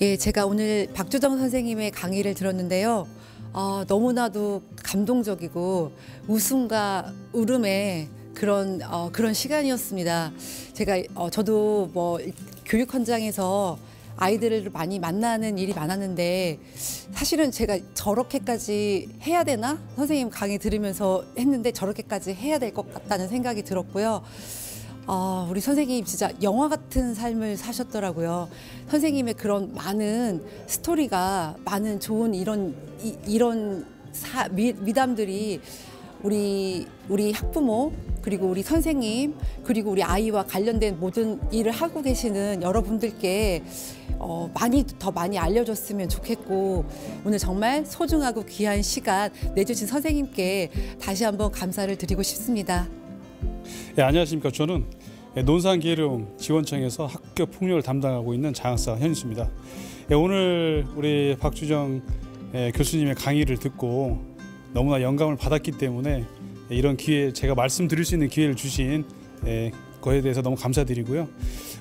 예, 제가 오늘 박주정 선생님의 강의를 들었는데요. 너무나도 감동적이고 웃음과 울음의 그런 시간이었습니다. 저도 교육 현장에서 아이들을 많이 만나는 일이 많았는데 사실은 제가 저렇게까지 해야 되나? 선생님 강의 들으면서 했는데 저렇게까지 해야 될 것 같다는 생각이 들었고요. 우리 선생님 진짜 영화 같은 삶을 사셨더라고요. 선생님의 그런 많은 스토리가, 많은 좋은 이런 미담들이 우리 학부모, 그리고 우리 선생님, 그리고 우리 아이와 관련된 모든 일을 하고 계시는 여러분들께 더 많이 알려줬으면 좋겠고, 오늘 정말 소중하고 귀한 시간 내주신 선생님께 다시 한번 감사를 드리고 싶습니다. 예, 안녕하십니까. 저는 논산계룡지원청에서 학교 폭력을 담당하고 있는 장학사 현수입니다. 예, 오늘 우리 박주정 교수님의 강의를 듣고 너무나 영감을 받았기 때문에 이런 기회, 제가 말씀드릴 수 있는 기회를 주신 거에 대해서 너무 감사드리고요.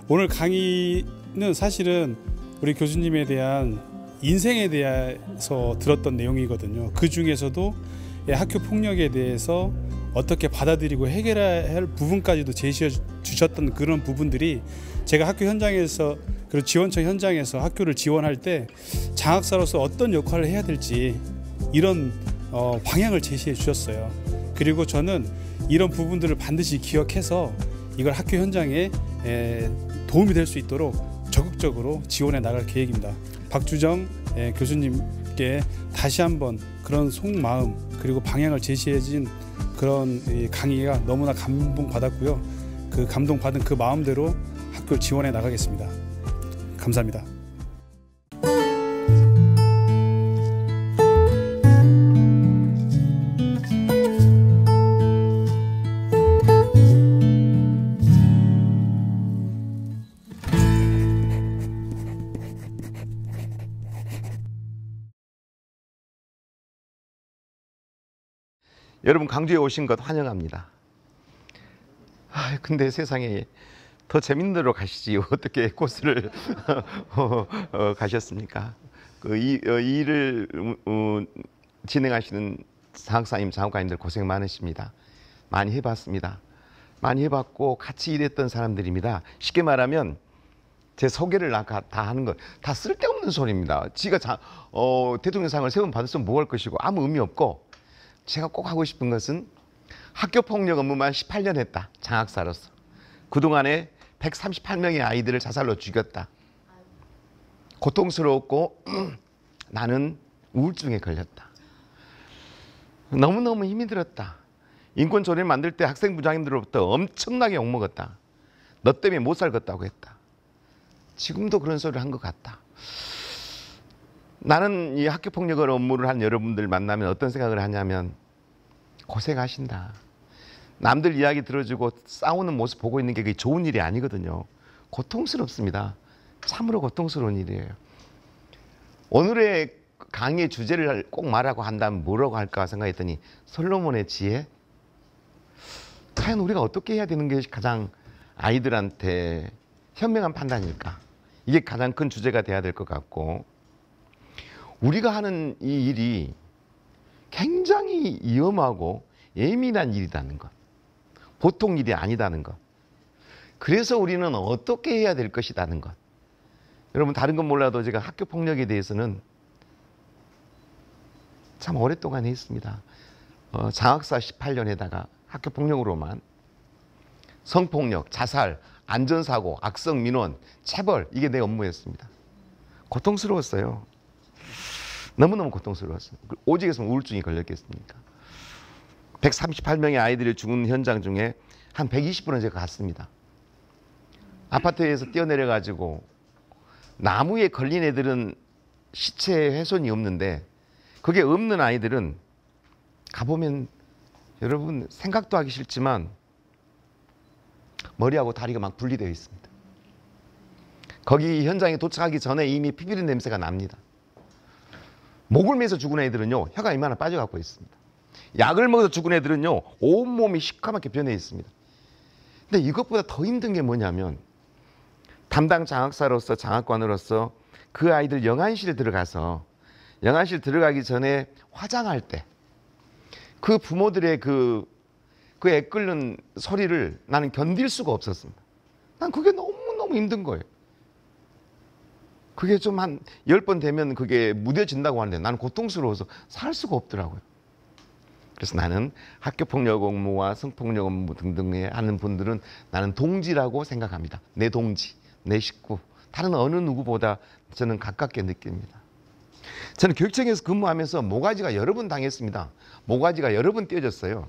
오늘 강의는 사실은 우리 교수님에 대한 인생에 대해서 들었던 내용이거든요. 그 중에서도 학교 폭력에 대해서 어떻게 받아들이고 해결해야 할 부분까지도 제시해 주셨던 그런 부분들이, 제가 학교 현장에서, 그리고 지원청 현장에서 학교를 지원할 때 장학사로서 어떤 역할을 해야 될지 이런 방향을 제시해 주셨어요. 그리고 저는 이런 부분들을 반드시 기억해서 이걸 학교 현장에 도움이 될 수 있도록 적극적으로 지원해 나갈 계획입니다. 박주정 교수님께 다시 한번 그런 속마음, 그리고 방향을 제시해 준 그런 강의가 너무나 감동받았고요. 그 감동받은 그 마음대로 학교를 지원해 나가겠습니다. 감사합니다. 여러분, 강주에 오신 것 환영합니다. 근데 세상에 더 재밌는 데로 가시지 어떻게 코스를 가셨습니까? 이 일을 진행하시는 장학사님, 장학과님들 고생 많으십니다. 많이 해봤습니다. 많이 해봤고 같이 일했던 사람들입니다. 쉽게 말하면 제 소개를 다 하는 것 다 쓸데없는 소리입니다. 지가 대통령상을 세 번 받았으면 뭐 할 것이고 아무 의미 없고, 제가 꼭 하고 싶은 것은 학교폭력 업무만 18년 했다. 장학사로서. 그동안에 138명의 아이들을 자살로 죽였다. 고통스러웠고 나는 우울증에 걸렸다. 너무너무 힘이 들었다. 인권조례를 만들 때 학생부장님들로부터 엄청나게 욕먹었다. 너 때문에 못 살겠다고 했다. 지금도 그런 소리를 한 것 같다. 나는 이 학교폭력을 업무를 한 여러분들 만나면 어떤 생각을 하냐면, 고생하신다. 남들 이야기 들어주고 싸우는 모습 보고 있는 게 그게 좋은 일이 아니거든요. 고통스럽습니다. 참으로 고통스러운 일이에요. 오늘의 강의의 주제를 꼭 말하고 한다면 뭐라고 할까 생각했더니, 솔로몬의 지혜? 과연 우리가 어떻게 해야 되는 것이 가장 아이들한테 현명한 판단일까? 이게 가장 큰 주제가 돼야 될 것 같고, 우리가 하는 이 일이 굉장히 위험하고 예민한 일이라는 것, 보통 일이 아니다는 것, 그래서 우리는 어떻게 해야 될 것이라는 것. 여러분, 다른 건 몰라도 제가 학교 폭력에 대해서는 참 오랫동안 했습니다. 장학사 18년에다가 학교 폭력으로만 성폭력, 자살, 안전사고, 악성 민원, 체벌, 이게 내 업무였습니다. 고통스러웠어요. 너무너무 고통스러웠어요. 오직에서 우울증이 걸렸겠습니까? 138명의 아이들이 죽은 현장 중에 한 120분은 제가 갔습니다. 아파트에서 뛰어내려가지고 나무에 걸린 애들은 시체 훼손이 없는데, 그게 없는 아이들은 가보면 여러분 생각도 하기 싫지만 머리하고 다리가 막 분리되어 있습니다. 거기 현장에 도착하기 전에 이미 피비린 냄새가 납니다. 목을 매서 죽은 애들은요, 혀가 이만한 빠져갖고 있습니다. 약을 먹어서 죽은 애들은요, 온몸이 시커멓게 변해 있습니다. 근데 이것보다 더 힘든 게 뭐냐면, 담당 장학사로서 장학관으로서 그 아이들 영안실에 들어가서 영안실 들어가기 전에 화장할 때 그 부모들의 그 애끓는 소리를 나는 견딜 수가 없었습니다. 난 그게 너무너무 힘든 거예요. 그게 좀 한 10번 되면 그게 무뎌진다고 하는데 나는 고통스러워서 살 수가 없더라고요. 그래서 나는 학교폭력 업무와 성폭력 업무 등등에 하는 분들은 나는 동지라고 생각합니다. 내 동지, 내 식구, 다른 어느 누구보다 저는 가깝게 느낍니다. 저는 교육청에서 근무하면서 모가지가 여러 번 당했습니다. 모가지가 여러 번 떼어졌어요.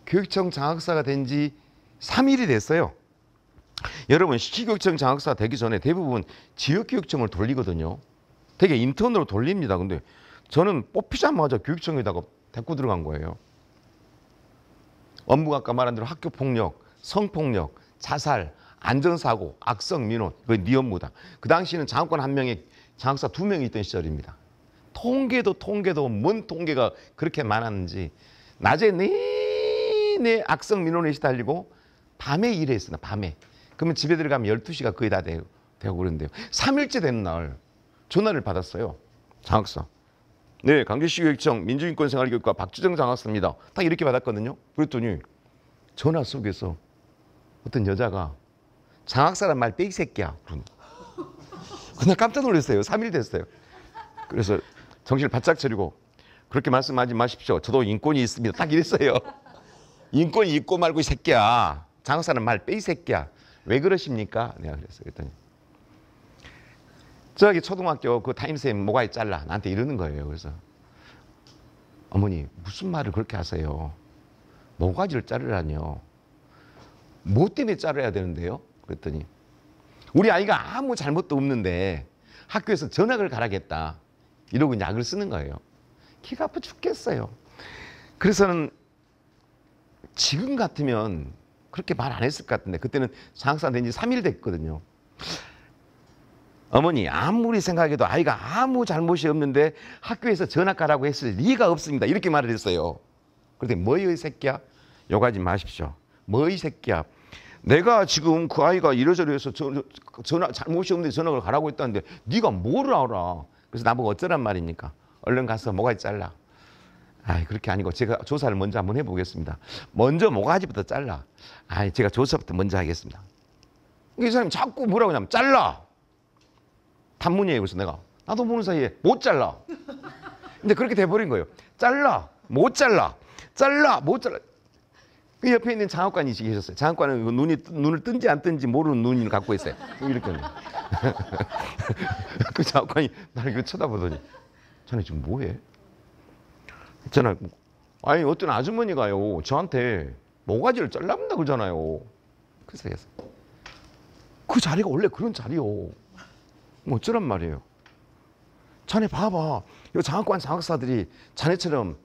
교육청 장학사가 된 지 3일이 됐어요. 여러분, 시교육청 장학사 되기 전에 대부분 지역교육청을 돌리거든요. 되게 인턴으로 돌립니다. 근데 저는 뽑히자마자 교육청에다가 데리고 들어간 거예요. 업무가 아까 말한 대로 학교폭력, 성폭력, 자살, 안전사고, 악성 민원, 이거 네 업무다. 그 당시에는 장학관 한 명에 장학사 2명이 있던 시절입니다. 통계도 뭔 통계가 그렇게 많았는지 낮에 내내 악성 민원에 시달리고 밤에 일했습니다. 밤에. 그러면 집에 들어가면 12시가 거의 다 되고 그러는데요. 3일째 되는 날 전화를 받았어요. 장학사. 네, 강주시 교육청 민주인권생활교육과 박주정 장학사입니다. 딱 이렇게 받았거든요. 그랬더니 전화 속에서 어떤 여자가 장학사란 말 빼 이 새끼야. 그날 깜짝 놀랐어요. 3일 됐어요. 그래서 정신을 바짝 차리고 그렇게 말씀하지 마십시오. 저도 인권이 있습니다. 딱 이랬어요. 인권이 있고 말고 이 새끼야. 장학사는 말 빼 이 새끼야. 왜 그러십니까? 내가 그랬어요. 그랬더니 저기 초등학교 그 담임선생님 모가지 잘라. 나한테 이러는 거예요. 그래서 어머니 무슨 말을 그렇게 하세요? 모가지를 자르라뇨. 뭐 때문에 자르야 되는데요? 그랬더니 우리 아이가 아무 잘못도 없는데 학교에서 전학을 가라겠다. 이러고 약을 쓰는 거예요. 기가 아파 죽겠어요. 그래서는 지금 같으면 그렇게 말 안 했을 것 같은데 그때는 장학사 된 지 3일 됐거든요. 어머니 아무리 생각해도 아이가 아무 잘못이 없는데 학교에서 전학 가라고 했을 리가 없습니다. 이렇게 말을 했어요. 그런데 뭐이 이 새끼야? 욕하지 마십시오. 뭐이 새끼야? 내가 지금 그 아이가 이러저러 해서 잘못이 없는데 전학을 가라고 했다는데 네가 뭘 알아? 그래서 나보고 어쩌란 말입니까? 얼른 가서 모가지 잘라. 아, 그렇게 아니고 제가 조사를 먼저 한번 해보겠습니다. 먼저 모가지부터 잘라. 아, 제가 조사부터 먼저 하겠습니다. 이 사람이 자꾸 뭐라고 하냐면 잘라. 단문이에요. 그래서 내가 나도 모르는 사이에 못 잘라. 근데 그렇게 돼버린 거예요. 잘라, 못 잘라, 잘라, 못 잘라. 그 옆에 있는 장학관이 계셨어요. 장학관은 눈을 뜬지 안 뜬지 모르는 눈을 갖고 있어요. 이렇게. 그 장학관이 나를 이거 쳐다보더니 자네 지금 뭐해? 있잖아. 아니 어떤 아주머니가요 저한테 모가지를 잘라본다 그러잖아요. 그래서 그 자리가 원래 그런 자리요. 뭐 어쩌란 말이에요. 자네 봐봐. 이 장학관 장학사들이 자네처럼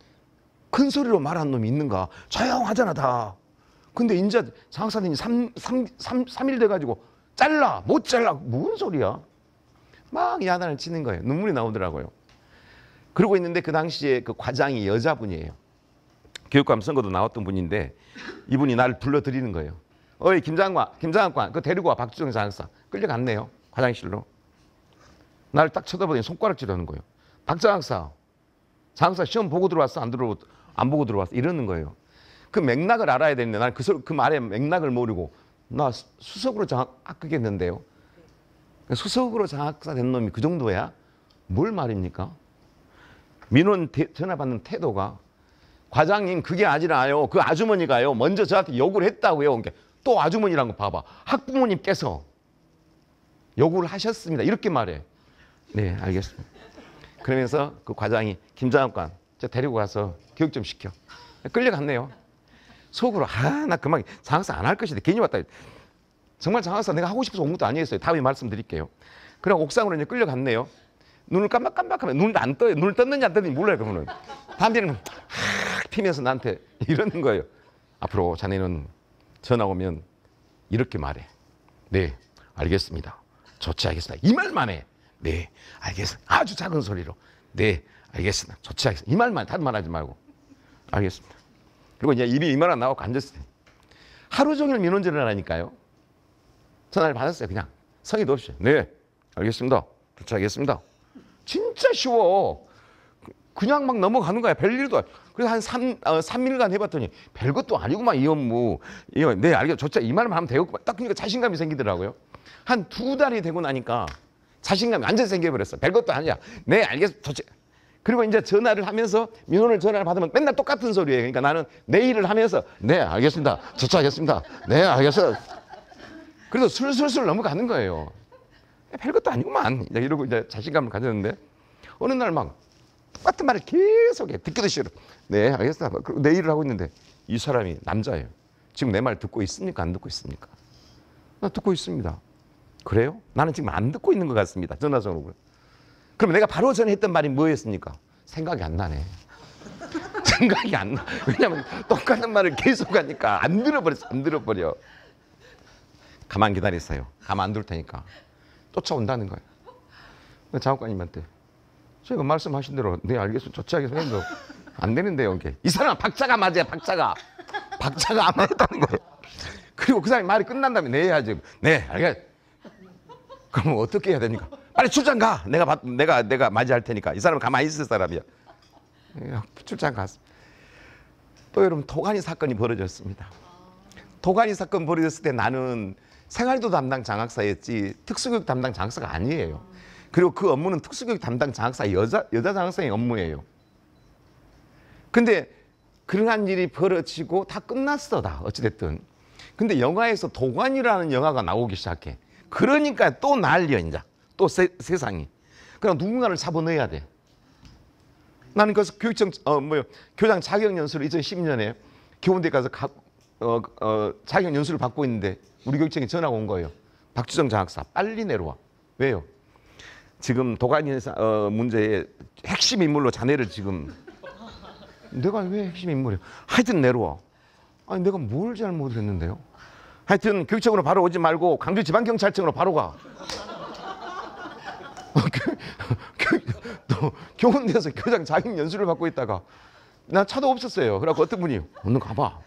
큰 소리로 말하는 놈이 있는가? 조용하잖아 다. 근데 인자 장학사들이 3일 돼가지고 잘라 못 잘라 무슨 소리야? 막 야단을 치는 거예요. 눈물이 나오더라고요. 그러고 있는데 그 당시에 그 과장이 여자분이에요. 교육감 선거도 나왔던 분인데 이분이 나를 불러들이는 거예요. 어이 김장학관 그거 데리고 와. 박주정 장학사. 끌려갔네요. 과장실로. 나를 딱 쳐다보더니 손가락질하는 거예요. 박 장학사 시험 보고 들어왔어? 안 보고 들어왔어? 이러는 거예요. 그 맥락을 알아야 되는데 나는 그 말의 맥락을 모르고 나 수석으로 합격했는데요. 수석으로 장학사 된 놈이 그 정도야? 뭘 말입니까? 민원 전화 받는 태도가 과장님 그게 아니라요. 그 아주머니가요. 먼저 저한테 욕을 했다고요. 그러니까 또 아주머니란 거 봐봐. 학부모님께서 욕을 하셨습니다. 이렇게 말해. 네, 알겠습니다. 그러면서 그 과장이 김장학관 저 데리고 가서 교육 좀 시켜. 끌려갔네요. 속으로 나 그만 장학사 안 할 것인데 괜히 왔다. 정말 장학사 내가 하고 싶어서 온 것도 아니었어요. 다음에 말씀드릴게요. 그럼 옥상으로 이제 끌려갔네요. 눈을 깜빡깜빡하면 눈을 안 떠요. 눈을 떴는지 안 떴는지 몰라요. 그러면 밤에는 피면서 나한테 이러는 거예요. 앞으로 자네는 전화 오면 이렇게 말해. 네, 알겠습니다. 조치하겠습니다. 이 말만 해. 네, 알겠습니다. 아주 작은 소리로. 네, 알겠습니다. 조치하겠습니다. 이 말만 해. 다른 말 하지 말고. 알겠습니다. 그리고 이제 입이 이만 안 나오고 앉았어요. 하루 종일 민원질을 하니까요. 전화를 받았어요. 그냥 성의도 없이 네 알겠습니다. 조치하겠습니다. 진짜 쉬워. 그냥 막 넘어가는 거야. 별일도. 그래서 한 3일간 해봤더니 별것도 아니구만 이 업무. 네 알겠어. 조치 이 말만 하면 되겠구만. 딱 그러니까 자신감이 생기더라고요. 한 2달이 되고 나니까 자신감이 완전 생겨버렸어. 별것도 아니야. 네 알겠어. 조치. 그리고 이제 전화를 하면서 민원을 전화를 받으면 맨날 똑같은 소리예요. 그러니까 나는 내 일을 하면서 네 알겠습니다. 조치하겠습니다. 네 알겠어요. 그래서 술술술 넘어가는 거예요. 별것도 아니구만. 이러고 이제 자신감을 가졌는데 어느 날 막 똑같은 말을 계속 해. 듣기도 싫어. 네 알겠어. 내 일을 하고 있는데 이 사람이 남자예요. 지금 내 말 듣고 있습니까? 안 듣고 있습니까? 나 듣고 있습니다. 그래요? 나는 지금 안 듣고 있는 것 같습니다. 전화선으로. 그럼 내가 바로 전에 했던 말이 뭐였습니까? 생각이 안 나네. 생각이 안 나. 왜냐면 똑같은 말을 계속 하니까 안 들어버렸어. 안 들어버려. 가만 기다리세요. 가만 안 둘 테니까. 쫓아온다는 거예요. 작업관님한테 저희가 말씀하신 대로 네 알겠습니다. 조치하겠습니다. 했는데 안 되는데요. 이게. 이 사람은 박자가 맞아요. 박자가 안 맞았다는 거예요. 그리고 그 사람이 말이 끝난 다음에 네 해야지. 네 알겠. 그럼 어떻게 해야 됩니까? 빨리 출장 가. 내가 맞이할 테니까. 이 사람은 가만히 있을 사람이야. 출장 갔어. 또 여러분 도가니 사건이 벌어졌습니다. 도가니 사건 벌어졌을 때 나는 생활도 담당 장학사였지 특수교육 담당 장학사가 아니에요. 그리고 그 업무는 특수교육 담당 장학사 여자 장학사의 업무예요. 근데 그러한 일이 벌어지고 다 끝났어 다 어찌됐든. 근데 영화에서 도가니라는 영화가 나오기 시작해. 그러니까 또 난리야 이제. 또 세상이. 그럼 누군가를 잡아넣어야 돼. 나는 그래서 교장 자격연수를 2012년에 교원대 가서 자격연수를 받고 있는데 우리 교육청에 전화가 온 거예요. 박주정 장학사 빨리 내려와. 왜요? 지금 도가니 문제의 핵심 인물로 자네를 지금. 내가 왜 핵심 인물이야? 하여튼 내려와. 아니 내가 뭘 잘못을 했는데요? 하여튼 교육청으로 바로 오지 말고 강주지방경찰청으로 바로 가. 또 교원대에서 교장 자격연수를 받고 있다가 나 차도 없었어요. 그래갖고 어떤 분이 오늘 가봐.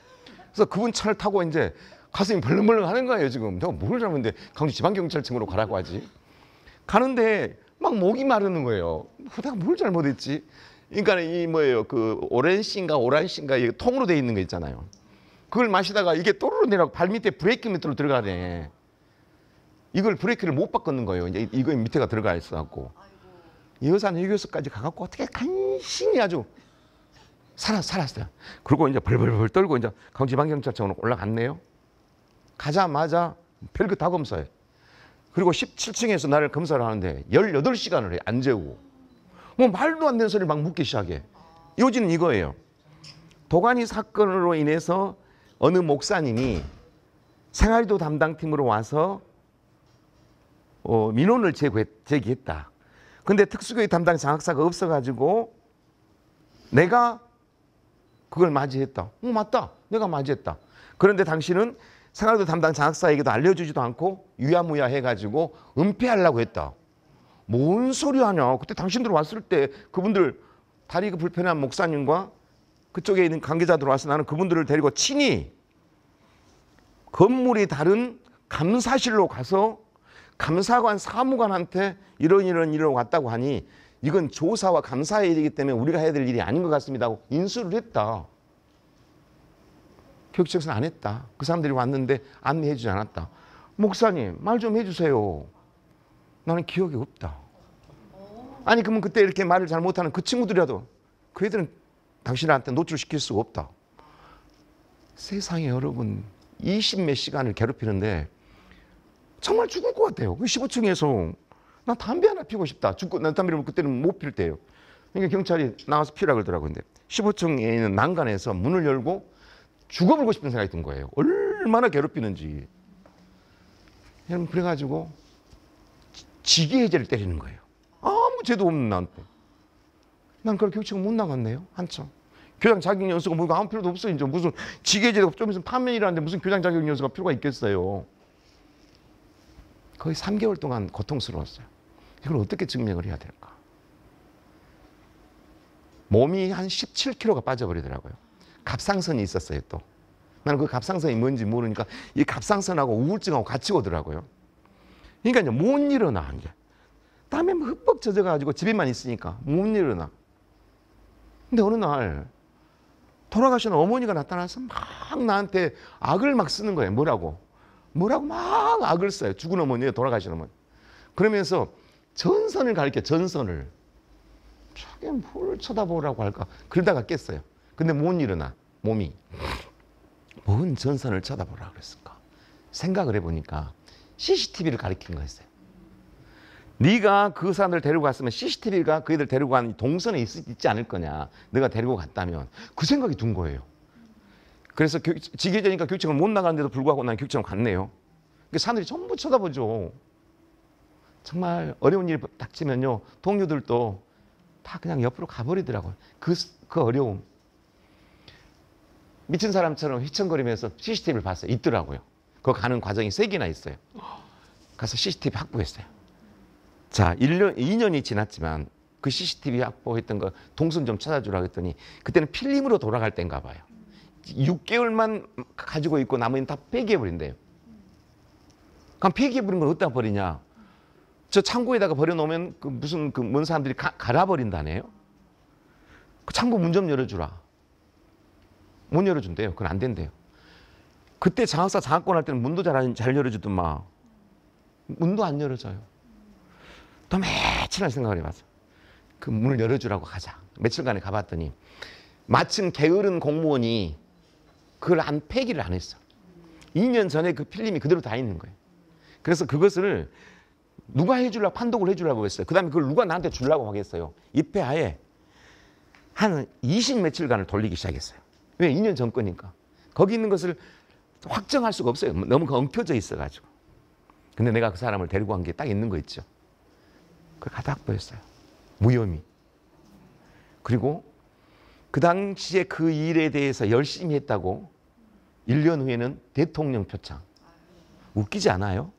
그래서 그분 차를 타고 이제 가슴이 벌렁벌렁 하는 거예요 지금. 내가 뭘 잘못했는데 강주지방경찰청으로 가라고 하지. 가는데 막 목이 마르는 거예요. 내가 뭘 잘못했지? 그러니까 이 뭐예요 그 오렌씨인가 오란씨인가 통으로 돼 있는 거 있잖아요. 그걸 마시다가 이게 또르르 내려가고 발 밑에 브레이크 밑으로 들어가네. 이걸 브레이크를 못 바꾸는 거예요. 이제 이거 밑에가 들어가 있어갖고 이 여사는 여기서까지 가갖고 어떻게 간신히 아주 살았어요. 그리고 이제 벌벌벌 떨고 이제 강주지방경찰청으로 올라갔네요. 가자마자 별거 다 검사해. 그리고 17층에서 나를 검사를 하는데 18시간을 해. 안 재우고. 뭐 말도 안 되는 소리를 막 묻기 시작해. 요지는 이거예요. 도가니 사건으로 인해서 어느 목사님이 생활도 담당팀으로 와서 민원을 제기했다. 근데 특수교육 담당 장학사가 없어가지고 내가 그걸 맞이했다. 맞다. 내가 맞이했다. 그런데 당신은 생활도 담당 장학사에게도 알려주지도 않고 유야무야 해가지고 은폐하려고 했다. 뭔 소리 하냐. 그때 당신들 왔을 때 그분들 다리가 불편한 목사님과 그쪽에 있는 관계자들 와서 나는 그분들을 데리고 친히 건물이 다른 감사실로 가서 감사관 사무관한테 이런 왔다고 하니 이건 조사와 감사의 일이기 때문에 우리가 해야 될 일이 아닌 것 같습니다 하고 인수를 했다. 교육청에서는 안 했다. 그 사람들이 왔는데 안내해 주지 않았다. 목사님 말 좀 해주세요. 나는 기억이 없다. 아니 그러면 그때 이렇게 말을 잘 못하는 그 친구들이라도 그 애들은 당신한테 노출시킬 수가 없다. 세상에 여러분 20몇 시간을 괴롭히는데 정말 죽을 것 같아요. 그 15층에서 나 담배 하나 피우고 싶다. 난 담배를 그때는 못 필 때예요. 그러니까 경찰이 나와서 피우라 그러더라고요. 근데 15층에 있는 난간에서 문을 열고 죽어버리고 싶은 생각이 든 거예요. 얼마나 괴롭히는지. 여러분 그래가지고 지게해제를 때리는 거예요. 아무 죄도 없는 나한테. 난 그걸 교육청 못 나갔네요. 한참. 교장 자격연수가 뭐 아무 필요도 없어요. 이제 무슨 지게해제가 좀 있으면 파면이라는데 무슨 교장 자격연수가 필요가 있겠어요. 거의 3개월 동안 고통스러웠어요. 이걸 어떻게 증명을 해야 될까? 몸이 한 17kg가 빠져버리더라고요. 갑상선이 있었어요 또. 나는 그 갑상선이 뭔지 모르니까 이 갑상선하고 우울증하고 같이 오더라고요. 그러니까 이제 못 일어나. 이제 땀에 뭐 흠뻑 젖어가지고 집에만 있으니까 못 일어나. 근데 어느 날 돌아가신 어머니가 나타나서 막 나한테 악을 막 쓰는 거예요. 뭐라고 막 악을 써요. 죽은 어머니예요. 돌아가신 어머니. 그러면서 전선을 가리켜, 전선을. 저게 뭘 쳐다보라고 할까? 그러다가 깼어요. 근데 못 일어나, 몸이. 뭔 전선을 쳐다보라 그랬을까? 생각을 해보니까 CCTV를 가리킨 거였어요. 네가 그 사람들 데리고 갔으면 CCTV가 그 애들 데리고 간 동선에 있지 않을 거냐. 내가 데리고 갔다면. 그 생각이 든 거예요. 그래서 지게되니까 교육청을 못 나가는데도 불구하고 난 교육청을 갔네요. 그 사람들이 전부 쳐다보죠. 정말 어려운 일이 닥치면요, 동료들도 다 그냥 옆으로 가버리더라고요. 그 어려움. 미친 사람처럼 휘청거리면서 CCTV를 봤어요. 있더라고요. 그 가는 과정이 3개나 있어요. 가서 CCTV 확보했어요. 자, 2년이 지났지만 그 CCTV 확보했던 거 동선 좀 찾아주라고 했더니 그때는 필름으로 돌아갈 때인가 봐요. 6개월만 가지고 있고 나머지는 다 폐기해버린대요. 그럼 폐기해버린 걸 어디다 버리냐? 저 창고에다가 버려놓으면 뭔 사람들이 갈아버린다네요. 그 창고 문 좀 열어주라. 못 열어준대요. 그건 안 된대요. 그때 장학사 장학권 할 때는 문도 잘 열어주더만 문도 안 열어줘요. 또 며칠날 생각을 해봤어. 그 문을 열어주라고 가자. 며칠간에 가봤더니 마침 게으른 공무원이 그걸 폐기를 안 했어. 2년 전에 그 필름이 그대로 다 있는 거예요. 그래서 그것을 누가 해주려고, 판독을 해주려고 했어요. 그 다음에 그걸 누가 나한테 주려고 하겠어요. 입회하에 한 20며칠간을 돌리기 시작했어요. 왜? 2년 전 거니까. 거기 있는 것을 확정할 수가 없어요. 너무 엉켜져 있어가지고. 근데 내가 그 사람을 데리고 간 게 딱 있는 거 있죠. 그걸 갖다 확보했어요. 무혐의. 그리고 그 당시에 그 일에 대해서 열심히 했다고 1년 후에는 대통령 표창. 웃기지 않아요?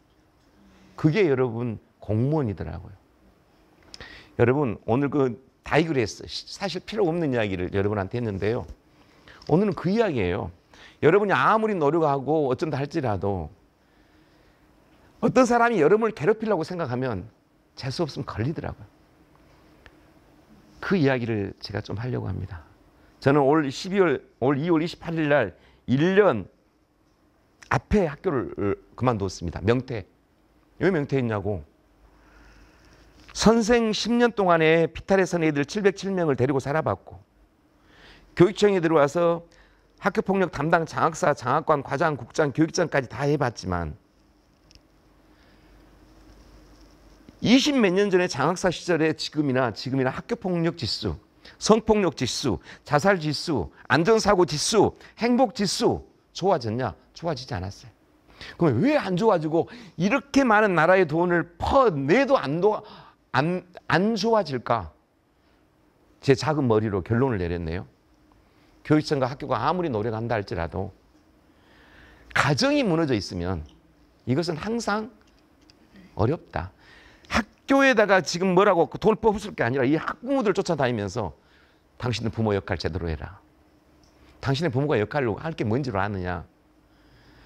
그게 여러분 공무원이더라고요. 여러분 오늘 그 다이그레스, 사실 필요 없는 이야기를 여러분한테 했는데요. 오늘은 그 이야기예요. 여러분이 아무리 노력하고 어쩐다 할지라도 어떤 사람이 여러분을 괴롭히려고 생각하면 재수 없으면 걸리더라고요. 그 이야기를 제가 좀 하려고 합니다. 저는 올 2월 28일 날 1년 앞에 학교를 그만뒀습니다. 명퇴. 왜 명퇴했냐고. 선생 10년 동안에 비탈에선 애들 707명을 데리고 살아봤고 교육청에 들어와서 학교폭력 담당 장학사, 장학관, 과장, 국장, 교육장까지 다 해봤지만 20몇 년 전에 장학사 시절에 지금이나 학교폭력 지수, 성폭력 지수, 자살 지수, 안전사고 지수, 행복 지수 좋아졌냐? 좋아지지 않았어요. 그럼 왜 안 좋아지고 이렇게 많은 나라의 돈을 퍼내도 안 좋아질까? 제 작은 머리로 결론을 내렸네요. 교육청과 학교가 아무리 노력한다 할지라도 가정이 무너져 있으면 이것은 항상 어렵다. 학교에다가 지금 뭐라고 돈을 뽑을 게 아니라 이 학부모들 쫓아다니면서 당신의 부모 역할 제대로 해라. 당신의 부모가 역할로 할 게 뭔지를 아느냐.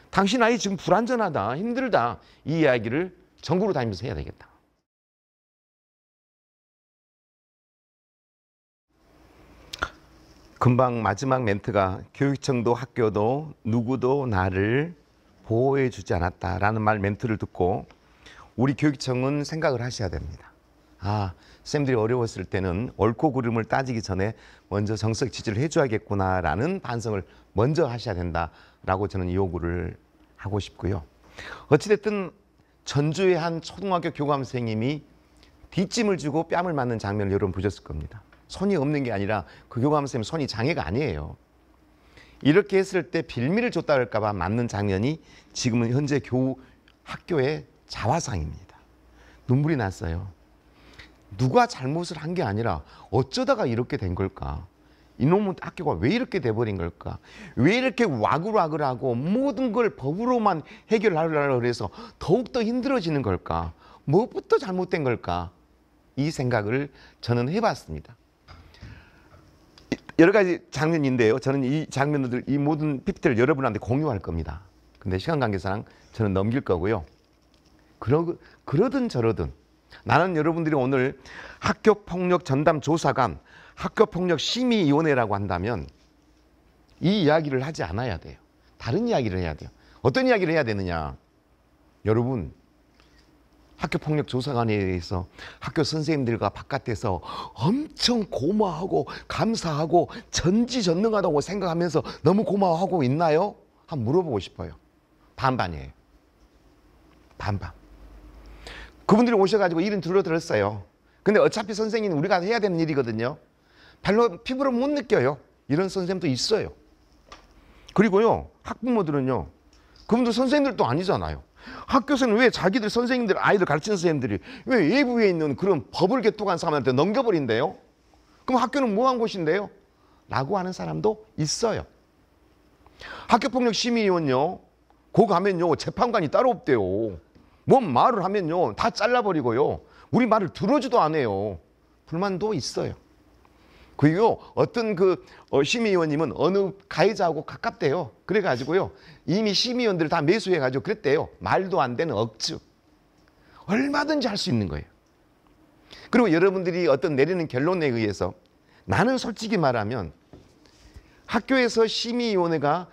당신 아이 지금 불안전하다, 힘들다. 이 이야기를 전국으로 다니면서 해야 되겠다. 금방 마지막 멘트가 교육청도 학교도 누구도 나를 보호해 주지 않았다라는 멘트를 듣고 우리 교육청은 생각을 하셔야 됩니다. 아, 쌤들이 어려웠을 때는 옳고 그름을 따지기 전에 먼저 정석 지지를 해줘야겠구나라는 반성을 먼저 하셔야 된다라고 저는 요구를 하고 싶고요. 어찌됐든 전주의 한 초등학교 교감 선생님이 뒷짐을 주고 뺨을 맞는 장면을 여러분 보셨을 겁니다. 손이 없는 게 아니라 그 교감 선생님 손이 장애가 아니에요. 이렇게 했을 때 빌미를 줬다 할까 봐 맞는 장면이 지금은 현재 학교의 자화상입니다. 눈물이 났어요. 누가 잘못을 한 게 아니라 어쩌다가 이렇게 된 걸까? 이놈의 학교가 왜 이렇게 돼버린 걸까? 왜 이렇게 와글와글하고 모든 걸 법으로만 해결하려고 해서 더욱더 힘들어지는 걸까? 무엇부터 잘못된 걸까? 이 생각을 저는 해봤습니다. 여러 가지 장면인데요. 저는 이 장면들, 이 모든 PPT를 여러분한테 공유할 겁니다. 근데 시간 관계상 저는 넘길 거고요. 그러든 저러든 나는 여러분들이 오늘 학교폭력 전담 조사관, 학교폭력 심의위원회라고 한다면 이 이야기를 하지 않아야 돼요. 다른 이야기를 해야 돼요. 어떤 이야기를 해야 되느냐? 여러분, 학교폭력 조사관에 의해서 학교 선생님들과 바깥에서 엄청 고마워하고 감사하고 전지전능하다고 생각하면서 너무 고마워하고 있나요? 한번 물어보고 싶어요. 반반이에요. 반반. 그분들이 오셔가지고 일은 들었어요. 근데 어차피 선생님은 우리가 해야 되는 일이거든요. 별로 피부로 못 느껴요. 이런 선생님도 있어요. 그리고요, 학부모들은요, 그분들 선생님들도 아니잖아요. 학교에서는 왜 자기들 선생님들, 아이들 가르치는 선생님들이 왜 외부에 있는 그런 법을 개통한 사람한테 넘겨버린대요? 그럼 학교는 뭐 한 곳인데요? 라고 하는 사람도 있어요. 학교폭력심의위원요, 거 가면요, 재판관이 따로 없대요. 뭔 말을 하면요, 다 잘라버리고요. 우리 말을 들어주도 안 해요. 불만도 있어요. 그리고 어떤 심의위원님은 어느 가해자하고 가깝대요. 그래가지고요, 이미 심의위원들을 다 매수해가지고 그랬대요. 말도 안 되는 억측. 얼마든지 할 수 있는 거예요. 그리고 여러분들이 어떤 내리는 결론에 의해서 나는 솔직히 말하면 학교에서 심의위원회가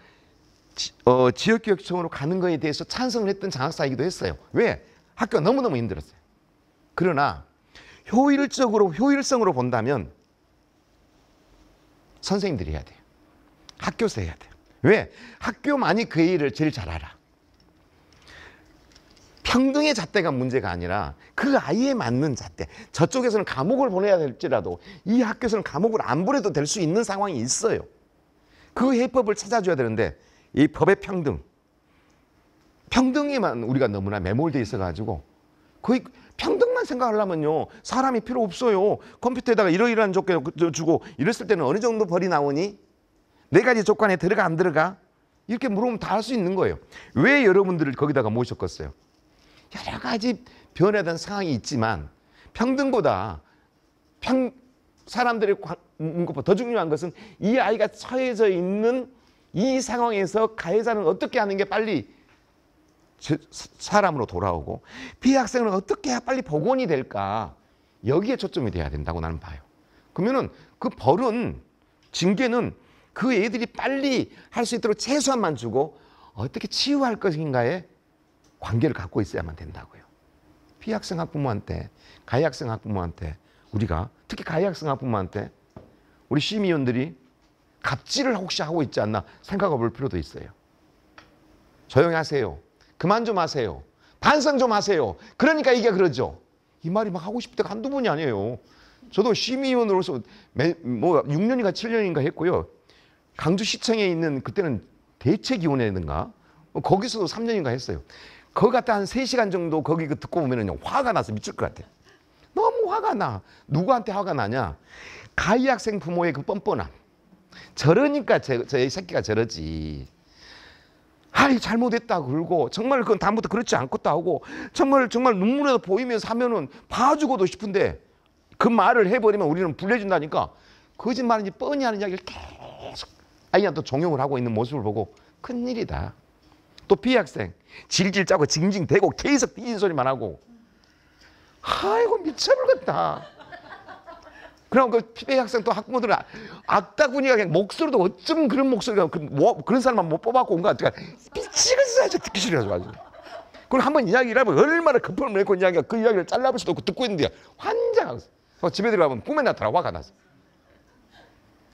지역교육청으로 가는 거에 대해서 찬성을 했던 장학사이기도 했어요. 왜? 학교가 너무너무 힘들었어요. 그러나 효율성으로 본다면 선생님들이 해야 돼요. 학교에서 해야 돼요. 왜? 학교만이 그 일을 제일 잘 알아. 평등의 잣대가 문제가 아니라 그 아이에 맞는 잣대. 저쪽에서는 감옥을 보내야 될지라도 이 학교에서는 감옥을 안 보내도 될 수 있는 상황이 있어요. 그 해법을 찾아줘야 되는데 이 법의 평등에만 우리가 너무나 매몰되어 있어가지고 거의 평등만 생각하려면요, 사람이 필요 없어요. 컴퓨터에다가 이러이러한 조건 주고 이랬을 때는 어느 정도 벌이 나오니? 네 가지 조건에 들어가 안 들어가? 이렇게 물어보면 다 할 수 있는 거예요. 왜 여러분들을 거기다가 모셨겠어요? 여러 가지 변화된 상황이 있지만 평등보다 사람들의 것보다 더 중요한 것은 이 아이가 처해져 있는 이 상황에서 가해자는 어떻게 하는 게 빨리 사람으로 돌아오고 피해학생은 어떻게 해야 빨리 복원이 될까? 여기에 초점이 돼야 된다고 나는 봐요. 그러면은 그 벌은, 징계는 그 애들이 빨리 할 수 있도록 최소한만 주고 어떻게 치유할 것인가에 관계를 갖고 있어야만 된다고요. 피해학생 학부모한테, 가해학생 학부모한테, 우리가 특히 가해학생 학부모한테 우리 심의위원들이 갑질을 혹시 하고 있지 않나 생각해 볼 필요도 있어요. 조용히 하세요. 그만 좀 하세요. 반성 좀 하세요. 그러니까 이게 그러죠. 이 말이 막 하고 싶을 때가 한두 번이 아니에요. 저도 심의위원으로서 6년인가 7년인가 했고요. 강주시청에 있는 그때는 대책위원회인가 거기서도 3년인가 했어요. 거기 갔다 한 3시간 정도 거기 듣고 보면은 화가 나서 미칠 것 같아요. 너무 화가 나. 누구한테 화가 나냐? 가해 학생 부모의 그 뻔뻔함. 저러니까 저 새끼가 저러지. 아이 잘못했다 그러고 정말 그건 다음부터 그렇지 않겠다 하고 정말 눈물에서 보이면서 하면은 봐주고도 싶은데 그 말을 해버리면 우리는 불려준다니까 거짓말인지 뻔히 하는 이야기를 계속 아이한테 종용을 하고 있는 모습을 보고 큰일이다. 또 피해학생 질질 짜고 징징대고 계속 삐진 소리만 하고 아이고 미쳐버렸다. 그럼 그 피해학생 또 학부모들은 악다구니가 그냥 목소리도 어쩜 그런 목소리가 그런 사람만 못 뽑아갖고 온 것 같아. 미치겠어요. 저 듣기 싫어가지고. 그럼 한번 이야기를 하면 얼마나 급함을 내고 이야기가 그 이야기를 잘라볼 수도 없고 듣고 있는데 환장하고 집에 들어가면 꿈에 나타나 화가 나서.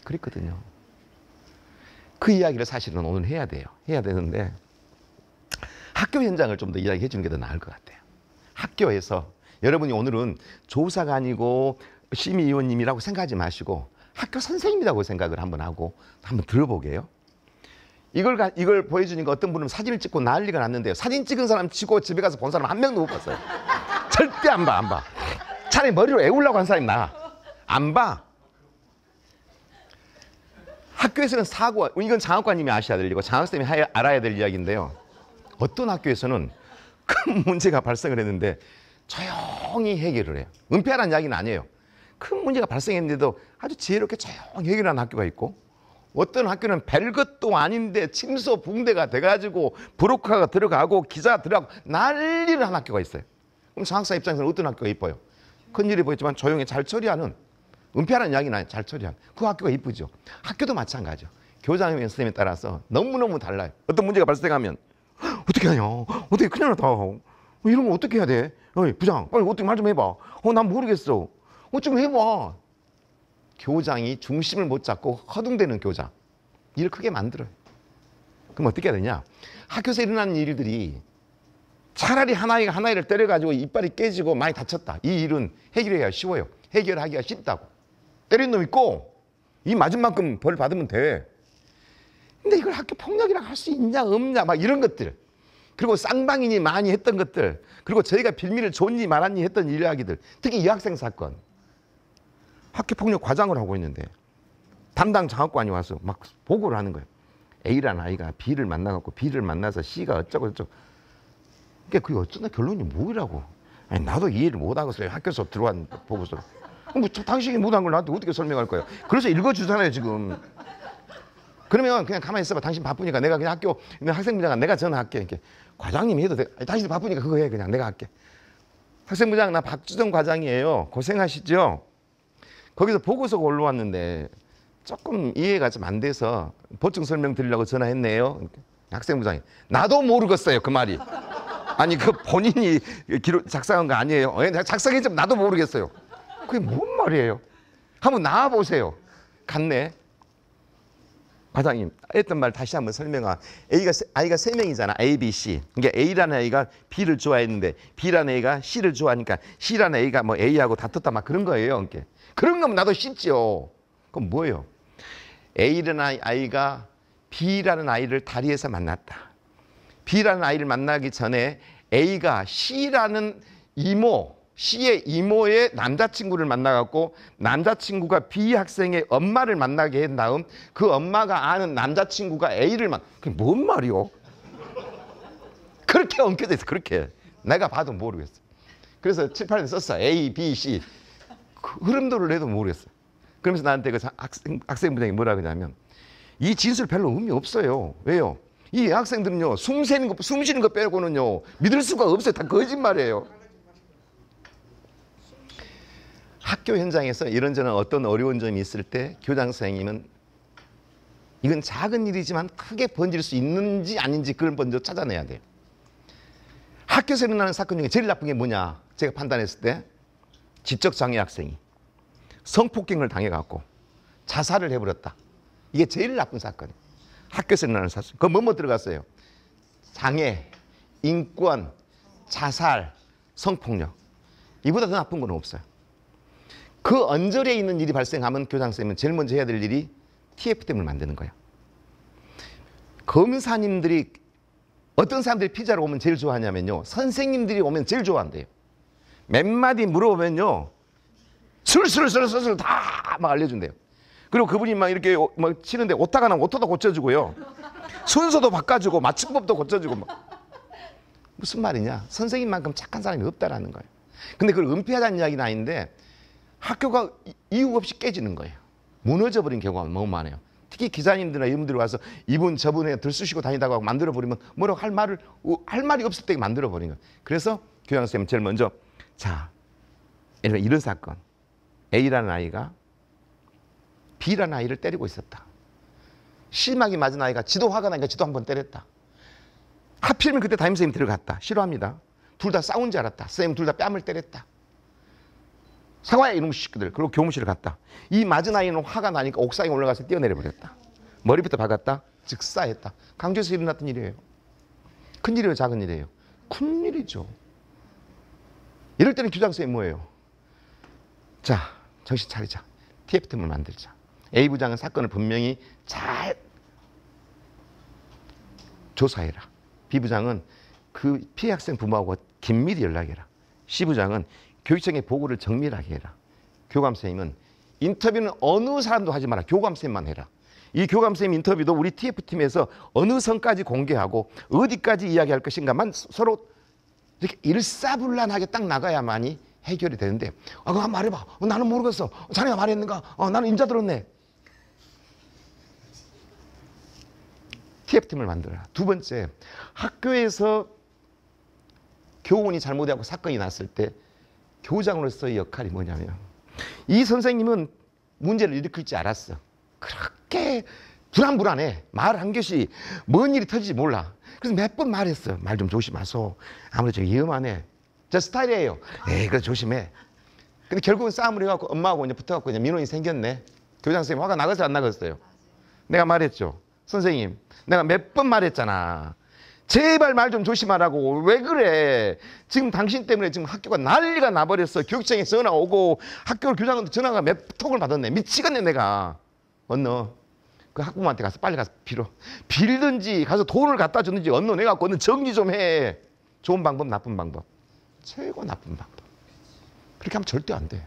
그랬거든요. 그 이야기를 사실은 오늘 해야 돼요. 해야 되는데 학교 현장을 좀 더 이야기해 주는 게 더 나을 것 같아요. 학교에서 여러분이 오늘은 조사가 아니고 심의위원님이라고 생각하지 마시고 학교 선생님이라고 생각을 한번 하고 한번 들어보게요. 이걸 보여주니까 어떤 분은 사진을 찍고 난리가 났는데요. 사진 찍은 사람 치고 집에 가서 본 사람 한 명도 못 봤어요. 절대 안 봐. 차라리 머리로 애우려고 한 사람이 나아. 안 봐. 학교에서는 이건 장학관님이 아셔야 될 일이고 장학생이 알아야 될 이야기인데요. 어떤 학교에서는 큰 문제가 발생을 했는데 조용히 해결을 해요. 은폐하라는 이야기는 아니에요. 큰 문제가 발생했는데도 아주 지혜롭게 조용히 해결하는 학교가 있고 어떤 학교는 별것도 아닌데 침소 붕대가 돼가지고 브로커가 들어가고 기자 들어가고 난리를 한 학교가 있어요. 그럼 장학사 입장에서는 어떤 학교가 이뻐요? 큰일이 보였지만 조용히 잘 처리하는, 은폐하는 이야기는 아니에요. 잘 처리하는 그 학교가 이쁘죠. 학교도 마찬가지죠. 교장님 선생님에 따라서 너무너무 달라요. 어떤 문제가 발생하면 어떻게 하냐, 어떻게 큰일 났다, 이런 거 어떻게 해야 돼? 어이 부장 빨리 어떻게 말 좀 해봐. 난 모르겠어. 좀 해봐. 교장이 중심을 못 잡고 허둥대는 교장, 일을 크게 만들어요. 그럼 어떻게 해야 되냐? 학교에서 일어나는 일들이 차라리 하나이가 하나이를 때려가지고 이빨이 깨지고 많이 다쳤다, 이 일은 해결해야 쉬워요. 해결하기가 쉽다고. 때린 놈 있고 이 맞은 만큼 벌 받으면 돼. 근데 이걸 학교 폭력이라고 할 수 있냐 없냐 막 이런 것들, 그리고 쌍방이니 많이 했던 것들, 그리고 저희가 빌미를 줬니 말았니 했던 이야기들, 특히 여학생 사건, 학교 폭력 과장을 하고 있는데 담당 장학관이 와서 막 보고를 하는 거예요. A라는 아이가 B를 만나갖고 B를 만나서 C가 어쩌고 저쩌고. 그러니까 그게 어쩌나 결론이 뭐라고. 아니 나도 이해를 못하겠어요. 학교에서 들어온 보고서를. 뭐 당신이 못한 걸 나한테 어떻게 설명할 거예요. 그래서 읽어주잖아요 지금. 그러면 그냥 가만히 있어봐. 당신 바쁘니까 내가 그냥 학교 학생부장 내가 전화할게. 이렇게 과장님이 해도 돼. 아니, 당신 바쁘니까 그거 해. 그냥 내가 할게. 학생부장 나 박주정 과장이에요. 고생하시죠. 거기서 보고서가 올라왔는데 조금 이해가 좀 안 돼서 보충 설명 드리려고 전화했네요. 학생부장이 나도 모르겠어요 그 말이. 아니 그 본인이 기록 작성한 거 아니에요. 작성했지만 나도 모르겠어요. 그게 뭔 말이에요? 한번 나와 보세요. 갔네. 과장님 했던 말 다시 한번 설명하. 아이가 3명이잖아. A, B, C. 그러니까 A라는 아이가 B를 좋아했는데 B라는 애가 C를 좋아하니까 C라는 애가 뭐 A하고 다퉜다 막 그런 거예요. 그러니까. 그런 거면 나도 쉽죠. 그럼 뭐예요? A라는 아이가 B라는 아이를 다리에서 만났다. B라는 아이를 만나기 전에 A가 C라는 이모, C의 이모의 남자친구를 만나갖고 남자친구가 B 학생의 엄마를 만나게 한 다음 그 엄마가 아는 남자친구가 A를 그게 뭔 말이요? 그렇게 엉켜져 있어. 그렇게. 내가 봐도 모르겠어. 그래서 칠판에 썼어. A, B, C. 그 흐름도를 해도 모르겠어. 그러면서 나한테 그 학생부장이 뭐라 그러냐면 이 진술 별로 의미 없어요. 왜요? 이 학생들은요 숨 쉬는 거 빼고는요 믿을 수가 없어요. 다 거짓말이에요. 학교 현장에서 이런저런 어떤 어려운 점이 있을 때 교장 선생님은 이건 작은 일이지만 크게 번질 수 있는지 아닌지 그걸 먼저 찾아내야 돼요. 학교에서 일어나는 사건 중에 제일 나쁜 게 뭐냐 제가 판단했을 때 지적장애 학생이 성폭행을 당해갖고 자살을 해버렸다. 이게 제일 나쁜 사건이에요. 학교에서 일어나는 사건. 그거 뭐뭐 들어갔어요? 장애, 인권, 자살, 성폭력. 이보다 더 나쁜 건 없어요. 그 언저리에 있는 일이 발생하면 교장선생님은 제일 먼저 해야 될 일이 TF팀을 만드는 거예요. 검사님들이 어떤 사람들이 피자로 오면 제일 좋아하냐면요 선생님들이 오면 제일 좋아한대요. 몇 마디 물어보면요 슬슬 다 막 알려준대요. 그리고 그분이 막 이렇게 막 치는데 오타가 나면 오타도 고쳐주고요 순서도 바꿔주고 맞춤법도 고쳐주고 막. 무슨 말이냐, 선생님만큼 착한 사람이 없다라는 거예요. 근데 그걸 은폐하자는 이야기는 아닌데 학교가 이유 없이 깨지는 거예요. 무너져버린 경우가 너무 많아요. 특히 기자님들이나 이분들이 와서 이분 저분에 들쑤시고 다니다가 만들어버리면 뭐라고 할 말이 없을 때 만들어버린 거예요. 그래서 교장선생님 제일 먼저 자 이런 사건, A라는 아이가 B라는 아이를 때리고 있었다. 심하게 맞은 아이가 지도 화가 나니까 지도 한번 때렸다. 하필이면 그때 담임선생님이 들어갔다. 싫어합니다. 둘 다 싸운 줄 알았다. 선생님 둘 다 뺨을 때렸다. 사과해 이놈의 식구들. 그리고 교무실을 갔다. 이 맞은 아이는 화가 나니까 옥상에 올라가서 뛰어내려버렸다. 머리부터 박았다. 즉사했다. 강주에서 일어났던 일이에요. 큰일이에요 작은 일이에요? 큰일이죠. 이럴 때는 교장선생님 뭐예요? 자 정신 차리자. TF팀을 만들자. A부장은 사건을 분명히 잘 조사해라. B부장은 그 피해 학생 부모하고 긴밀히 연락해라. C부장은 교육청에 보고를 정밀하게 해라. 교감선생님은 인터뷰는 어느 사람도 하지 마라. 교감선생님만 해라. 이 교감선생님 인터뷰도 우리 TF팀에서 어느 선까지 공개하고 어디까지 이야기할 것인가만 서로 이렇게 일사불란하게 딱 나가야만이 해결이 되는데 그거 한번 말해봐. 나는 모르겠어. 자네가 말했는가? 나는 임자 들었네. TF팀을 만들어라. 두 번째, 학교에서 교원이 잘못하고 사건이 났을 때 교장으로서의 역할이 뭐냐면 이 선생님은 문제를 일으킬 줄 알았어. 그렇게 불안해. 말 한 개씩 뭔 일이 터질지 몰라. 그래서 몇 번 말했어. 말 좀 조심하소. 아무래도 저 위험하네. 저 스타일이에요. 에이, 그래 조심해. 근데 결국은 싸움을 해갖고 엄마하고 이제 붙어갖고 이제 민원이 생겼네. 교장 선생님 화가 나갔어요, 안 나갔어요? 내가 말했죠. 선생님, 내가 몇 번 말했잖아. 제발 말 좀 조심하라고. 왜 그래? 지금 당신 때문에 지금 학교가 난리가 나버렸어. 교육청에 전화 오고 학교 교장한테 전화가 몇 통을 받았네. 미치겠네 내가. 언너 그 학부모한테 가서 빨리 가서 빌든지 가서 돈을 갖다 줬는지 언너 내가 언너 정리 좀 해. 좋은 방법, 나쁜 방법. 최고 나쁜 방법. 그렇게 하면 절대 안 돼.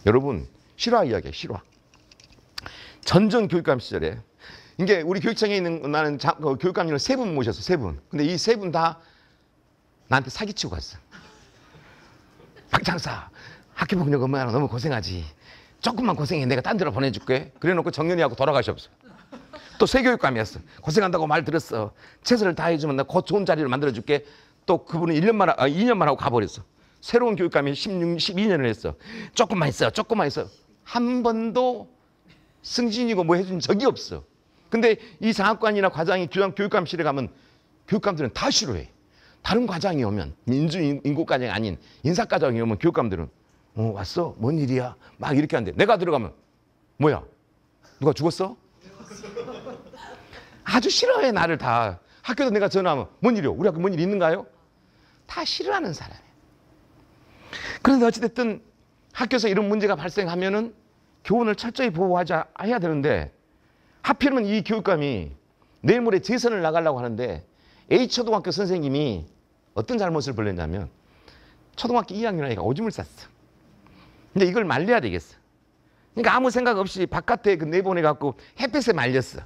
여러분, 실화 이야기야, 실화. 전전 교육감 시절에 이게 우리 교육청에 있는 나는 교육감님을 3분 모셨어, 3분. 근데 이 3분 다 나한테 사기치고 갔어. 박 장사, 학교부 그녀 엄마랑 너무 고생하지. 조금만 고생해. 내가 딴 데로 보내줄게. 그래놓고 정년이하고 돌아가셨어. 또 새 교육감이었어. 고생한다고 말 들었어. 최선을 다해주면 나 곧 좋은 자리를 만들어줄게. 또 그분은 2년만 하고 가버렸어. 새로운 교육감이 12년을 했어. 조금만 있어요. 조금만 있어요. 한 번도 승진이고 뭐 해준 적이 없어. 근데 이 장학관이나 과장이 교육감실에 가면 교육감들은 다 싫어해. 다른 과장이 오면 민주인구과정이 아닌 인사과정이 오면 교육감들은 왔어? 뭔 일이야? 막 이렇게 하는데 내가 들어가면 뭐야? 누가 죽었어? 아주 싫어해 나를 다. 학교도 내가 전화하면 뭔 일이요? 우리 학교 뭔 일 있는가요? 다 싫어하는 사람이에요. 그런데 어찌됐든 학교에서 이런 문제가 발생하면은 교원을 철저히 보호해야 되는데 하필이면 이 교육감이 내일 모레 재선을 나가려고 하는데 A초등학교 선생님이 어떤 잘못을 벌였냐면 초등학교 2학년 아이가 오줌을 쌌어. 근데 이걸 말려야 되겠어. 그러니까 아무 생각 없이 바깥에 내보내갖고 햇빛에 말렸어.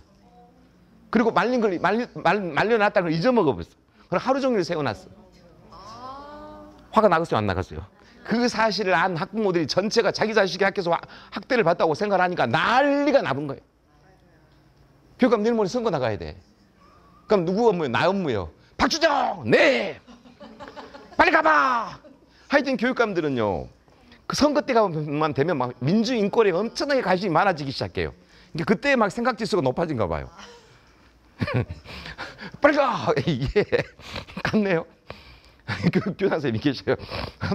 그리고 말린 걸 말려놨다는 걸 잊어먹어버렸어. 그럼 하루 종일 세워놨어. 화가 나갔어요, 안 나갔어요? 그 사실을 안 학부모들이 전체가 자기 자식이 학교에서 학대를 받다고 생각하니까 난리가 나본 거예요. 교육감 내일 모레 선거 나가야 돼. 그럼 누구 업무예요? 나 업무예요. 박주정! 빨리 가봐! 하여튼 교육감들은요, 그 선거 때만 되면 막 민주인권에 엄청나게 관심이 많아지기 시작해요. 그러니까 그때 막 생각지수가 높아진가 봐요. 빨리 가! 예. 갔네요. 교장 선생님이 계셔요.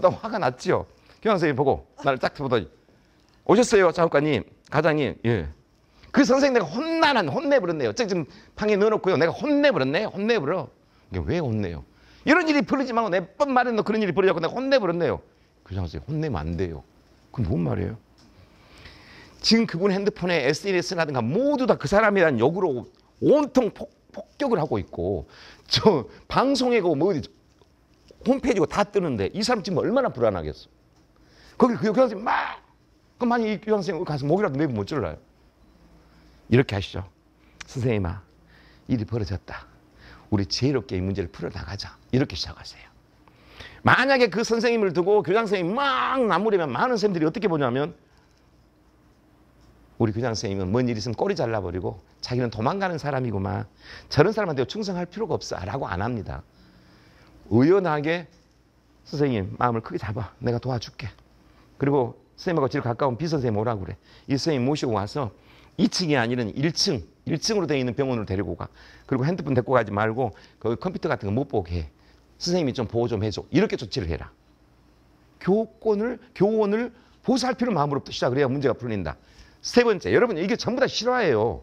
나 화가 났지요. 교장 선생님 보고 나를 딱 보더니 오셨어요, 장학관님, 과장님. 예. 그 선생님 내가 혼내버렸네요. 지금 방에 넣어놓고요. 내가 혼내버려. 이게 왜 혼내요? 이런 일이 벌어지지 말고 몇 번 말했는데 그런 일이 벌어졌고 내가 혼내버렸네요. 교장 선생님 혼내면 안 돼요. 그건 뭔 말이에요? 지금 그분 핸드폰에 SNS라든가 모두 다 그 사람에 대한 욕으로 온통 폭격을 하고 있고 저 방송에고 뭐 어디 홈페이지고 다 뜨는데 이 사람 지금 얼마나 불안하겠어. 거기 그 교장 선생님 막 그럼 만약 이 교장 선생님 가서 목이라도 내면 못 잘라요. 이렇게 하시죠. 선생님아, 일이 벌어졌다. 우리 지혜롭게 이 문제를 풀어나가자. 이렇게 시작하세요. 만약에 그 선생님을 두고 교장 선생님이 막 나무래면 많은 선생님들이 어떻게 보냐면 우리 교장 선생님은 뭔 일 있으면 꼬리 잘라버리고 자기는 도망가는 사람이구만. 저런 사람한테 충성할 필요가 없어 라고 안 합니다. 의연하게 선생님 마음을 크게 잡아. 내가 도와줄게. 그리고 선생님하고 제일 가까운 비선생님 오라고 그래. 이 선생님 모시고 와서 2층이 아니라 1층으로 되어 있는 병원으로 데리고 가. 그리고 핸드폰 데리고 가지 말고 그 컴퓨터 같은 거 못 보게 해. 선생님이 좀 보호 좀 해줘. 이렇게 조치를 해라. 교원을 보살피는 마음으로부터 시작을 해야 문제가 풀린다. 세 번째, 여러분 이게 전부 다 실화예요.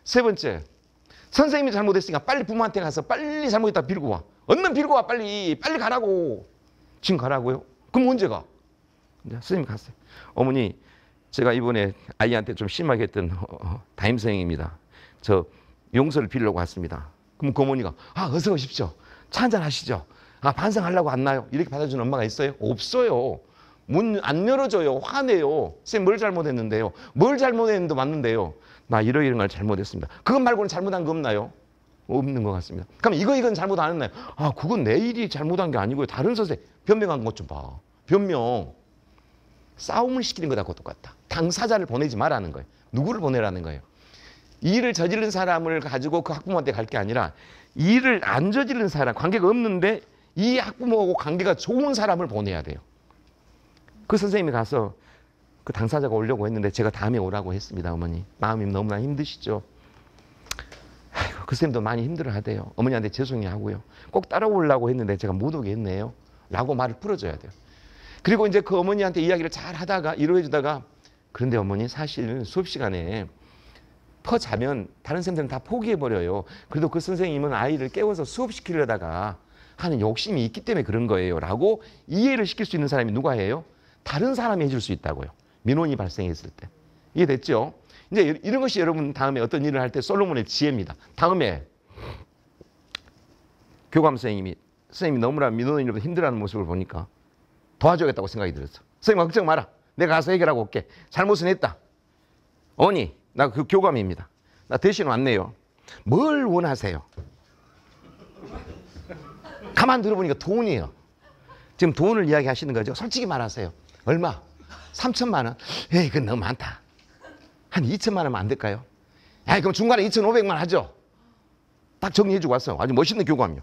세 번째, 선생님이 잘못했으니까 빨리 부모한테 가서 빨리 잘못했다 빌고 와. 얼른 빌고 와 빨리 가라고. 지금 가라고요? 그럼 언제 가? 선생님이 갔어요. 어머니, 제가 이번에 아이한테 좀 심하게 했던 담임 선생님입니다. 저 용서를 빌려고 왔습니다. 그럼 그 어머니가 어서 오십시오. 차 한잔 하시죠. 반성하려고 왔나요? 이렇게 받아주는 엄마가 있어요? 없어요. 문 안 열어줘요. 화내요. 선생님 뭘 잘못했는데요? 뭘 잘못했는데 맞는데요? 나 이런 걸 잘못했습니다. 그것 말고는 잘못한 거 없나요? 없는 것 같습니다. 그럼 이건 잘못 안 했나요? 그건 내 일이 잘못한 게 아니고요. 다른 선생님 변명한 것 좀 봐. 변명. 싸움을 시키는 것하고 똑같다. 당사자를 보내지 말라는 거예요. 누구를 보내라는 거예요? 일을 저지른 사람을 가지고 그 학부모한테 갈 게 아니라 일을 안 저지른 사람, 관계가 없는데 이 학부모하고 관계가 좋은 사람을 보내야 돼요. 그 선생님이 가서 그 당사자가 오려고 했는데 제가 다음에 오라고 했습니다. 어머니 마음이 너무나 힘드시죠. 아이고, 그 선생님도 많이 힘들어하대요. 어머니한테 죄송해하고요. 꼭 따라오려고 했는데 제가 못 오게 했네요 라고 말을 풀어줘야 돼요. 그리고 이제 그 어머니한테 이야기를 잘 하다가 위로해 주다가 그런데 어머니 사실 수업 시간에 퍼 자면 다른 선생님들은 다 포기해버려요. 그래도 그 선생님은 아이를 깨워서 수업시키려다가 하는 욕심이 있기 때문에 그런 거예요 라고 이해를 시킬 수 있는 사람이 누가 해요? 다른 사람이 해줄 수 있다고요. 민원이 발생했을 때. 이해됐죠? 이제 이런 것이 여러분 다음에 어떤 일을 할 때 솔로몬의 지혜입니다. 다음에 교감 선생님이 너무나 민원인으로부터 힘들어하는 모습을 보니까 도와줘야겠다고 생각이 들었어. 선생님 걱정 마라. 내가 가서 해결하고 올게. 잘못은 했다. 어머니 나 그 교감입니다. 나 대신 왔네요. 뭘 원하세요? 가만 들어보니까 돈이에요. 지금 돈을 이야기하시는 거죠? 솔직히 말하세요. 얼마? 3천만 원? 에이 그건 너무 많다. 한 2천만 원만 안 될까요? 에이 그럼 중간에 2,500만 하죠. 딱 정리해주고 왔어. 아주 멋있는 교감이요.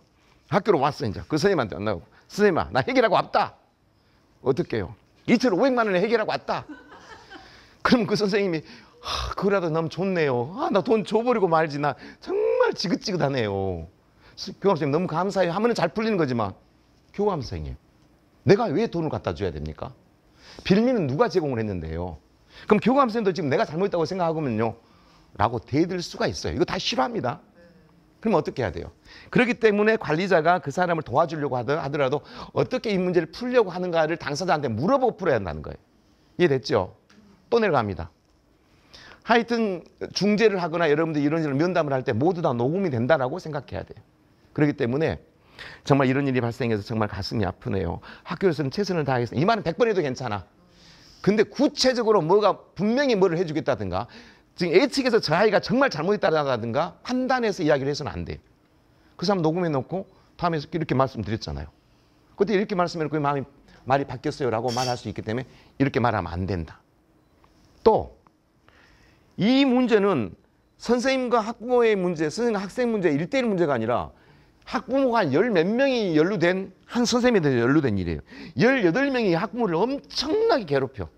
학교로 왔어 이제. 그 선생님한테 안 나오고. 선생님아 나 해결하고 왔다. 어떻게 해요? 2,500만 원에 해결하고 왔다. 그럼 그 선생님이 그거라도 너무 좋네요. 나 돈 줘버리고 말지. 나 정말 지긋지긋하네요. 교감 선생님 너무 감사해요 하면 잘 풀리는 거지만 교감 선생님 내가 왜 돈을 갖다 줘야 됩니까? 빌미는 누가 제공을 했는데요. 그럼 교감 선생님도 지금 내가 잘못했다고 생각하면요 라고 대들 수가 있어요. 이거 다 싫어합니다. 그럼 어떻게 해야 돼요? 그렇기 때문에 관리자가 그 사람을 도와주려고 하더라도 어떻게 이 문제를 풀려고 하는가를 당사자한테 물어보고 풀어야 한다는 거예요. 이해됐죠? 또 내려갑니다. 하여튼 중재를 하거나 여러분들 이런 일을 면담을 할 때 모두 다 녹음이 된다라고 생각해야 돼요. 그렇기 때문에 정말 이런 일이 발생해서 정말 가슴이 아프네요. 학교에서는 최선을 다하겠습니다. 이 말은 100번 해도 괜찮아. 근데 구체적으로 뭐가 분명히 뭐를 해주겠다든가 지금 A측에서 저 아이가 정말 잘못했다든가 판단해서 이야기를 해서는 안 돼요. 그 사람 녹음해 놓고 다음에 이렇게 말씀드렸잖아요. 그때 이렇게 말씀하면 그 말이 바뀌었어요 라고 말할 수 있기 때문에 이렇게 말하면 안 된다. 또 이 문제는 선생님과 학부모의 문제, 선생님과 학생 문제, 1대1 문제가 아니라 학부모가 한 10몇 명이 연루된 한 선생님에 대해서 연루된 일이에요. 18명이 학부모를 엄청나게 괴롭혀.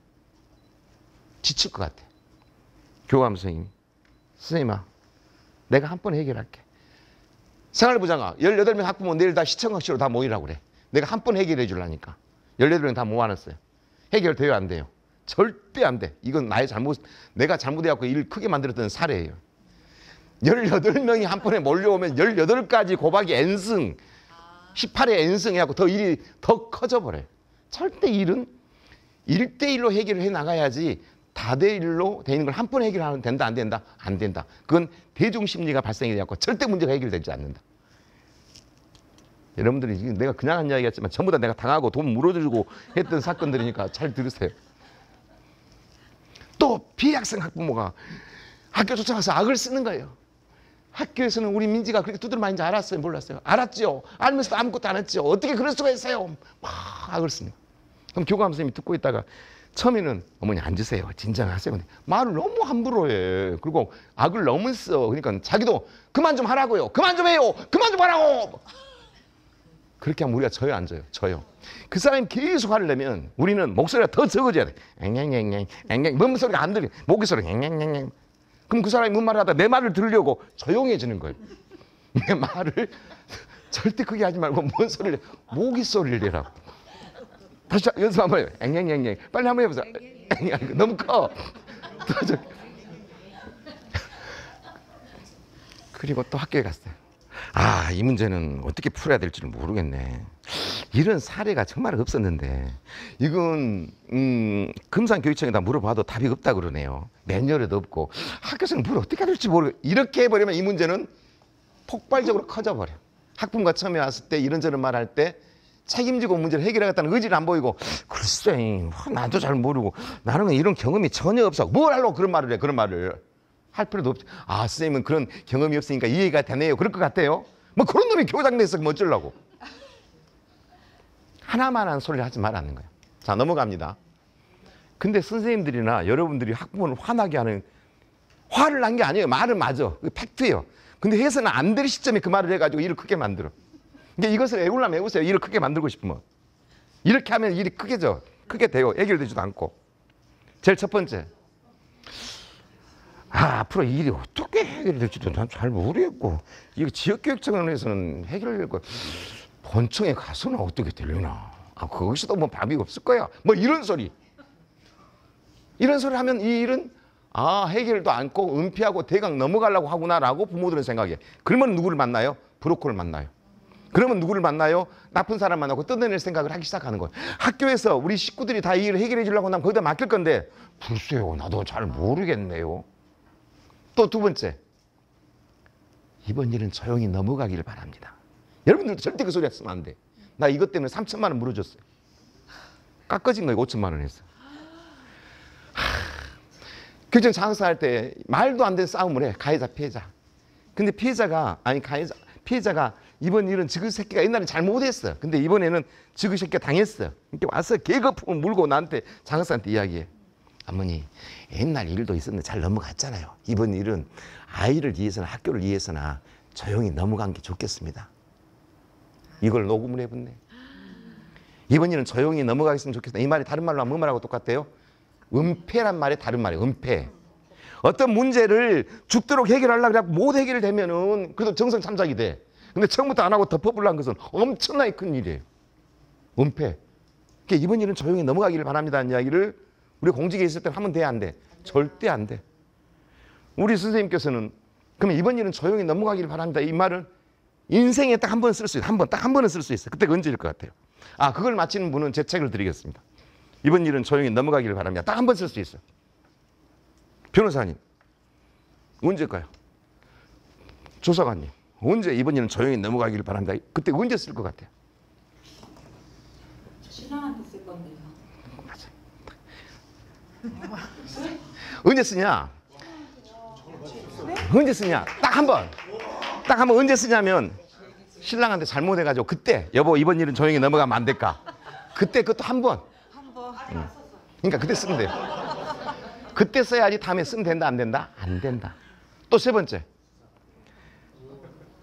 지칠 것 같아. 교감 선생님. 선생님아, 내가 한 번에 해결할게. 생활부장아, 18명 학부모 내일 다 시청각시로 다 모이라고 그래. 내가 한 번 해결해 주려니까. 18명 다 모아놨어요. 해결돼요, 안 돼요? 절대 안 돼. 이건 나의 잘못, 내가 잘못해갖고 일 크게 만들었던 사례예요. 18명이 한 번에 몰려오면 18가지 고박이 N승, 18회 N승 해갖고 더 일이 더 커져버려요. 절대 일은 1대1로 해결을 해 나가야지 다대1로 되는 걸 한 번에 해결하면 된다, 안 된다? 안 된다. 그건 대중심리가 발생이 돼갖고 절대 문제가 해결되지 않는다. 여러분들이 내가 그냥 한 이야기 같지만 전부 다 내가 당하고 돈 물어주고 했던 사건들이니까 잘 들으세요. 또 비학생 학부모가 학교 쫓아가서 악을 쓰는 거예요. 학교에서는 우리 민지가 그렇게 두드려 맞는지 알았어요? 몰랐어요? 알았죠. 알면서도 아무것도 안 했죠. 어떻게 그럴 수가 있어요? 막 악을 씁니다. 그럼 교감 선생님이 듣고 있다가 처음에는 어머니 앉으세요. 진정하세요. 말을 너무 함부로 해. 그리고 악을 너무 써. 그러니까 자기도 그만 좀 하라고요. 그만 좀 해요. 그만 좀 하라고. 그렇게 하면 우리가 져요, 안 져요? 져요. 그 사람이 계속 화를 내면 우리는 목소리가 더 적어져야 돼. 앵앵앵앵. 뭔 소리가 안 들려. 모기 소리. 앵앵앵앵. 그럼 그 사람이 뭔 말을 하다 내 말을 들으려고 조용해지는 거예요. 내 말을 절대 크게 하지 말고 뭔 소리를 모기 소리를 내라고. 다시 연습 한번 해요. 앵앵앵앵. 빨리 한번 해보세요. 너무 커. 그리고 또 학교에 갔어요. 아, 이 문제는 어떻게 풀어야 될지를 모르겠네. 이런 사례가 정말 없었는데 이건 금산교육청에다 물어봐도 답이 없다 그러네요. 매뉴얼에도 없고 학교에서는 뭘 어떻게 해야 될지 모르고 이렇게 해버리면 이 문제는 폭발적으로 커져버려. 학부모가 처음에 왔을 때 이런저런 말할 때 책임지고 문제를 해결하겠다는 의지를 안 보이고 글쎄 나도 잘 모르고 나는 이런 경험이 전혀 없어. 뭘 하려고 그런 말을 해. 그런 말을 할 필요도 없지. 아, 선생님은 그런 경험이 없으니까 이해가 되네요. 그럴 것 같아요. 뭐 그런 놈이 교장 내서 뭐 어쩌려고. 하나만한 소리를 하지 말라는 거예요. 자, 넘어갑니다. 근데 선생님들이나 여러분들이 학부모를 화나게 하는 화를 난 게 아니에요. 말은 맞아. 그 팩트예요. 근데 해서는 안 될 시점에 그 말을 해가지고 일을 크게 만들어. 그러니까 이것을 애우려면 애우세요. 일을 크게 만들고 싶으면. 이렇게 하면 일이 크게 돼요. 해결되지도 않고. 제일 첫 번째. 앞으로 일이 어떻게 해결이 될지도 난 잘 모르겠고, 이거 지역교육 차원에서는 해결되고, 본청에 가서는 어떻게 되려나. 거기서도 뭐 답이 없을 거야. 뭐 이런 소리. 이런 소리 하면 이 일은 해결도 않고 은폐하고 대강 넘어가려고 하구나라고 부모들은 생각해. 그러면 누구를 만나요? 브로커를 만나요. 그러면 누구를 만나요? 나쁜 사람 만나고 뜯어낼 생각을 하기 시작하는 거예요. 학교에서 우리 식구들이 다 이 일을 해결해 주려고 하면 거기다 맡길 건데, 글쎄요, 나도 잘 모르겠네요. 또 두 번째, 이번 일은 조용히 넘어가기를 바랍니다. 여러분들도 절대 그 소리 했으면 안 돼. 나 이것 때문에 3천만 원 물어줬어요. 깎아진 거예요. 5천만 원에서. 교정 장사할 때 말도 안 되는 싸움을 해. 가해자 피해자. 근데 피해자가 이번 일은 지그 새끼가 옛날에 잘못했어. 근데 이번에는 지그 새끼가 당했어. 이렇게 와서 개거품을 물고 나한테 장사한테 이야기해. 어머니, 옛날 일도 있었는데 잘 넘어갔잖아요. 이번 일은 아이를 위해서나 학교를 위해서나 조용히 넘어간 게 좋겠습니다. 이걸 녹음을 해봤네. 이번 일은 조용히 넘어가겠으면 좋겠다. 이 말이 다른 말로 하면 뭐 말하고 똑같아요? 은폐란 말이 다른 말이에요. 은폐. 어떤 문제를 죽도록 해결하려고 하고 못 해결되면은 그래도 정성 참작이 돼. 근데 처음부터 안 하고 덮어보려는 것은 엄청나게 큰 일이에요. 은폐. 그러니까 이번 일은 조용히 넘어가기를 바랍니다는 이야기를 우리 공직에 있을 때 하면 돼, 안 돼? 절대 안 돼. 우리 선생님께서는 그러면 이번 일은 조용히 넘어가기를 바랍니다. 이 말을 인생에 딱 한 번 쓸 수 있어요. 딱 한 번은 쓸 수 있어요. 그때가 언제일 것 같아요? 그걸 마치는 분은 제 책을 드리겠습니다. 이번 일은 조용히 넘어가기를 바랍니다. 딱 한 번 쓸 수 있어요. 변호사님, 언제일까요? 조사관님, 언제 이번 일은 조용히 넘어가기를 바랍니다. 그때 언제 쓸 것 같아요? 신랑한테 쓸 건데요. 맞아요. 언제 쓰냐? 언제 쓰냐? 딱 한 번. 딱 한 번 언제 쓰냐면 신랑한테 잘못해가지고 그때 여보 이번 일은 조용히 넘어가면 안 될까? 그때 그것도 한 번. 그러니까 그때 쓰면 돼요. 그때 써야지 다음에 쓰면 된다 안 된다? 안 된다. 또 세 번째.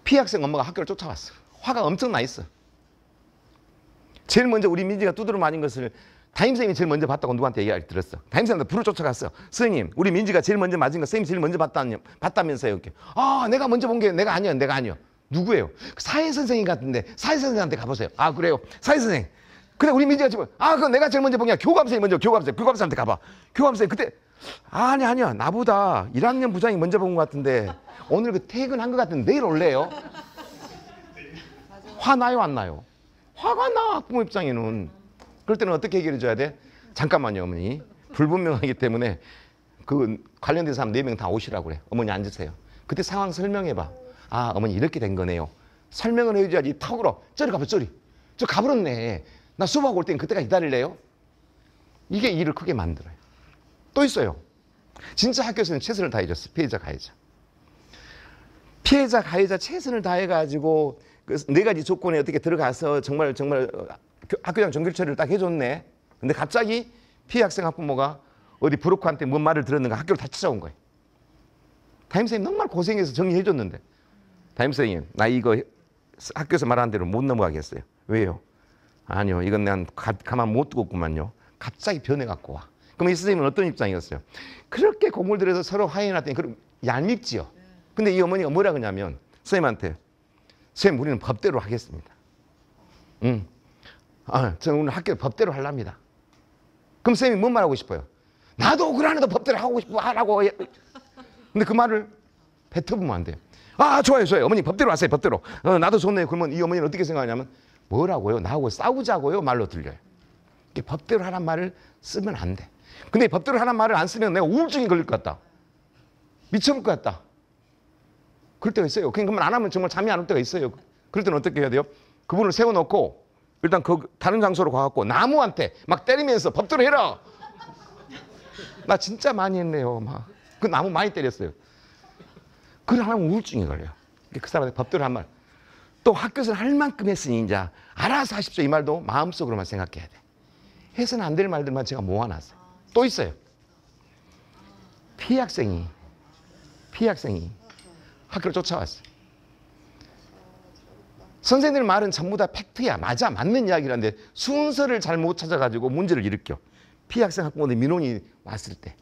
피해 학생 엄마가 학교를 쫓아왔어. 화가 엄청 나 있어. 제일 먼저 우리 민지가 두드러 맞은 것을 담임선생님이 제일 먼저 봤다고 누구한테 얘기를 들었어. 담임선생님한테 불을 쫓아갔어. 선생님, 우리 민지가 제일 먼저 맞은 거 선생님이 제일 먼저 봤다면서요. 이렇게. 내가 먼저 본 게 내가 아니요. 누구예요? 사회선생님 같은데 사회선생님한테 가보세요. 그래요? 사회선생님. 근데 우리 민지가 지금 그건 내가 제일 먼저 본 게 교감선생님 먼저 교감선생님한테 가봐. 교감선생님 그때 아니야 나보다 1학년 부장이 먼저 본 것 같은데 오늘 그 퇴근한 것 같은데 내일 올래요? 화나요 안 나요? 화가 나 부모 입장에는. 그럴 때는 어떻게 해결해 줘야 돼? 잠깐만요 어머니, 불분명하기 때문에 그 관련된 사람 4명 다 오시라고 그래. 어머니 앉으세요. 그때 상황 설명해봐. 어머니 이렇게 된 거네요. 설명을 해줘야지. 턱으로 저리 가봐. 저 가버렸네. 나 수업하고 올 때는 그때까지 기다릴래요? 이게 일을 크게 만들어요. 또 있어요. 진짜 학교에서는 최선을 다해줬어요. 피해자 가해자 최선을 다해가지고 그 4가지 조건에 어떻게 들어가서 정말 학교장 정규 처리를 딱 해줬네. 근데 갑자기 피해 학생 학부모가 어디 브로커한테 뭔 말을 들었는가 학교를 다 찾아온 거예요. 담임선생님 정말 고생해서 정리해줬는데 담임선생님 나 이거 학교에서 말한 대로 못 넘어가겠어요. 왜요? 아니요 이건 난 가만 못 두겠구만요. 갑자기 변해갖고 와. 그럼 이 선생님은 어떤 입장이었어요? 그렇게 공을 들여서 서로 화해해놨더니 그럼 얄밉지요. 근데 이 어머니가 뭐라 그러냐면 선생님한테 선생님 우리는 법대로 하겠습니다. 저는 오늘 학교 법대로 하랍니다. 그럼 선생님이 뭔 말하고 싶어요? 나도 그러나도 법대로 하고 싶어 하라고. 근데 그 말을 뱉어보면 안 돼요. 좋아요. 어머니 법대로 하세요. 법대로. 나도 좋네요. 그러면 이 어머니는 어떻게 생각하냐면 뭐라고요? 나하고 싸우자고요? 말로 들려요. 법대로 하란 말을 쓰면 안 돼. 근데 법대로 하란 말을 안 쓰면 내가 우울증이 걸릴 것 같다. 미쳐볼 것 같다. 그럴 때가 있어요. 그러니까 안 하면 정말 잠이 안 올 때가 있어요. 그럴 때는 어떻게 해야 돼요? 그분을 세워놓고 일단 다른 장소로 가갖고 나무한테 막 때리면서 법대로 해라. 나 진짜 많이 했네요. 그 나무 많이 때렸어요. 그걸 하면 우울증이 걸려요. 그 사람한테 법대로 한 말. 또 학교에서 할 만큼 했으니 이제 알아서 하십시오. 이 말도 마음속으로만 생각해야 돼. 해서는 안 될 말들만 제가 모아놨어요. 또 있어요. 피해 학생이 피해 학생이 학교를 쫓아왔어요. 선생님들 말은 전부 다 팩트야. 맞아. 맞는 이야기라는데 순서를 잘못 찾아가지고 문제를 일으켜. 피해 학생 학부모들 민원이 왔을 때.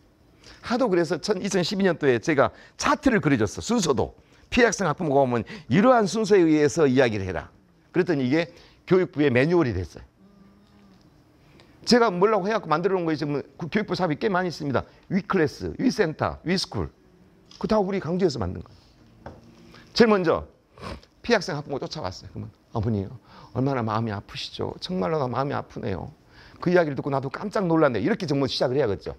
하도 그래서 2012년도에 제가 차트를 그려줬어. 순서도. 피해 학생 학부모가 오면 이러한 순서에 의해서 이야기를 해라. 그랬더니 이게 교육부의 매뉴얼이 됐어요. 제가 뭐라고 해갖고 만들어 놓은 거 있으면 교육부 사업이 꽤 많이 있습니다. 위클래스, 위센터, 위스쿨. 그거 다 우리 강주에서 만든 거예요. 제일 먼저 피해 학생 학부모 쫓아왔어요. 그러면 어머니 얼마나 마음이 아프시죠. 정말로 마음이 아프네요. 그 이야기를 듣고 나도 깜짝 놀랐네. 이렇게 정말 시작을 해야겠죠.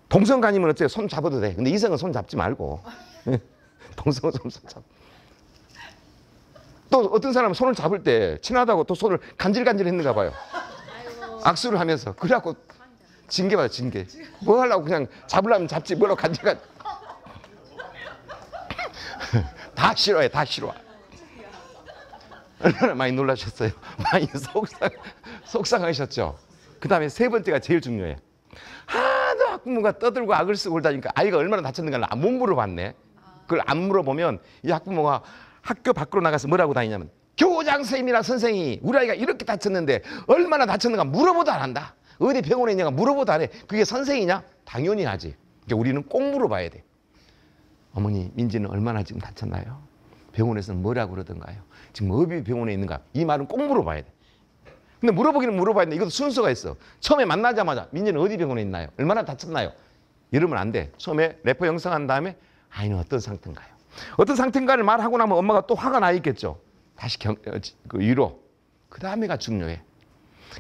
동성간이면 어때요? 손 잡아도 돼. 근데 이성은 손 잡지 말고. 동성은 손 잡. 또 어떤 사람은 손을 잡을 때 친하다고 또 손을 간질간질 했는가 봐요. 악수를 하면서. 그래갖고 징계 받아 징계. 뭐 하려고 그냥 잡으려면 잡지 뭐라고 간질간질. 다 싫어해. 다 싫어. 얼마나 많이 놀라셨어요. 많이 속상하셨죠. 그 다음에 세 번째가 제일 중요해. 하도 학부모가 떠들고 악을 쓰고 그러다니까 아이가 얼마나 다쳤는가를 못 물어봤네. 그걸 안 물어보면 이 학부모가 학교 밖으로 나가서 뭐라고 다니냐면 교장 선생님이랑 선생이 우리 아이가 이렇게 다쳤는데 얼마나 다쳤는가 물어보도 안 한다. 어디 병원에 있냐가 물어보도 안 해. 그게 선생이냐? 당연히 하지. 그러니까 우리는 꼭 물어봐야 돼. 어머니 민지는 얼마나 지금 다쳤나요? 병원에서는 뭐라고 그러던가요? 지금 어디 병원에 있는가? 이 말은 꼭 물어봐야 돼. 근데 물어보기는 물어봐야 돼. 이것도 순서가 있어. 처음에 만나자마자 민지는 어디 병원에 있나요? 얼마나 다쳤나요? 이러면 안 돼. 처음에 래퍼 영상한 다음에 아이는 어떤 상태인가요? 어떤 상태인가를 말하고 나면 엄마가 또 화가 나 있겠죠. 다시 그 위로. 그 다음에가 중요해.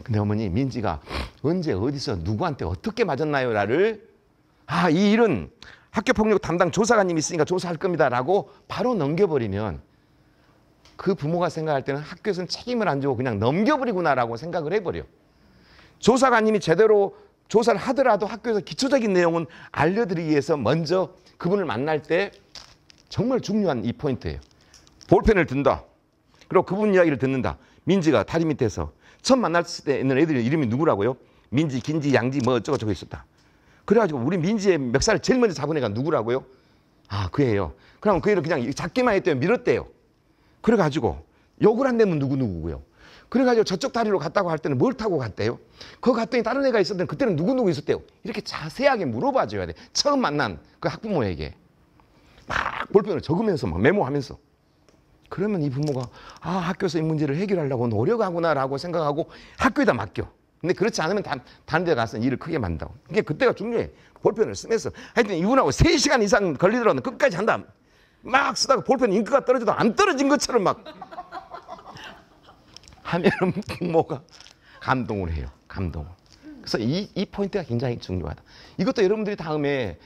근데 어머니 민지가 언제 어디서 누구한테 어떻게 맞았나요? 라를 이 일은 학교폭력 담당 조사관님이 있으니까 조사할 겁니다 라고 바로 넘겨버리면 그 부모가 생각할 때는 학교에서는 책임을 안 지고 그냥 넘겨버리구나 라고 생각을 해버려. 조사관님이 제대로 조사를 하더라도 학교에서 기초적인 내용은 알려드리기 위해서 먼저 그분을 만날 때 정말 중요한 이 포인트예요. 볼펜을 든다. 그리고 그분 이야기를 듣는다. 민지가 다리 밑에서 처음 만났을 때 있는 애들 이름이 누구라고요? 민지, 긴지, 양지 뭐 어쩌고저쩌고 있었다. 그래가지고 우리 민지의 멱살을 제일 먼저 잡은 애가 누구라고요? 그 애예요. 그럼 그 애를 그냥 잡기만 했대요. 밀었대요. 그래가지고 욕을 한 데는 누구고요. 그래가지고 저쪽 다리로 갔다고 할 때는 뭘 타고 갔대요? 거기 갔더니 다른 애가 있었더니 그때는 누구 있었대요. 이렇게 자세하게 물어봐줘야 돼. 처음 만난 그 학부모에게. 막 볼펜을 적으면서 막 메모하면서. 그러면 이 부모가 학교에서 이 문제를 해결하려고 노력하구나라고 생각하고 학교에다 맡겨. 근데 그렇지 않으면 다른 데 가서 일을 크게 만든다고. 그게 그때가 중요해. 볼펜을 쓰면서. 하여튼 이분하고 3시간 이상 걸리더라도 끝까지 한다. 막 쓰다가 볼펜 잉크가 떨어져도 안 떨어진 것처럼 막 하면은 부모가 감동을 해요. 감동을. 그래서 이 포인트가 굉장히 중요하다. 이것도 여러분들이 다음에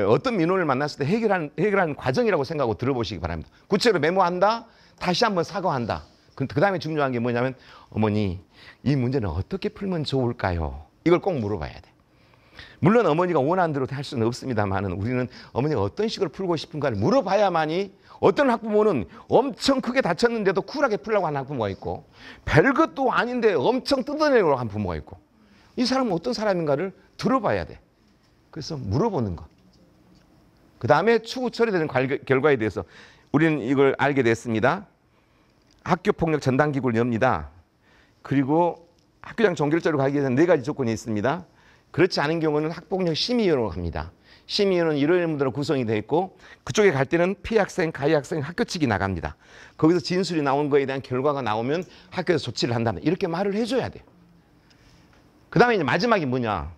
어떤 민원을 만났을 때 해결하는 과정이라고 생각하고 들어보시기 바랍니다. 구체적으로 메모한다. 다시 한번 사과한다. 그 다음에 중요한 게 뭐냐면 어머니 이 문제는 어떻게 풀면 좋을까요? 이걸 꼭 물어봐야 돼. 물론 어머니가 원하는 대로 할 수는 없습니다만 우리는 어머니가 어떤 식으로 풀고 싶은가를 물어봐야만이 어떤 학부모는 엄청 크게 다쳤는데도 쿨하게 풀려고 하는 학부모가 있고 별것도 아닌데 엄청 뜯어내려고 하는 부모가 있고 이 사람은 어떤 사람인가를 들어봐야 돼. 그래서 물어보는 것. 그 다음에 추후 처리되는 결과에 대해서 우리는 이걸 알게 됐습니다. 학교폭력 전담기구를 엽니다. 그리고 학교장 종결자로 가기 위해서는 4가지 조건이 있습니다. 그렇지 않은 경우는 학폭력 심의위원회로 갑니다. 심의위원회는 이런 인물들로 구성이 되어 있고 그쪽에 갈 때는 피해 학생, 가해 학생 학교 측이 나갑니다. 거기서 진술이 나온 거에 대한 결과가 나오면 학교에서 조치를 한다면 이렇게 말을 해줘야 돼요. 그 다음에 이제 마지막이 뭐냐.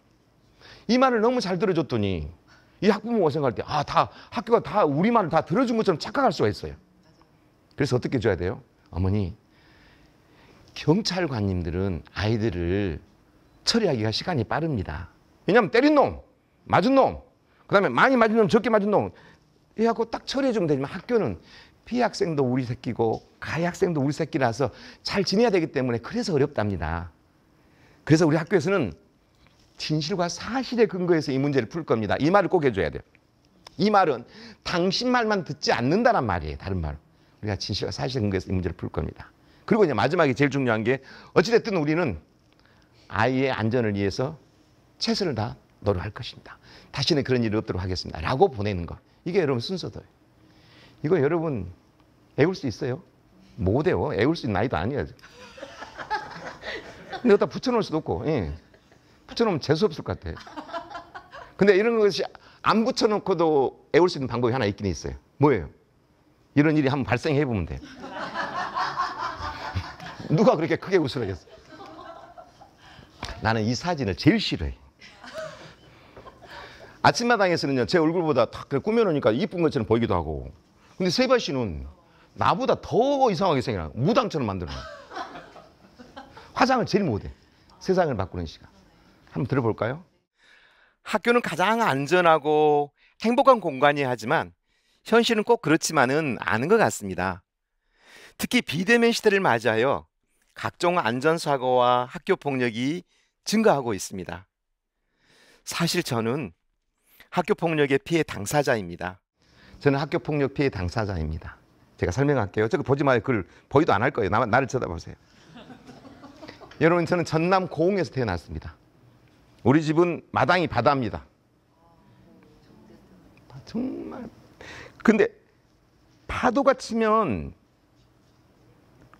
이 말을 너무 잘 들어줬더니 이 학부모가 생각할 때 학교가 다 우리 말을 다 들어준 것처럼 착각할 수가 있어요. 그래서 어떻게 줘야 돼요? 어머니, 경찰관님들은 아이들을 처리하기가 시간이 빠릅니다. 왜냐하면 때린 놈, 맞은 놈, 그 다음에 많이 맞은 놈, 적게 맞은 놈 이래갖고 딱 처리해주면 되지만 학교는 피해 학생도 우리 새끼고 가해 학생도 우리 새끼라서 잘 지내야 되기 때문에 그래서 어렵답니다. 그래서 우리 학교에서는 진실과 사실에 근거해서 이 문제를 풀 겁니다. 이 말을 꼭 해줘야 돼요. 이 말은 당신 말만 듣지 않는다는 말이에요. 다른 말은. 우리가 진실과 사실에 근거해서 이 문제를 풀 겁니다. 그리고 이제 마지막에 제일 중요한 게 어찌됐든 우리는 아이의 안전을 위해서 최선을 다 노력할 것입니다. 다시는 그런 일이 없도록 하겠습니다. 라고 보내는 거. 이게 여러분 순서도예요. 이거 여러분 애울 수 있어요? 못해요. 애울 수 있는 나이도 아니에요. 근데 여기다 붙여놓을 수도 없고, 예. 붙여놓으면 재수 없을 것 같아. 근데 이런 것이 안 붙여놓고도 애울 수 있는 방법이 하나 있긴 있어요. 뭐예요? 이런 일이 한번 발생해 보면 돼요. 누가 그렇게 크게 웃으라겠어? 나는 이 사진을 제일 싫어해. 아침마당에서는요, 제 얼굴보다 탁 꾸며놓으니까 이쁜 것처럼 보이기도 하고. 근데 세바 씨는 나보다 더 이상하게 생겨나. 무당처럼 만들어. 화장을 제일 못해. 세상을 바꾸는 시간. 한번 들어볼까요? 학교는 가장 안전하고 행복한 공간이 하지만 현실은 꼭 그렇지만은 않은 것 같습니다. 특히 비대면 시대를 맞이하여 각종 안전사고와 학교 폭력이 증가하고 있습니다. 사실 저는 학교 폭력의 피해 당사자입니다. 저는 학교 폭력 피해 당사자입니다. 제가 설명할게요. 저거 보지 마요. 그걸 보지도 안 할 거예요. 나를 쳐다보세요. 여러분, 저는 전남 고흥에서 태어났습니다. 우리 집은 마당이 바다입니다. 정말. 근데 파도가 치면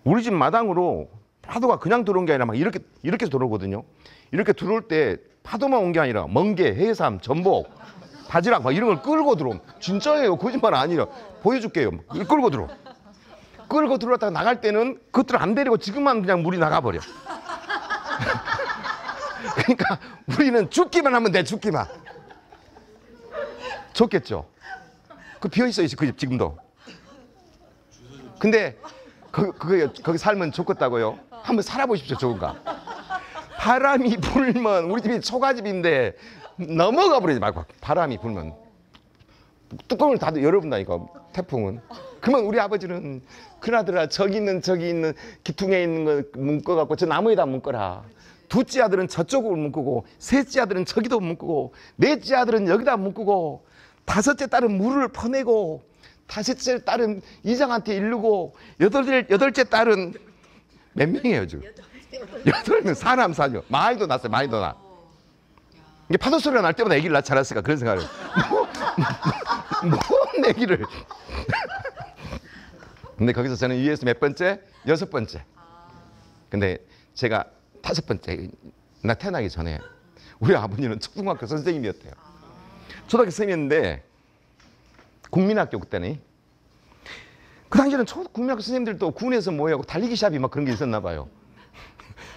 우리 집 마당으로 파도가 그냥 들어온 게 아니라 막 이렇게 들어오거든요. 이렇게 들어올 때 파도만 온 게 아니라 멍게, 해삼, 전복, 바지락 막 이런 걸 끌고 들어옴. 진짜예요. 거짓말 아니라. 보여줄게요. 끌고 들어옴. 끌고 들어왔다가 나갈 때는 그것들 안 데리고 지금만 그냥 물이 나가버려. 그러니까 우리는 죽기만 하면 돼. 죽기만. 좋겠죠. 그 비어있어요. 그 집 지금도. 근데 거기 살면 좋겠다고요? 한번 살아보십시오. 좋은가? 바람이 불면 우리 집이 초가집인데 넘어가 버리지 말고. 바람이 불면 뚜껑을 다 열어본다니까. 태풍은. 그러면 우리 아버지는 그나저나 저기 있는 기퉁에 있는 거 묶어갖고 저 나무에다 묶어라. 둘째 아들은 저쪽으로 묶고, 셋째 아들은 저기도 묶고, 넷째 아들은 여기다 묶고, 다섯째 딸은 물을 퍼내고, 다섯째 딸은 이장한테 이르고, 여덟째 딸은 몇 명이에요 지금? 8명. 사람 사녀. 많이도 낳았어요. 많이도 낳아. 이게 파도 소리가 날 때마다 아기를 낳지 않았을까 그런 생각을. 뭔 아기를. 근데 거기서 저는 위에서 몇 번째? 6번째. 근데 제가 5번째. 나 태어나기 전에 우리 아버님은 초등학교 선생님이었대요. 초등학교 선생님이었는데 국민학교 그때는. 그 당시에는 국민학교 선생님들도 군에서 뭐하고 달리기 시합이 막 그런 게 있었나 봐요.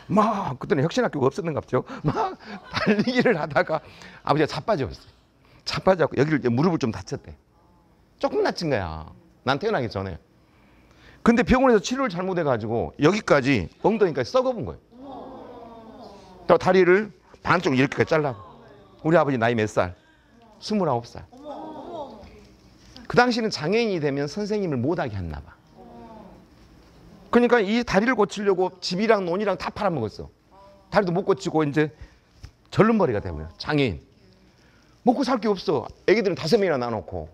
막 그때는 혁신학교가 없었는가 보죠. 막 달리기를 하다가 아버지가 자빠졌어요. 자빠져갖고 여기를 무릎을 좀 다쳤대. 조금 다친 거야. 난 태어나기 전에. 근데 병원에서 치료를 잘못해가지고 여기까지 엉덩이까지 썩어본 거예요. 또 다리를 반쪽 이렇게까지 잘라고. 우리 아버지 나이 몇 살? 29살. 그 당시는 장애인이 되면 선생님을 못하게 했나 봐. 그러니까 이 다리를 고치려고 집이랑 논이랑 다 팔아먹었어. 다리도 못 고치고 이제 절름머리가 되고요. 장애인. 먹고 살 게 없어. 애기들은 5명이나 놔놓고.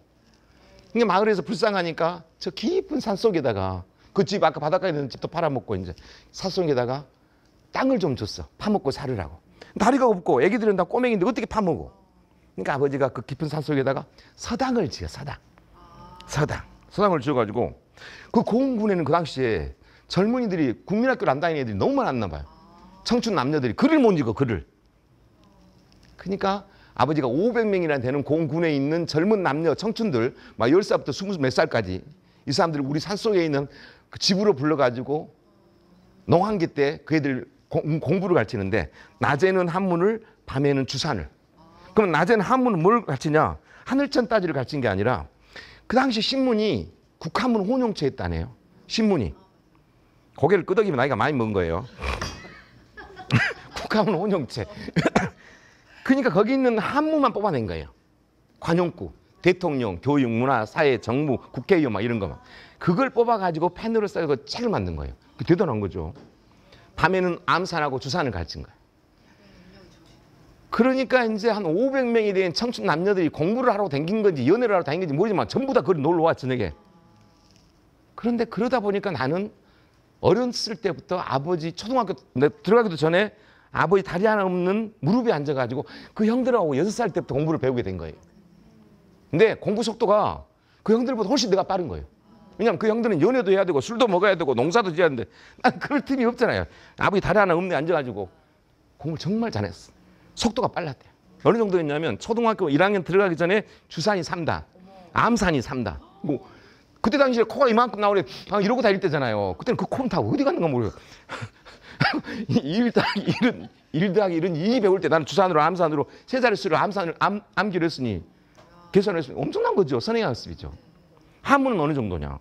그러니까 마을에서 불쌍하니까 저 깊은 산속에다가 그 집 아까 바닷가에 있는 집도 팔아먹고 이제 산속에다가 땅을 좀 줬어. 파먹고 살으라고. 다리가 없고 애기들은 다 꼬맹이인데 어떻게 파먹어. 그러니까 아버지가 그 깊은 산속에다가 서당을 지어. 서당을 지어가지고 그 고흥군에는 그 당시에 젊은이들이 국민학교를 안 다니는 애들이 너무 많았나 봐요. 청춘 남녀들이 글을 못 읽어. 글을. 그러니까 아버지가 500명이나 되는 고흥군에 있는 젊은 남녀 청춘들 막 10살부터 20 몇 살까지 이 사람들을 우리 산속에 있는 그 집으로 불러가지고 농한기 때 그 애들 공부를 가르치는데 낮에는 한문을 밤에는 주산을. 그럼 낮에는 한문을 뭘 가르치냐? 하늘천 따지를 가르친 게 아니라 그 당시 신문이 국한문 혼용체였다네요. 신문이. 고개를 끄덕이면 나이가 많이 먹은 거예요. 국한문 혼용체. 그러니까 거기 있는 한문만 뽑아낸 거예요. 관용구, 대통령, 교육, 문화, 사회, 정무, 국회의원 막 이런 거만. 그걸 뽑아가지고 펜으로 써서 책을 만든 거예요. 대단한 거죠. 밤에는 암산하고 주산을 가르친 거예요. 그러니까 이제 한 500명이 된 청춘 남녀들이 공부를 하러 다닌 건지 연애를 하러 다닌 건지 모르지만 전부 다 거기 놀러 와 저녁에. 그런데 그러다 보니까 나는 어렸을 때부터 아버지 초등학교 들어가기도 전에 아버지 다리 하나 없는 무릎에 앉아가지고 그 형들하고 6살 때부터 공부를 배우게 된 거예요. 근데 공부 속도가 그 형들보다 훨씬 내가 빠른 거예요. 왜냐하면 그 형들은 연애도 해야 되고 술도 먹어야 되고 농사도 지어야 되는데 난 그럴 틈이 없잖아요. 아버지 다리 하나 없네 앉아가지고 공부를 정말 잘했어. 속도가 빨랐대요. 어느 정도였냐면 초등학교 1학년 들어가기 전에 주산이 3단, 암산이 3단. 뭐 그때 당시에 코가 이만큼 나오래 이러고 다닐 때잖아요. 그때는 그 코는 다 어디 갔는가 모르겠어요. 1 더하기 1은 2 배울 때 나는 주산으로 암산으로 세 자릿수를 암기를 했으니 계산을 했으니 엄청난 거죠. 선행학습이죠. 한문은 어느 정도냐.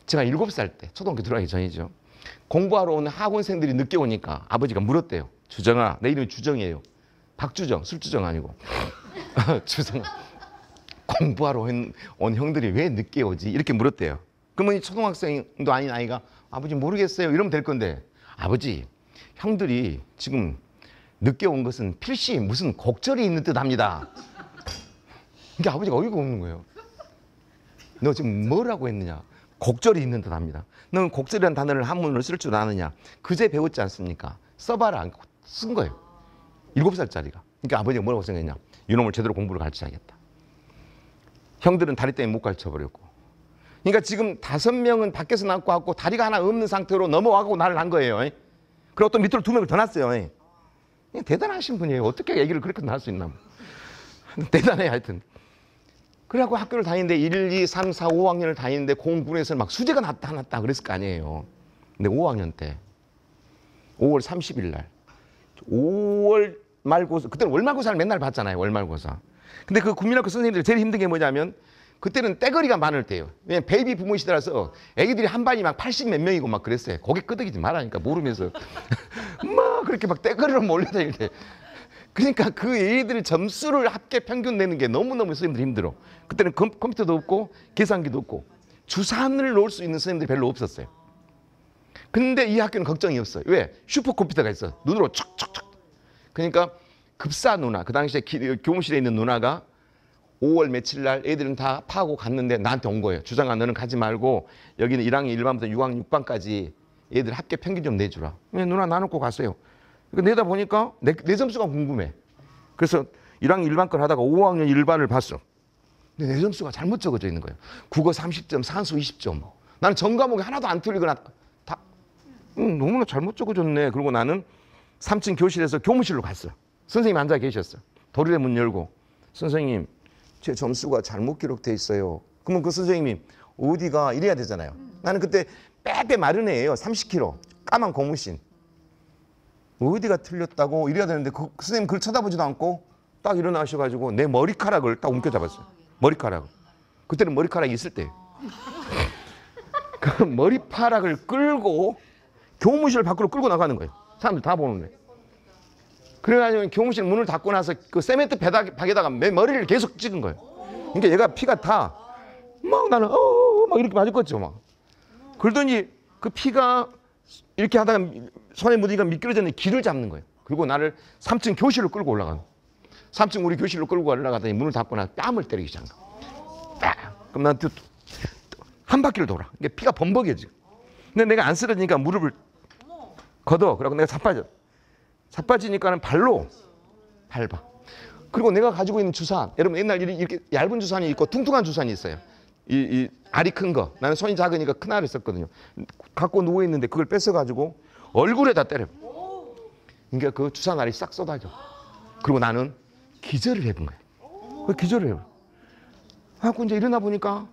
제가 7살 때 초등학교 들어가기 전이죠. 공부하러 오는 학원생들이 늦게 오니까 아버지가 물었대요. 주정아, 내 이름이 주정이에요. 박주정, 술주정 아니고. 주정아, 공부하러 온 형들이 왜 늦게 오지? 이렇게 물었대요. 그러면 이 초등학생도 아닌 아이가 아버지 모르겠어요. 이러면 될 건데 아버지, 형들이 지금 늦게 온 것은 필시 무슨 곡절이 있는 듯 합니다. 그러니까 아버지가 어이가 없는 거예요. 너 지금 뭐라고 했느냐? 곡절이 있는 듯 합니다. 너는 곡절이라는 단어를 한문으로 쓸 줄 아느냐? 그제 배웠지 않습니까? 써봐라. 쓴 거예요. 7살짜리가. 그러니까 아버지가 뭐라고 생각했냐? 이놈을 제대로 공부를 가르쳐야겠다. 형들은 다리 때문에 못 가르쳐버렸고. 그러니까 지금 5명은 밖에서 낳고 왔고 다리가 하나 없는 상태로 넘어와고 나를 난 거예요. 그리고 또 밑으로 2명을 더 낳았어요. 대단하신 분이에요. 어떻게 애기를 그렇게 낳을 수 있나. 대단해 하여튼. 그래갖고 학교를 다니는데 1, 2, 3, 4, 5학년을 다니는데 공군에서 막 수재가 나타났다 그랬을 거 아니에요. 근데 5학년 때 5월 30일 날 5월 말고사, 그때는 월말고사를 맨날 봤잖아요. 월말고사. 근데 그 국민학교 선생님들이 제일 힘든 게 뭐냐면 그때는 떼거리가 많을 때예요. 왜냐면 베이비 부모 시대라서 애기들이 한 반이 막 80 몇 명이고 막 그랬어요. 고개 끄덕이지 말라니까 모르면서 막 그렇게 막 떼거리로 몰려다닐 때. 그러니까 그 애들 점수를 합계 평균 내는 게 너무너무 선생님들이 힘들어. 그때는 컴퓨터도 없고 계산기도 없고 주산을 놓을 수 있는 선생님들이 별로 없었어요. 근데 이 학교는 걱정이 없어요. 왜? 슈퍼컴퓨터가 있어. 눈으로 척척척. 그러니까 급사 누나, 그 당시에 교무실에 있는 누나가 5월 며칠 날 애들은 다 파고 갔는데 나한테 온 거예요. 주장아, 너는 가지 말고 여기는 1학년 1반부터 6학년 6반까지 애들 합계 평균 좀 내주라. 누나 나눠고 갔어요. 내다 보니까 내 점수가 궁금해. 그래서 1학년 1반 걸 하다가 5학년 1반을 봤어. 근데 내 점수가 잘못 적어져 있는 거예요. 국어 30점, 산수 20점. 나는 전 과목이 하나도 안 틀리거나 다 너무나 잘못 적어졌네. 그리고 나는 3층 교실에서 교무실로 갔어. 선생님이 앉아 계셨어. 도리래 문 열고 선생님 제 점수가 잘못 기록돼 있어요. 그러면 그 선생님이 어디가 이래야 되잖아요. 나는 그때 빼빼 마른 애예요. 30kg 까만 고무신. 어디가 틀렸다고 이래야 되는데 그 선생님 그걸 쳐다보지도 않고 딱 일어나셔가지고 내 머리카락을 딱 움켜잡았어요. 머리카락을. 그때는 머리카락이 있을 때예요. 그 머리카락을 끌고 교무실 밖으로 끌고 나가는 거예요. 사람들 다 보는데. 그래가지고 교무실 문을 닫고 나서 그 세멘트 벽에다가 내 머리를 계속 찍은 거예요. 그러니까 얘가 피가 다 막 나는 막 이렇게 맞았겠죠 막. 그러더니 그 피가 이렇게 하다가 손에 묻으니까 미끄러졌는데 길을 잡는 거예요. 그리고 나를 3층 교실로 끌고 올라가는 거예요. 3층 우리 교실로 끌고 올라가더니 문을 닫고 나서 뺨을 때리기 시작한 거예요. 그럼 난 한 바퀴를 돌아. 이게 피가 범벅이지. 근데 내가 안 쓰러지니까 무릎을 걷어. 그러고 내가 자빠지니까는 발로 밟아. 그리고 내가 가지고 있는 주산, 여러분 옛날 이렇게 얇은 주산이 있고 퉁퉁한 주산이 있어요. 이 알이 큰 거. 나는 손이 작으니까 큰 알을 썼거든요. 갖고 누워 있는데 그걸 뺏어가지고 얼굴에다 때려. 그러니까 그 주산 알이 싹 쏟아져. 그리고 나는 기절을 해본 거예요. 기절을 해요. 하고 이제 일어나 보니까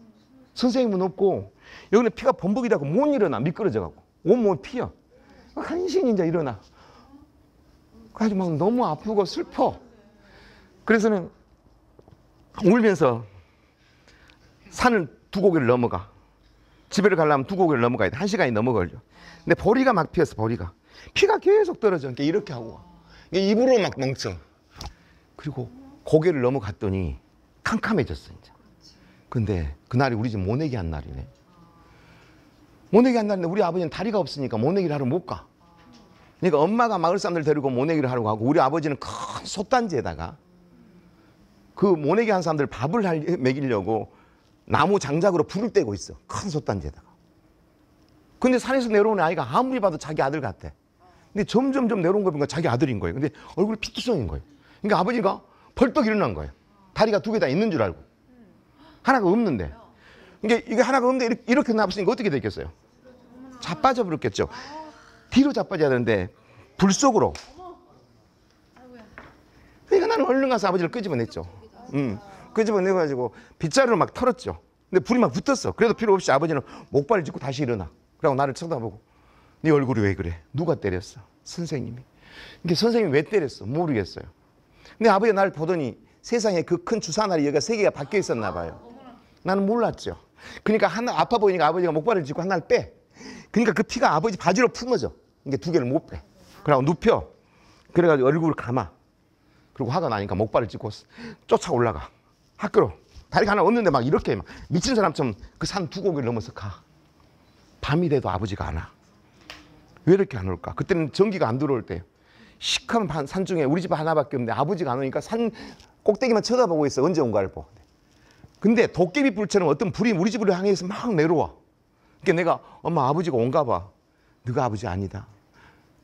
선생님은 없고 여기는 피가 범벅이 되고 못 일어나. 미끄러져갖고 온몸 피야. 간신히 이제 일어나. 그래가지고 막 너무 아프고 슬퍼. 그래서는 울면서 산을 2고개를 넘어가. 집에를 가려면 2고개를 넘어가야 돼. 1시간이 넘어 걸려. 근데 보리가 막 피었어. 보리가. 피가 계속 떨어져. 그러니까 이렇게 하고 와. 입으로 막 멍청. 그리고 고개를 넘어갔더니 캄캄해졌어 이제. 근데 그날이 우리 집 모내기 한 날이네. 모내기 한 날인데 우리 아버지는 다리가 없으니까 모내기를 하러 못 가. 그러니까 엄마가 마을 사람들 데리고 모내기를 하러 가고 우리 아버지는 큰 솥단지에다가 그 모내기 한 사람들 밥을 먹이려고 나무 장작으로 불을 떼고 있어. 큰 솥단지에다가. 근데 산에서 내려오는 아이가 아무리 봐도 자기 아들 같아. 근데 점점 내려온 거 보니까 자기 아들인 거예요. 근데 얼굴이 피투성인 거예요. 그러니까 아버지가 벌떡 일어난 거예요. 다리가 2개 다 있는 줄 알고. 하나가 없는데. 그러니까 이게 하나가 없는데 이렇게 나왔으니까 어떻게 됐겠어요? 자빠져 버렸겠죠. 뒤로 자빠져야 되는데 불 속으로. 그러니까 나는 얼른 가서 아버지를 끄집어냈죠. 끄집어내가지고 빗자루를 막 털었죠. 근데 불이 막 붙었어. 그래도 필요 없이 아버지는 목발을 짚고 다시 일어나. 그러고 나를 쳐다보고, 네 얼굴이 왜 그래? 누가 때렸어? 선생님이. 그러니까 선생님이 왜 때렸어? 모르겠어요. 근데 아버지가 나를 보더니 세상에 그 큰 주사날이 여기가 3개가 박혀 있었나 봐요. 나는 몰랐죠. 그러니까 하나 아파 보이니까 아버지가 목발을 짚고 하나를 빼. 그러니까 그 피가 아버지 바지로 품어져. 그러니까 2개를 못 빼. 그러고 눕혀. 그래가지고 얼굴을 감아. 그리고 화가 나니까 목발을 짚고 쫓아 올라가. 학교로. 다리가 하나 없는데 막 이렇게 막 미친 사람처럼 그 산 2고개를 넘어서 가. 밤이 돼도 아버지가 안 와. 왜 이렇게 안 올까? 그때는 전기가 안 들어올 때예요. 시커먼 산 중에 우리 집 하나밖에 없는데 아버지가 안 오니까 산 꼭대기만 쳐다보고 있어. 언제 온가를 보고. 근데 도깨비 불처럼 어떤 불이 우리 집으로 향해서 막 내려와. 그러니까 내가 엄마 아버지가 온가 봐. 네가 아버지 아니다.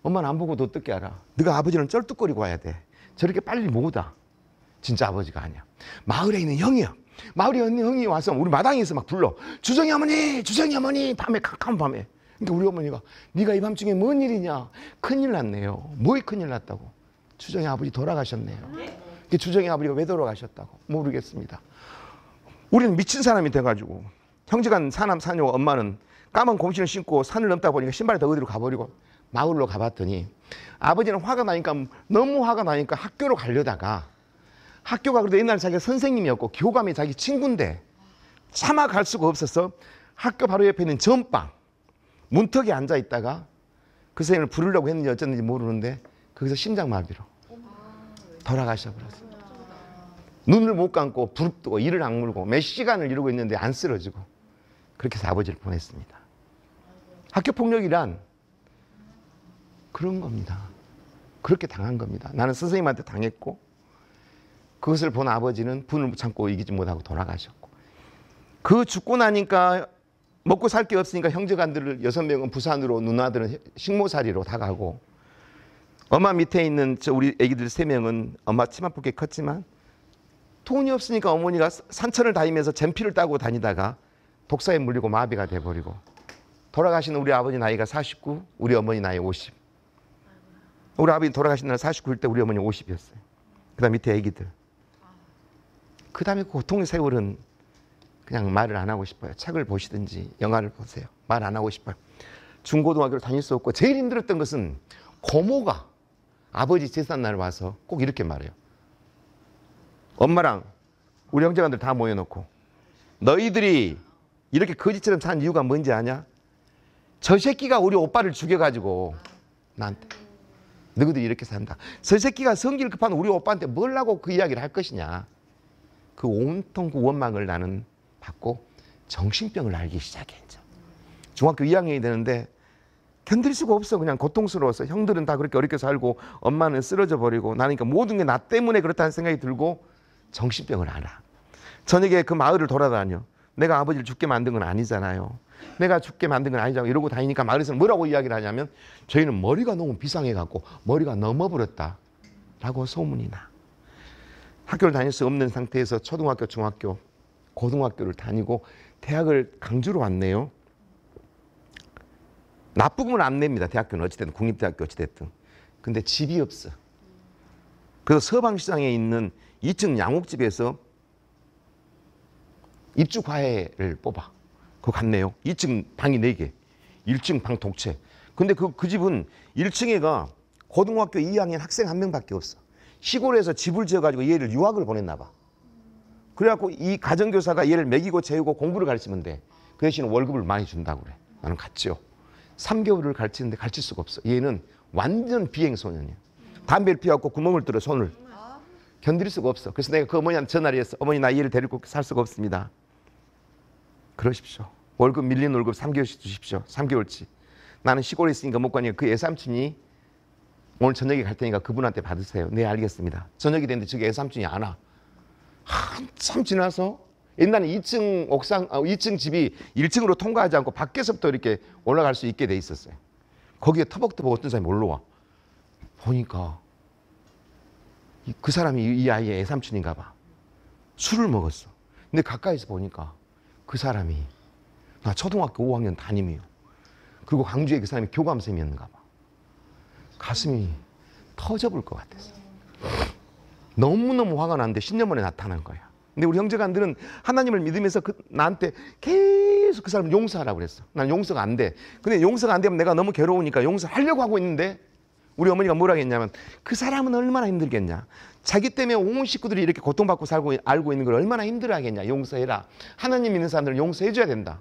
엄마는 안 보고도 어떻게 알아. 네가 아버지는 쩔뚝거리고 와야 돼. 저렇게 빨리 못 와. 진짜 아버지가 아니야. 마을에 있는 형이야. 마을에 있는 형이 와서 우리 마당에서 막 불러. 주정이 어머니, 주정이 어머니. 밤에 캄캄한 밤에. 그러니까 우리 어머니가 네가 이 밤중에 뭔 일이냐. 큰일 났네요. 뭐에 큰일 났다고. 주정이 아버지 돌아가셨네요. 주정이 아버지가 왜 돌아가셨다고. 모르겠습니다. 우리는 미친 사람이 돼가지고 형제간 사남 사녀 엄마는 까만 곰신을 신고 산을 넘다 보니까 신발이 다 어디로 가버리고 마을로 가봤더니 아버지는 화가 나니까 너무 화가 나니까 학교로 가려다가 학교가 그래도 옛날에 자기가 선생님이었고 교감이 자기 친구인데 차마 갈 수가 없어서 학교 바로 옆에 있는 전방 문턱에 앉아 있다가 그 선생님을 부르려고 했는지 어쩌는지 모르는데 거기서 심장마비로 돌아가셔버렸어요. 눈을 못 감고 부릅뜨고 이를 악물고 몇 시간을 이러고 있는데 안 쓰러지고 그렇게 해서 아버지를 보냈습니다. 학교폭력이란 그런 겁니다. 그렇게 당한 겁니다. 나는 선생님한테 당했고 그것을 본 아버지는 분을 참고 이기지 못하고 돌아가셨고 그 죽고 나니까 먹고 살 게 없으니까 형제간들을 6명은 부산으로 누나들은 식모살이로 다 가고 엄마 밑에 있는 우리 애기들 3명은 엄마 치마 뽑기 컸지만 돈이 없으니까 어머니가 산천을 다니면서 젠피를 따고 다니다가 독사에 물리고 마비가 돼버리고 돌아가신 우리 아버지 나이가 49, 우리 어머니 나이 50. 우리 아버지 돌아가신 날 49일 때 우리 어머니 50이었어요. 그 다음 밑에 애기들. 그 다음에 고통의 세월은 그냥 말을 안 하고 싶어요. 책을 보시든지 영화를 보세요. 말 안 하고 싶어요. 중고등학교를 다닐 수 없고 제일 힘들었던 것은 고모가 아버지 제삿날 와서 꼭 이렇게 말해요. 엄마랑 우리 형제간들 다 모여놓고 너희들이 이렇게 거지처럼 산 이유가 뭔지 아냐? 저 새끼가 우리 오빠를 죽여가지고 나한테 너희들이 이렇게 산다. 저 새끼가 성질 급한 우리 오빠한테 뭘 하고 그 이야기를 할 것이냐. 그 온통 그 원망을 나는 받고 정신병을 앓기 시작해. 중학교 2학년이 되는데 견딜 수가 없어. 그냥 고통스러워서. 형들은 다 그렇게 어렵게 살고 엄마는 쓰러져 버리고 나니까 모든 게 나 때문에 그렇다는 생각이 들고 정신병을 앓아. 저녁에 그 마을을 돌아다녀. 내가 아버지를 죽게 만든 건 아니잖아요. 내가 죽게 만든 건 아니잖아요. 이러고 다니니까 마을에서는 뭐라고 이야기를 하냐면 저희는 머리가 너무 비상해갖고 머리가 넘어버렸다 라고 소문이 나. 학교를 다닐 수 없는 상태에서 초등학교, 중학교, 고등학교를 다니고 대학을 강주로 왔네요. 납부금을 안 냅니다. 대학교는 어찌됐든 국립대학교 어찌됐든. 근데 집이 없어. 그래서 서방시장에 있는 2층 양옥집에서 입주과외를 뽑아. 그거 갔네요. 2층 방이 4개. 1층 방 독채. 근데 그 집은 1층에가 고등학교 2학년 학생 1명밖에 없어. 시골에서 집을 지어가지고 얘를 유학을 보냈나 봐. 그래갖고 이 가정교사가 얘를 먹이고 재우고 공부를 가르치면 돼. 그 대신 월급을 많이 준다고 그래. 나는 갔죠. 3개월을 가르치는데 가르칠 수가 없어. 얘는 완전 비행소년이야. 담배를 피워갖고 구멍을 뚫어 손을. 견딜 수가 없어. 그래서 내가 그 어머니한테 전화를 했어. 어머니 나 얘를 데리고 살 수가 없습니다. 그러십시오. 월급 밀린 월급 3개월씩 주십시오. 3개월치. 나는 시골에 있으니까 못 가니까 그 애삼촌이 오늘 저녁에 갈 테니까 그분한테 받으세요. 네 알겠습니다. 저녁이 됐는데 저기 애삼촌이 안 와. 한참 지나서 옛날에 2층 옥상 2층 집이 1층으로 통과하지 않고 밖에서부터 이렇게 올라갈 수 있게 돼 있었어요. 거기에 터벅터벅 어떤 사람이 올라와. 보니까 그 사람이 이 아이의 애삼촌인가 봐. 술을 먹었어. 근데 가까이서 보니까 그 사람이 나 초등학교 5학년 담임이요. 그리고 광주에 그 사람이 교감쌤이었는가 봐. 가슴이 터져볼 것 같았어. 너무너무 화가 나는데 10년 만에 나타난 거야. 근데 우리 형제간들은 하나님을 믿으면서 나한테 계속 그 사람을 용서하라고 그랬어. 난 용서가 안 돼. 근데 용서가 안 되면 내가 너무 괴로우니까 용서하려고 하고 있는데 우리 어머니가 뭐라고 했냐면 그 사람은 얼마나 힘들겠냐. 자기 때문에 온 식구들이 이렇게 고통받고 알고 있는 걸 얼마나 힘들어하겠냐. 용서해라. 하나님 믿는 사람들은 용서해줘야 된다.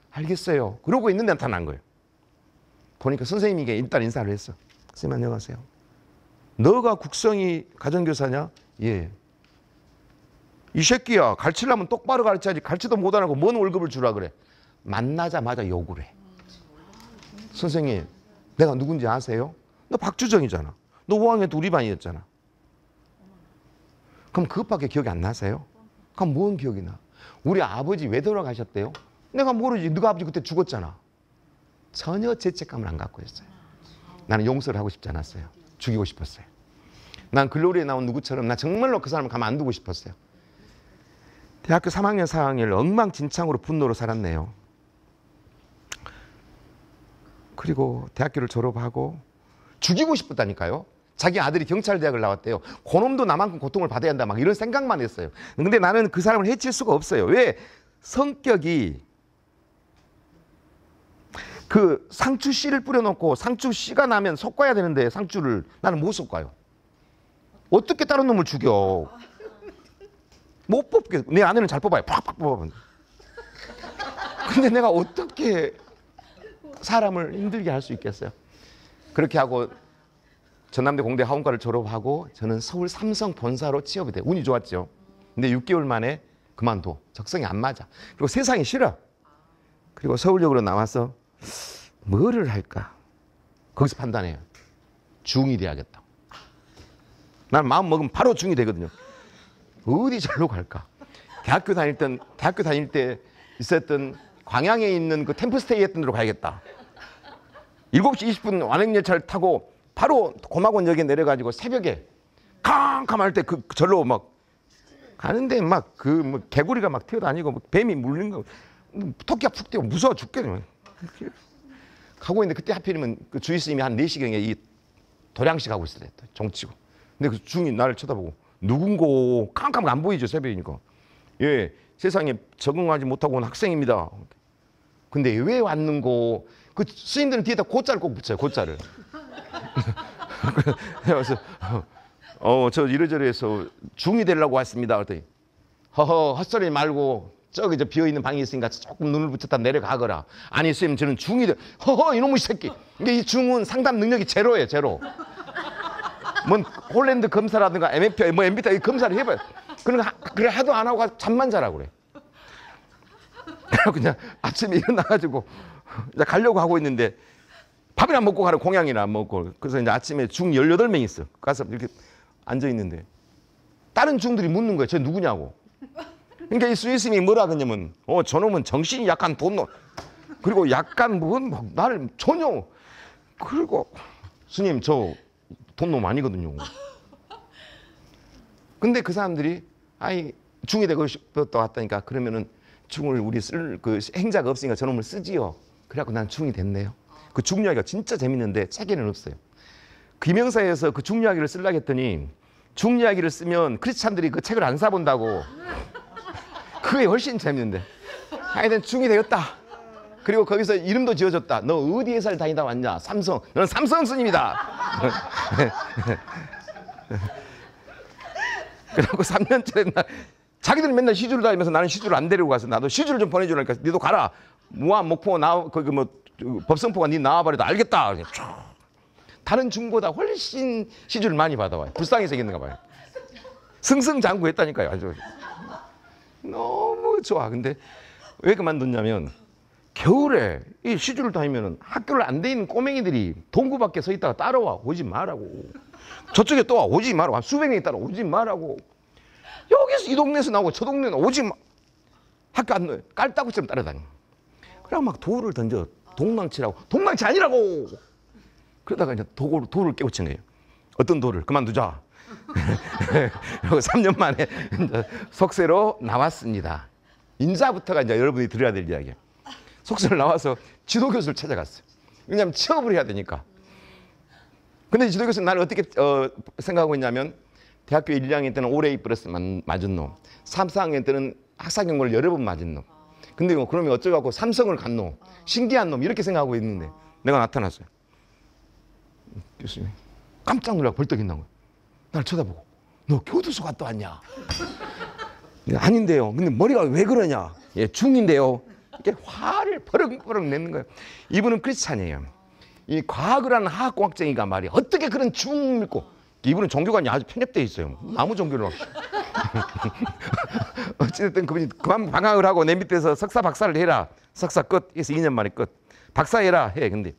알겠어요. 그러고 있는데 나타난 거예요. 보니까 선생님에게 일단 인사를 했어. 선생님 안녕하세요. 너가 국성이 가정교사냐? 예. 이 새끼야 가르치려면 똑바로 가르쳐야지 가르치도 못하고 뭔 월급을 주라 그래. 만나자마자 욕을 해. 선생님 내가 누군지 아세요? 너 박주정이잖아. 너 5학년 때 우리 반이었잖아. 그럼 그것밖에 기억이 안 나세요? 그럼 뭔 기억이 나? 우리 아버지 왜 돌아가셨대요? 내가 모르지. 너가 아버지 그때 죽었잖아. 전혀 죄책감을 안 갖고 있어요. 나는 용서를 하고 싶지 않았어요. 죽이고 싶었어요. 난 글로리에 나온 누구처럼 나 정말로 그 사람을 가만 안 두고 싶었어요. 대학교 3학년 4학년을 엉망진창으로 분노로 살았네요. 그리고 대학교를 졸업하고 죽이고 싶었다니까요. 자기 아들이 경찰대학을 나왔대요. 그놈도 나만큼 고통을 받아야 한다 막 이런 생각만 했어요. 근데 나는 그 사람을 해칠 수가 없어요. 왜? 성격이 그 상추 씨를 뿌려놓고 상추 씨가 나면 솎아야 되는데 상추를 나는 못 솎아요. 어떻게 다른 놈을 죽여? 못 뽑게. 내 아내는 잘 뽑아요. 팍팍 뽑아. 근데 내가 어떻게 사람을 힘들게 할 수 있겠어요? 그렇게 하고 전남대 공대 학원과를 졸업하고 저는 서울 삼성 본사로 취업이 돼요. 운이 좋았죠. 근데 6개월 만에 그만둬. 적성이 안 맞아. 그리고 세상이 싫어. 그리고 서울역으로 나와서 뭐를 할까? 거기서 판단해요. 중2 돼야겠다. 난 마음 먹으면 바로 중2 되거든요. 어디 잘로 갈까? 대학교 다닐 때 있었던 광양에 있는 그 템플스테이 했던 데로 가야겠다. 7시 20분 완행열차를 타고 바로 고막원역에 내려가지고 새벽에 캄캄할 때 그 절로 막 가는데 막 그 뭐 개구리가 막 튀어다니고 뭐 뱀이 물린 거 토끼가 푹 뛰고 무서워 죽겠네. 가고 있는데 그때 하필이면 그 주임님이 한 4시경에 이 도량식 하고 있었대. 종치고. 근데 그 중이 나를 쳐다보고 누군고 캄캄 안 보이죠 새벽이니까. 예, 세상에 적응하지 못하고 온 학생입니다. 근데 왜 왔는고? 그 스님들은 뒤에다 고자를 꼭 붙여요. 고자를. 그래서 저 이러저러 해서 중이 되려고 왔습니다. 그랬더니 허허 헛소리 말고 저기 저 비어있는 방이 있으니까 조금 눈을 붙였다 내려가거라. 아니 스님 저는 중이 돼. 허허 이놈의 새끼. 근데 이 중은 상담 능력이 제로예요. 제로. 뭔 홀랜드 검사라든가 MMPI 뭐 MBTI 검사를 해봐요. 그러니까 그래 하도 안 하고 잠만 자라고 그래. 그래서 그냥 아침에 일어나가지고 이제 가려고 하고 있는데 밥이나 먹고 가라. 공양이나 안 먹고. 그래서 이제 아침에 중 18명 있어. 가서 이렇게 앉아 있는데 다른 중들이 묻는 거예요. 저 누구냐고. 그러니까 이 스님이 뭐라 그러냐면 저놈은 정신이 약간 돈노. 그리고 약간 뭔 나를 전혀. 그리고 스님 저 돈놈 아니거든요. 근데 그 사람들이 아이 중이 되고 싶었다 왔다니까 그러면은 중을 우리 쓸 그 행자가 없으니까 저놈을 쓰지요. 그래갖고 난 중이 됐네요. 그 중 이야기가 진짜 재밌는데 책에는 없어요. 김영사에서 그 중 이야기를 쓰려고 했더니 중 이야기를 쓰면 크리스찬들이 그 책을 안 사본다고. 그게 훨씬 재밌는데. 하여튼 중이 되었다. 그리고 거기서 이름도 지어줬다. 너 어디 회사를 다니다 왔냐? 삼성. 너는 삼성 스님이다. 그리고 3년째 날 자기들은 맨날 시주를 다니면서 나는 시주를 안 데리고 가서 나도 시주를 좀 보내주라니까 니도 가라. 무안 목포 나 거기 뭐 법성포가 니 나와버려도 알겠다. 다른 중보다 훨씬 시주를 많이 받아와요. 불쌍히 생겼는가 봐요. 승승장구했다니까요. 아주 너무 좋아. 근데 왜 그만뒀냐면 겨울에 이 시주를 다니면은 학교를 안 다니는 꼬맹이들이 동구 밖에 서 있다가 따라와. 오지 말라고. 저쪽에 또 와. 오지 말라고. 수백 명이 따라 오지 말라고. 여기서 이 동네에서 나오고 저 동네는 오지 마. 학교 안 넣어요. 깔따구처럼 따라다녀. 그래 막 돌을 던져. 동망치라고. 동망치 아니라고. 그러다가 이제 돌을 깨우친 거예요. 어떤 도를 그만두자. 그리고 3년 만에 이제 속세로 나왔습니다. 인자부터가 이제 여러분이 들어야 될 이야기예요. 속세로 나와서 지도 교수를 찾아갔어요. 왜냐하면 취업을 해야 되니까. 근데 지도 교수는 나를 어떻게 생각하고 있냐면 대학교 1, 2학년 때는 올해 플러스 맞은 놈, 3, 4학년 때는 학사 경고를 여러 번 맞은 놈. 근데 그러면 어쩌고 삼성을 간 놈, 신기한 놈 이렇게 생각하고 있는데 내가 나타났어요. 교수님 깜짝 놀라고 벌떡 일어난 거예요. 날 쳐다보고 너 교도소 갔다 왔냐? 아닌데요. 근데 머리가 왜 그러냐? 예, 중인데요. 이렇게 화를 버럭버럭 내는 거예요. 이분은 크리스찬이에요. 이 과학을 하는 화학공학쟁이가 말이야. 어떻게 그런 중 믿고. 이분은 종교관이 아주 편협되어 있어요. 아무 종교를 없이. 어찌됐든 그분이 그만 방학을 하고 내 밑에서 석사 박사를 해라. 석사 끝. 그래서 2년 만에 끝. 박사 해라 해. 근데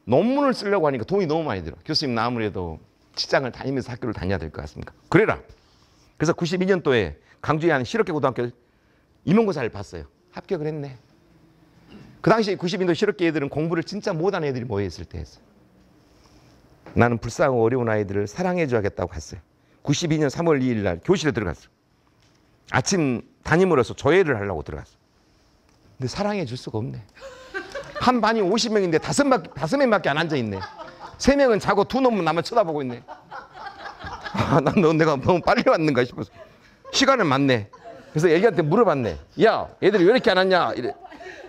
논문을 쓰려고 하니까 돈이 너무 많이 들어. 교수님 나 아무래도 직장을 다니면서 학교를 다녀야 될 것 같습니까? 그래라. 그래서 92년도에 강주에 하는 실업계 고등학교 임용고사를 봤어요. 합격을 했네. 그 당시 92년도 실업계 애들은 공부를 진짜 못하는 애들이 모여있을 때였어요. 나는 불쌍하고 어려운 아이들을 사랑해 줘야겠다고 갔어요. 92년 3월 2일 날 교실에 들어갔어요. 아침 담임으로서 조회를 하려고 들어갔어요. 근데 사랑해 줄 수가 없네. 한 반이 50명인데 5명밖에 안 앉아있네. 3명은 자고 2놈은 나만 쳐다보고 있네. 아, 난 내가 너무 빨리 왔는가 싶어서. 시간은 많네. 그래서 애기한테 물어봤네. 야, 애들이 왜 이렇게 안 왔냐? 이래.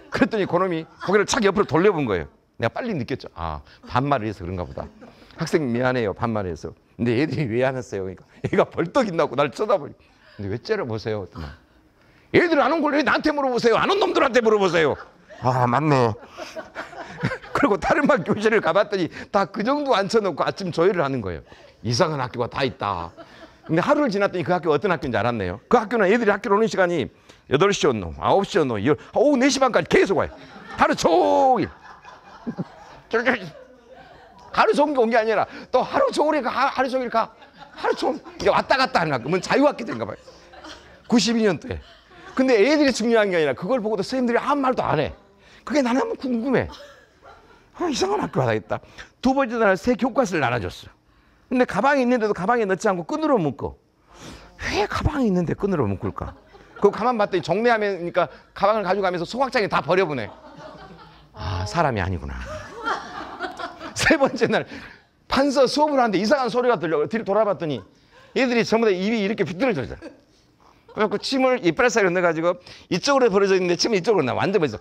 그랬더니 그놈이 고개를 착 옆으로 돌려본 거예요. 내가 빨리 느꼈죠. 아, 반말을 해서 그런가 보다. 학생 미안해요. 반말을 해서. 근데 애들이 왜 안 왔어요? 그러니까 애가 벌떡 일어나고 날 쳐다보니. 근데 왜 째려보세요? 애들 안 온 걸 왜 나한테 물어보세요? 안 온 놈들한테 물어보세요. 아, 맞네. 그리고 다른 반 교실을 가봤더니 다 그 정도 앉혀놓고 아침 조회를 하는 거예요. 이상한 학교가 다 있다. 근데 하루를 지났더니 그 학교가 어떤 학교인지 알았네요. 그 학교는 애들이 학교로 오는 시간이 8시였노, 9시였노, 오후 4시 반까지 계속 와요. 하루 종일. 하루 종일 온 게 아니라 또 하루 종일 가, 하루 종일 가. 하루 종일 왔다 갔다 하는 학교. 자유학기인가 봐요. 92년도에. 근데 애들이 중요한 게 아니라 그걸 보고도 선생님들이 아무 말도 안 해. 그게 나는 너무 궁금해. 아, 이상한 학교가 있다. 두 번째 날 새 교과서를 나눠줬어. 근데 가방에 있는데도 가방에 넣지 않고 끈으로 묶어. 왜 가방에 있는데 끈으로 묶을까? 그거 가만 봤더니 정리하니까 가방을 가져가면서 소각장에 다 버려보내. 아, 사람이 아니구나. 세 번째 날 판서 수업을 하는데 이상한 소리가 들려. 뒤로 돌아봤더니 얘들이 전부 다 입이 이렇게 비뚤어져. 그래갖고 침을 이빨 사이로 넣어가지고 이쪽으로 벌어져 있는데 침이 이쪽으로 나. 완전 벌어져.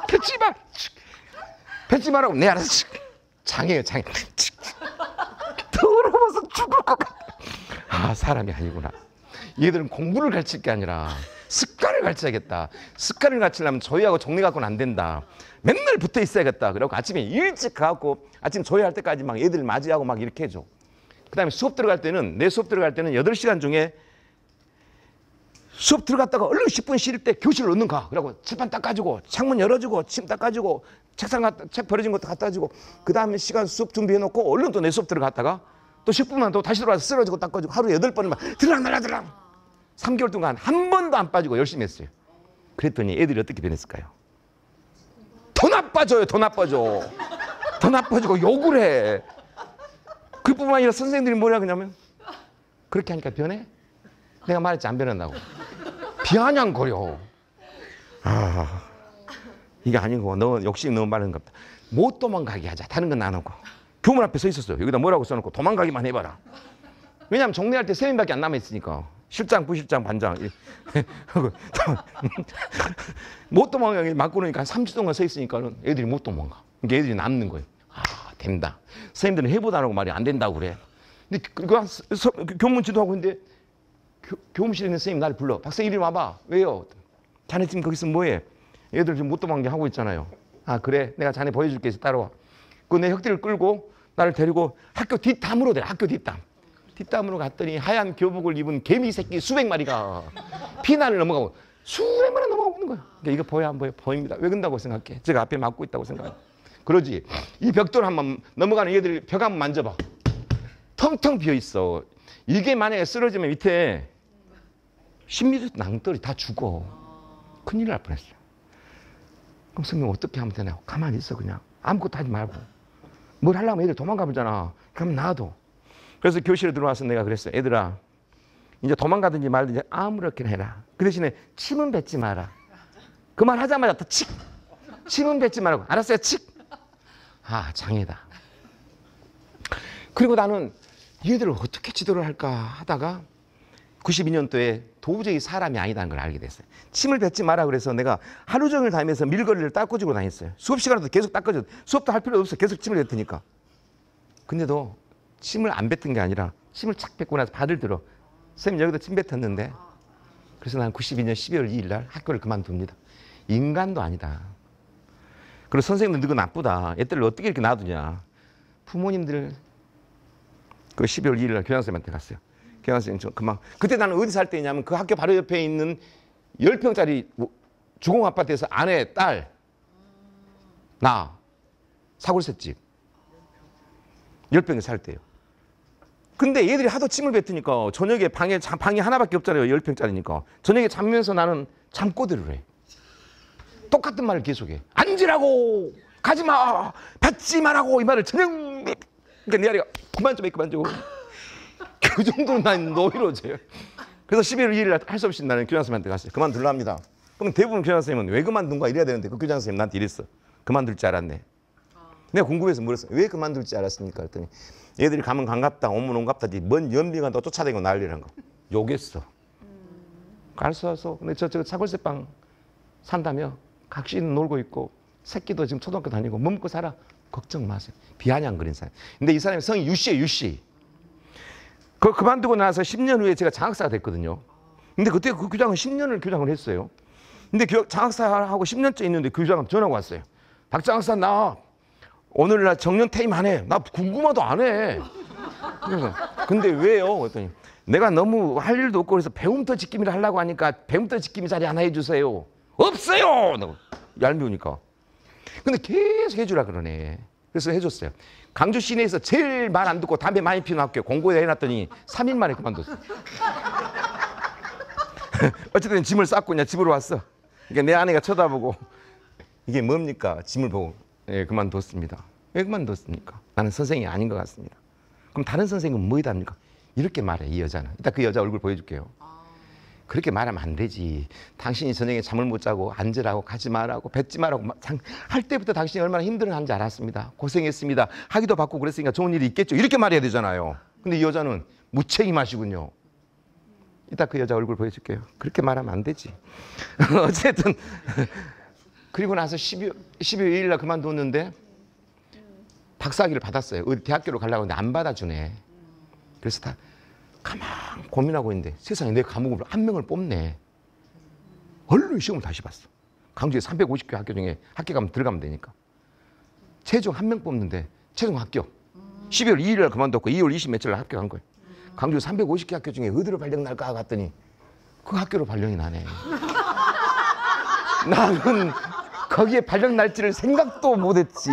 뱉지 마. 뱉지 마라고. 내 알아서. 장애요, 장애. 더러워서 죽을 것 같아. 아, 사람이 아니구나. 얘들은 공부를 가르칠 게 아니라 습관을 가르쳐야겠다. 습관을 가르치려면 조회하고 정리 갖고는 안 된다. 맨날 붙어 있어야겠다. 그래갖고 아침에 일찍 가갖고 아침 조회할 때까지 막 애들 맞이하고 막 이렇게 해줘. 그 다음에 수업 들어갈 때는, 내 수업 들어갈 때는 8시간 중에 수업 들어갔다가 얼른 10분 쉴 때 교실로 얻는 가. 그러고 칠판 닦아주고 창문 열어주고 침 닦아주고 책 버려진 것도 갖다 주고 그 다음에 시간 수업 준비해놓고 얼른 또 내 수업 들어갔다가 또 10분만 또 다시 들어와서 쓰러지고 닦아주고 하루 8번을 막 들랑 3개월 동안 한 번도 안 빠지고 열심히 했어요. 그랬더니 애들이 어떻게 변했을까요? 더 나빠져요. 더 나빠져. 더 나빠지고 욕을 해. 그뿐만 아니라 선생님들이 뭐라 그러냐면 그렇게 하니까 변해? 내가 말했지 안 변한다고. 비아냥거려. 아, 이게 아니고 너 욕심이 너무 많은 것 같다. 못 도망가게 하자. 다른 건 안 하고. 교문 앞에 서 있었어요. 여기다 뭐라고 써놓고 도망가기만 해봐라. 왜냐하면 정리할 때 3명밖에 안 남아있으니까. 실장, 부실장, 반장. 못 도망가게 막고 그러니까 3주 동안 서 있으니까 애들이 못 도망가. 그러니까 애들이 남는 거예요. 아, 된다. 선생님들은 해보다라고 말이 안 된다고 그래. 근데 교문 지도하고 있는데 교무실에 있는 선생님이 나를 불러. 박사 이리 와봐. 왜요? 자네 지금 거기서 뭐해? 애들 지금 못 도망게 하고 있잖아요. 아, 그래? 내가 자네 보여줄게. 해서 따라와. 그 내 혁들을 끌고 나를 데리고 학교 뒷담으로 데려. 학교 뒷담. 뒷담으로 갔더니 하얀 교복을 입은 개미 새끼 수백 마리가 피난을 넘어가고 수백 마리 넘어가고 있는 거야. 그러니까 이거 보여 안 보여? 보입니다. 왜 그런다고 생각해? 제가 앞에 막고 있다고 생각해. 그러지. 이 벽돌 한번 넘어가는 얘들 벽 한번 만져봐. 텅텅 비어 있어. 이게 만약에 쓰러지면 밑에 10m 낭떠러지 다 죽어. 큰일 날 뻔했어요. 그럼 선생님 어떻게 하면 되냐고. 가만히 있어 그냥. 아무것도 하지 말고. 뭘 하려면 애들 도망가 보잖아. 그럼 놔둬. 그래서 교실에 들어와서 내가 그랬어요. 애들아, 이제 도망가든지 말든지 아무렇게나 해라. 그 대신에 침은 뱉지 마라. 그 말 하자마자 또 칙! 침은 뱉지 말라고. 알았어요? 칙! 아, 장애다. 그리고 나는 얘들을 어떻게 지도를 할까 하다가 92년도에 도저히 사람이 아니다는 걸 알게 됐어요. 침을 뱉지 마라 그래서 내가 하루 종일 다니면서 밀거리를 닦아주고 다녔어요. 수업 시간에도 계속 닦아줘. 수업도 할 필요 없어. 계속 침을 뱉으니까. 근데도 침을 안 뱉은 게 아니라 침을 착 뱉고 나서 발을 들어. 선생님 여기도 침 뱉었는데. 그래서 난 92년 12월 2일 날 학교를 그만둡니다. 인간도 아니다. 그리고 선생님들 너가 나쁘다. 애들을 어떻게 이렇게 놔두냐. 부모님들 그 12월 2일 날 교장선생님한테 갔어요. 교장선생님 저 그만. 그때 나는 어디 살 때냐면 그 학교 바로 옆에 있는 10평짜리 주공 아파트에서 아내, 딸, 나 사골셋집 10평에 살 때요. 근데 얘들이 하도 침을 뱉으니까 저녁에 방이 하나밖에 없잖아요. 10평짜리니까. 저녁에 자면서 나는 잠꼬대를 해. 똑같은 말을 계속해. 앉으라고! 가지마! 뱉지 말라고! 이 말을 저녁. 그러니까 내 아이가 그만 좀 해, 그만 좀. 그 정도로 난 노이로져요. 그래서 11월 2일 날 할 수 없이 나는 교장선생님한테 갔어요. 그만둘라 합니다. 그럼 대부분 교장선생님은 왜 그만둔 거야 이래야 되는데 그 교장선생님 나한테 이랬어. 그만둘 줄 알았네. 내가 궁금해서 물었어. 왜 그만둘 줄 알았습니까? 그랬더니 얘들이 가면 반갑다, 오면 온갑다지 뭔 연비가 또 쫓아다니고 난리라는 거. 욕했어. 가르쳐서 근데 저 사골새빵 산다며 각시는 놀고 있고 새끼도 지금 초등학교 다니고 뭐 먹고 살아. 걱정 마세요. 비아냥거린 사람. 근데 이 사람이 성이 유씨예요, 유씨. 그 그만두고 나서 10년 후에 제가 장학사가 됐거든요. 근데 그때 그 교장은 10년을 교장을 했어요. 근데 장학사하고 10년째 있는데 그 교장은 전화가 왔어요. 박 장학사 나 오늘날 정년 퇴임 안 해. 나 궁금하도 안 해. 그래서 근데 왜요? 그랬더니 내가 너무 할 일도 없고 그래서 배움터 지킴이를 하려고 하니까 배움터 지킴이 자리 하나 해주세요. 없어요. 얄미우니까. 근데 계속 해주라 그러네. 그래서 해줬어요. 강주 시내에서 제일 말 안 듣고 담배 많이 피우는 학교 공고에 해놨더니 3일 만에 그만뒀어. 어쨌든 짐을 쌌고 그냥 집으로 왔어. 그러니까 내 아내가 쳐다보고 이게 뭡니까? 짐을 보고 예, 그만뒀습니다. 왜 그만뒀습니까? 나는 선생님이 아닌 것 같습니다. 그럼 다른 선생님은 뭐이다 합니까? 이렇게 말해 이 여자는. 이따 그 여자 얼굴 보여줄게요. 그렇게 말하면 안 되지. 당신이 저녁에 잠을 못 자고 앉으라고 가지 말라고 뱉지 말라고 할 때부터 당신이 얼마나 힘들어하는지 알았습니다. 고생했습니다. 학위도 받고 그랬으니까 좋은 일이 있겠죠. 이렇게 말해야 되잖아요. 근데 이 여자는 무책임하시군요. 이따 그 여자 얼굴 보여줄게요. 그렇게 말하면 안 되지. 어쨌든 그리고 나서 12월 2일 날 그만뒀는데 박사학위를 받았어요. 어디 대학교로 가려고 하는데 안 받아주네. 그래서 다 가만 고민하고 있는데 세상에 내 과목으로 한 명을 뽑네. 얼른 시험을 다시 봤어. 강주에 350개 학교 중에 학교 가면 들어가면 되니까. 최종 한 명 뽑는데 최종 합격. 12월 2일 날 그만뒀고 2월 20 며칠 날 합격한 거예요. 강주 350개 학교 중에 어디로 발령 날까 갔더니 그 학교로 발령이 나네. 나는 거기에 발령 날지를 생각도 못했지.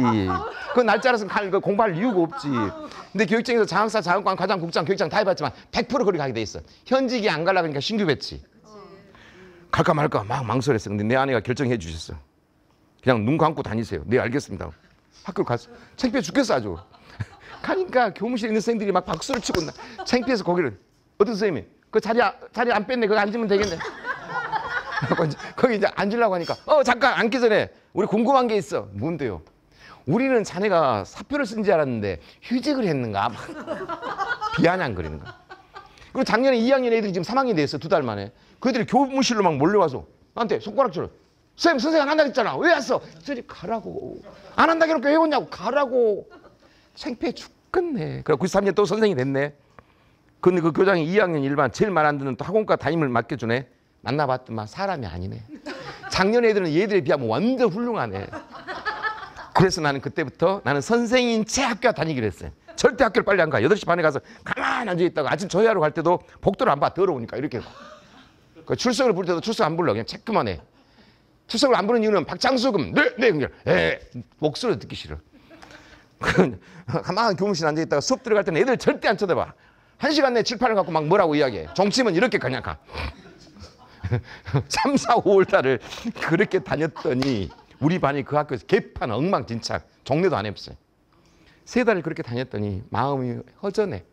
그 날짜라서 공부할 이유가 없지. 근데 교육청에서 장학사, 장학관, 과장, 국장, 교육장 다 해봤지만 100% 거기 가게 돼 있어. 현직이 안 가려고 하니까 신규 배치. 갈까 말까 막 망설였어. 근데 내 아내가 결정해 주셨어. 그냥 눈 감고 다니세요. 네 알겠습니다. 학교 갔어. 창피해 죽겠어 아주. 가니까 교무실에 있는 선생님들이 막 박수를 치고 창피해서 거기를 어떤 선생님이 그 자리 안 뺐네. 거기 앉으면 되겠네. 거기 이제 앉으려고 하니까 잠깐 앉기 전에 우리 궁금한 게 있어. 뭔데요? 우리는 자네가 사표를 쓴 줄 알았는데 휴직을 했는가? 비아냥거리는 거야. 그리고 작년에 2학년 애들이 지금 3학년이 됐어. 2달 만에. 그 애들이 교무실로 막 몰려와서 나한테 손가락질을. 선생님 안 한다 했잖아. 왜 왔어? 저리 가라고. 안 한다 그렇게 왜 왔냐고. 가라고. 창피해 죽겠네. 그래 93년 또 선생이 됐네. 근데 그 교장이 2학년 일반 제일 말 안 듣는 또 학원과 담임을 맡겨주네. 만나봤더만 사람이 아니네. 작년 애들은 얘들에 비하면 완전 훌륭하네. 그래서 나는 그때부터 나는 선생인 채 학교 다니기로 했어요. 절대 학교를 빨리 안 가. 8시 반에 가서 가만히 앉아있다가 아침 조회하러 갈 때도 복도를 안 봐. 더러우니까 이렇게. 출석을 부를 때도 출석 안 불러. 그냥 체크만 해. 출석을 안 부르는 이유는 박장수금. 네. 목소리 듣기 싫어. 가만히 교무실에 앉아있다가 수업 들어갈 때는 애들 절대 안 쳐다봐. 1시간 내에 칠판을 갖고 막 뭐라고 이야기해. 종치면 이렇게 그냥 가. 3, 4, 5월 달을 그렇게 다녔더니 우리 반이 그 학교에서 개판 엉망진창. 종례도 안 했어요. 3달을 그렇게 다녔더니 마음이 허전해.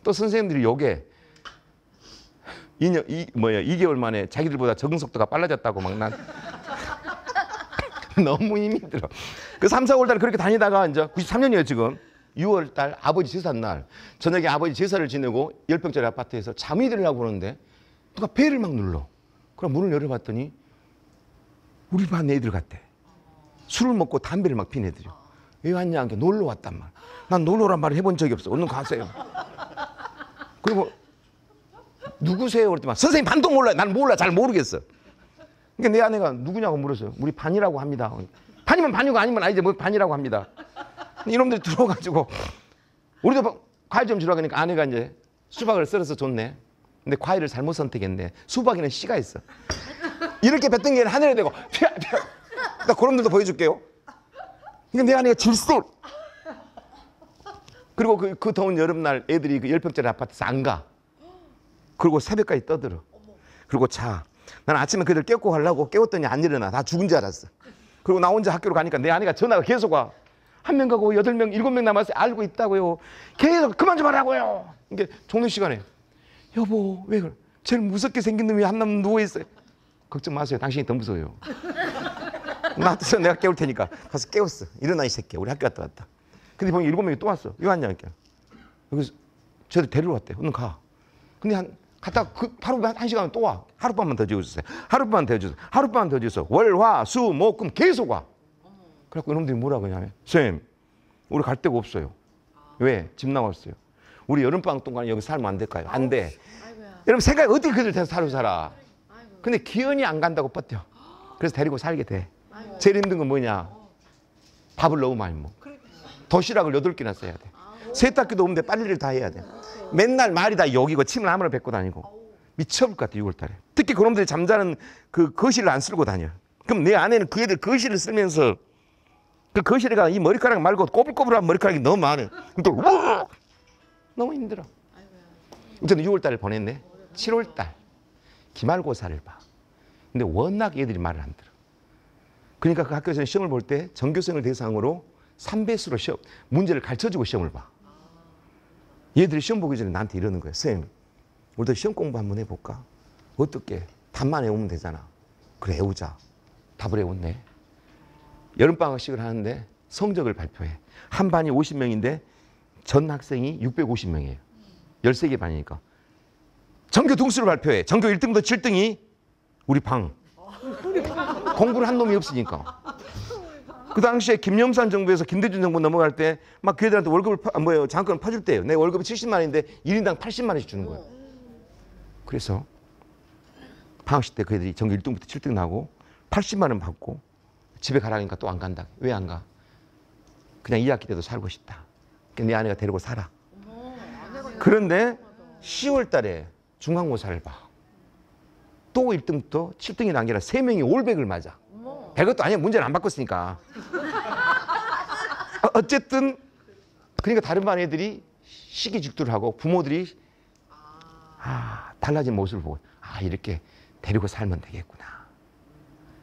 또 선생님들이 요게 2개월 만에 자기들보다 적응 속도가 빨라졌다고 막 난 너무 힘이 들어. 그 3, 4월 달 그렇게 다니다가 이제 93년이에요 지금. 6월 달 아버지 제삿 날 저녁에 아버지 제사를 지내고 10평짜리 아파트에서 잠이 들으려고 그러는데 누가 벨을 막 눌러. 그럼 문을 열어봤더니 우리 반 애들 같대. 술을 먹고 담배를 막 피는 애들이요. 왜 왔냐 하니까 놀러 왔단 말. 난 놀러 오란 말을 해본 적이 없어. 얼른 가세요. 그리고 누구세요? 그랬더니 선생님 반도 몰라요. 난 몰라. 잘 모르겠어. 그러니까 내 아내가 누구냐고 물었어요. 우리 반이라고 합니다. 반이면 반이고 아니면 아니지 뭐 반이라고 합니다. 이놈들이 들어와가지고 우리도 과일 좀 주라고 하니까 아내가 이제 수박을 썰어서 줬네. 근데 과일을 잘못 선택했네. 수박에는 씨가 있어. 이렇게 뱉던 게 하늘에 대고 나 그놈들도 보여줄게요. 그러니까 내 아내가 질색. 그리고 그 더운 여름날 애들이 그 10평짜리 아파트에서 안 가. 그리고 새벽까지 떠들어. 그리고 자. 난 아침에 그들 깨우고 가려고 깨웠더니 안 일어나. 다 죽은 줄 알았어. 그리고 나 혼자 학교로 가니까 내 아내가 전화가 계속 와. 1명 가고 8명, 7명 남았어요. 알고 있다고요. 계속 그만 좀 하라고요. 이게 종료 시간에 여보 왜 그래? 제일 무섭게 생긴 놈이 한 놈 누워있어요. 걱정 마세요. 당신이 더 무서워요. 나한테서 내가 깨울 테니까 가서 깨웠어. 일어나 이 새끼야. 우리 학교 갔다 왔다. 근데 보니 7명이 또 왔어. 왜 왔냐니까. 여기서 쟤들 데리러 왔대. 얼른 가. 근데 갔다가 바로 1시간 또 와. 하룻밤만 더 지어주세요. 하룻밤만 더 지어주세요. 하룻밤만 더 지어주세요. 월, 화, 수, 목, 금 계속 와. 그래갖고 이놈들이 뭐라고 하냐면 선생님 우리 갈 데가 없어요. 왜? 집 나왔어요. 우리 여름방학 동안 여기 살면 안 될까요? 안 돼. 여러분 생각이 어떻게 그들 데서 살아. 근데 기현이 안 간다고 버텨. 그래서 데리고 살게 돼. 제일 힘든 건 뭐냐. 밥을 너무 많이 먹어. 도시락을 8개나 써야 돼. 세탁기도 없는데 빨래를 다 해야 돼. 맨날 말이 다 여기고 침을 아무나 뱉고 다니고. 미쳐볼 것 같아 6월달에. 특히 그놈들이 잠자는 그 거실을 안 쓸고 다녀. 그럼 내 아내는 그 애들 거실을 쓰면서 그 거실에가 이 머리카락 말고 꼬불꼬불한 머리카락이 너무 많아. 또 너무 힘들어. 저는 6월달을 보냈네. 7월달 기말고사를 봐. 근데 워낙 애들이 말을 안 들어. 그러니까 그 학교에서는 시험을 볼 때 전교생을 대상으로 3배수로 시험 문제를 가르쳐주고 시험을 봐. 얘들이 시험 보기 전에 나한테 이러는 거야. 선생님 우리도 시험 공부 한번 해볼까? 어떻게? 답만 외우면 되잖아. 그래 외우자. 답을 외웠네. 여름방학식을 하는데 성적을 발표해. 한 반이 50명인데 전 학생이 650명이에요. 13개 반이니까. 전교 등수를 발표해. 전교 1등부터 7등이 우리 방. 공부를 한 놈이 없으니까. 그 당시에 김영삼 정부에서 김대중 정부 넘어갈 때 막 그 애들한테 월급을 장학금을 퍼줄 때예요. 내 월급이 70만 원인데 1인당 80만 원씩 주는 거예요. 그래서 방학식 때 그 애들이 전교 1등부터 7등 나고 80만 원 받고 집에 가라니까 또 안 간다. 왜 안 가? 그냥 2학기 때도 살고 싶다. 그러니까 내 아내가 데리고 살아. 그런데 10월 달에 중간고사를 봐. 또 1등부터 7등이 난 게 아니라 3명이 올백을 맞아. 별것도 아니야. 문제를 안 바꿨으니까. 어쨌든 그러니까 다른 반 애들이 시기직도를 하고 부모들이 달라진 모습을 보고 이렇게 데리고 살면 되겠구나.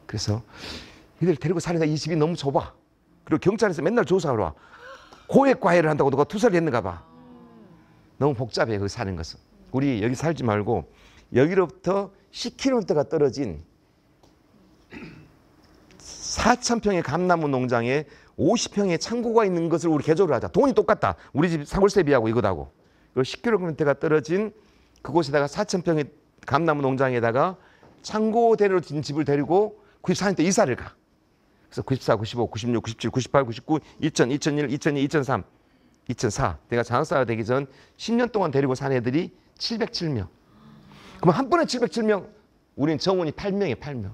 그래서 이들 데리고 살려다 이 집이 너무 좁아. 그리고 경찰에서 맨날 조사하러 와. 고액 과외를 한다고 누가 투사를 했는가 봐. 너무 복잡해 거기 사는 것은. 우리 여기 살지 말고 여기로부터 10km가 떨어진 4,000평의 감나무 농장에 50평의 창고가 있는 것을 우리 개조를 하자. 돈이 똑같다. 우리 집 사골세비하고 이거다고. 그리고 10km가 떨어진 그곳에다가 4,000평의 감나무 농장에다가 창고대로 진 집을 데리고 94년 때 이사를 가. 그래서 94, 95, 96, 97, 98, 99, 2000, 2001, 2002, 2003, 2004. 내가 장학사가 되기 전 10년 동안 데리고 산 애들이 707명. 그럼 한 번에 707명. 우린 정원이 8명이에요. 8명.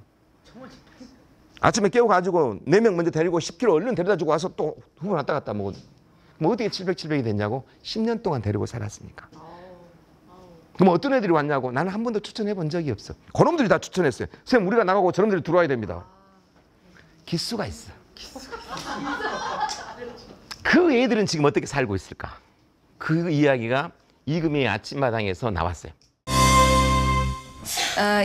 아침에 깨워가지고 4명 먼저 데리고 10km 얼른 데려다주고 와서 또 두 번 왔다 갔다 먹어도. 뭐 어떻게 700이 됐냐고. 10년 동안 데리고 살았으니까. 그럼 어떤 애들이 왔냐고. 나는 한 번도 추천해 본 적이 없어. 그놈들이 다 추천했어요. 선생님 우리가 나가고 저놈들이 들어와야 됩니다. 기수가 있어. 그 애들은 지금 어떻게 살고 있을까? 그 이야기가 이금희의 아침마당에서 나왔어요.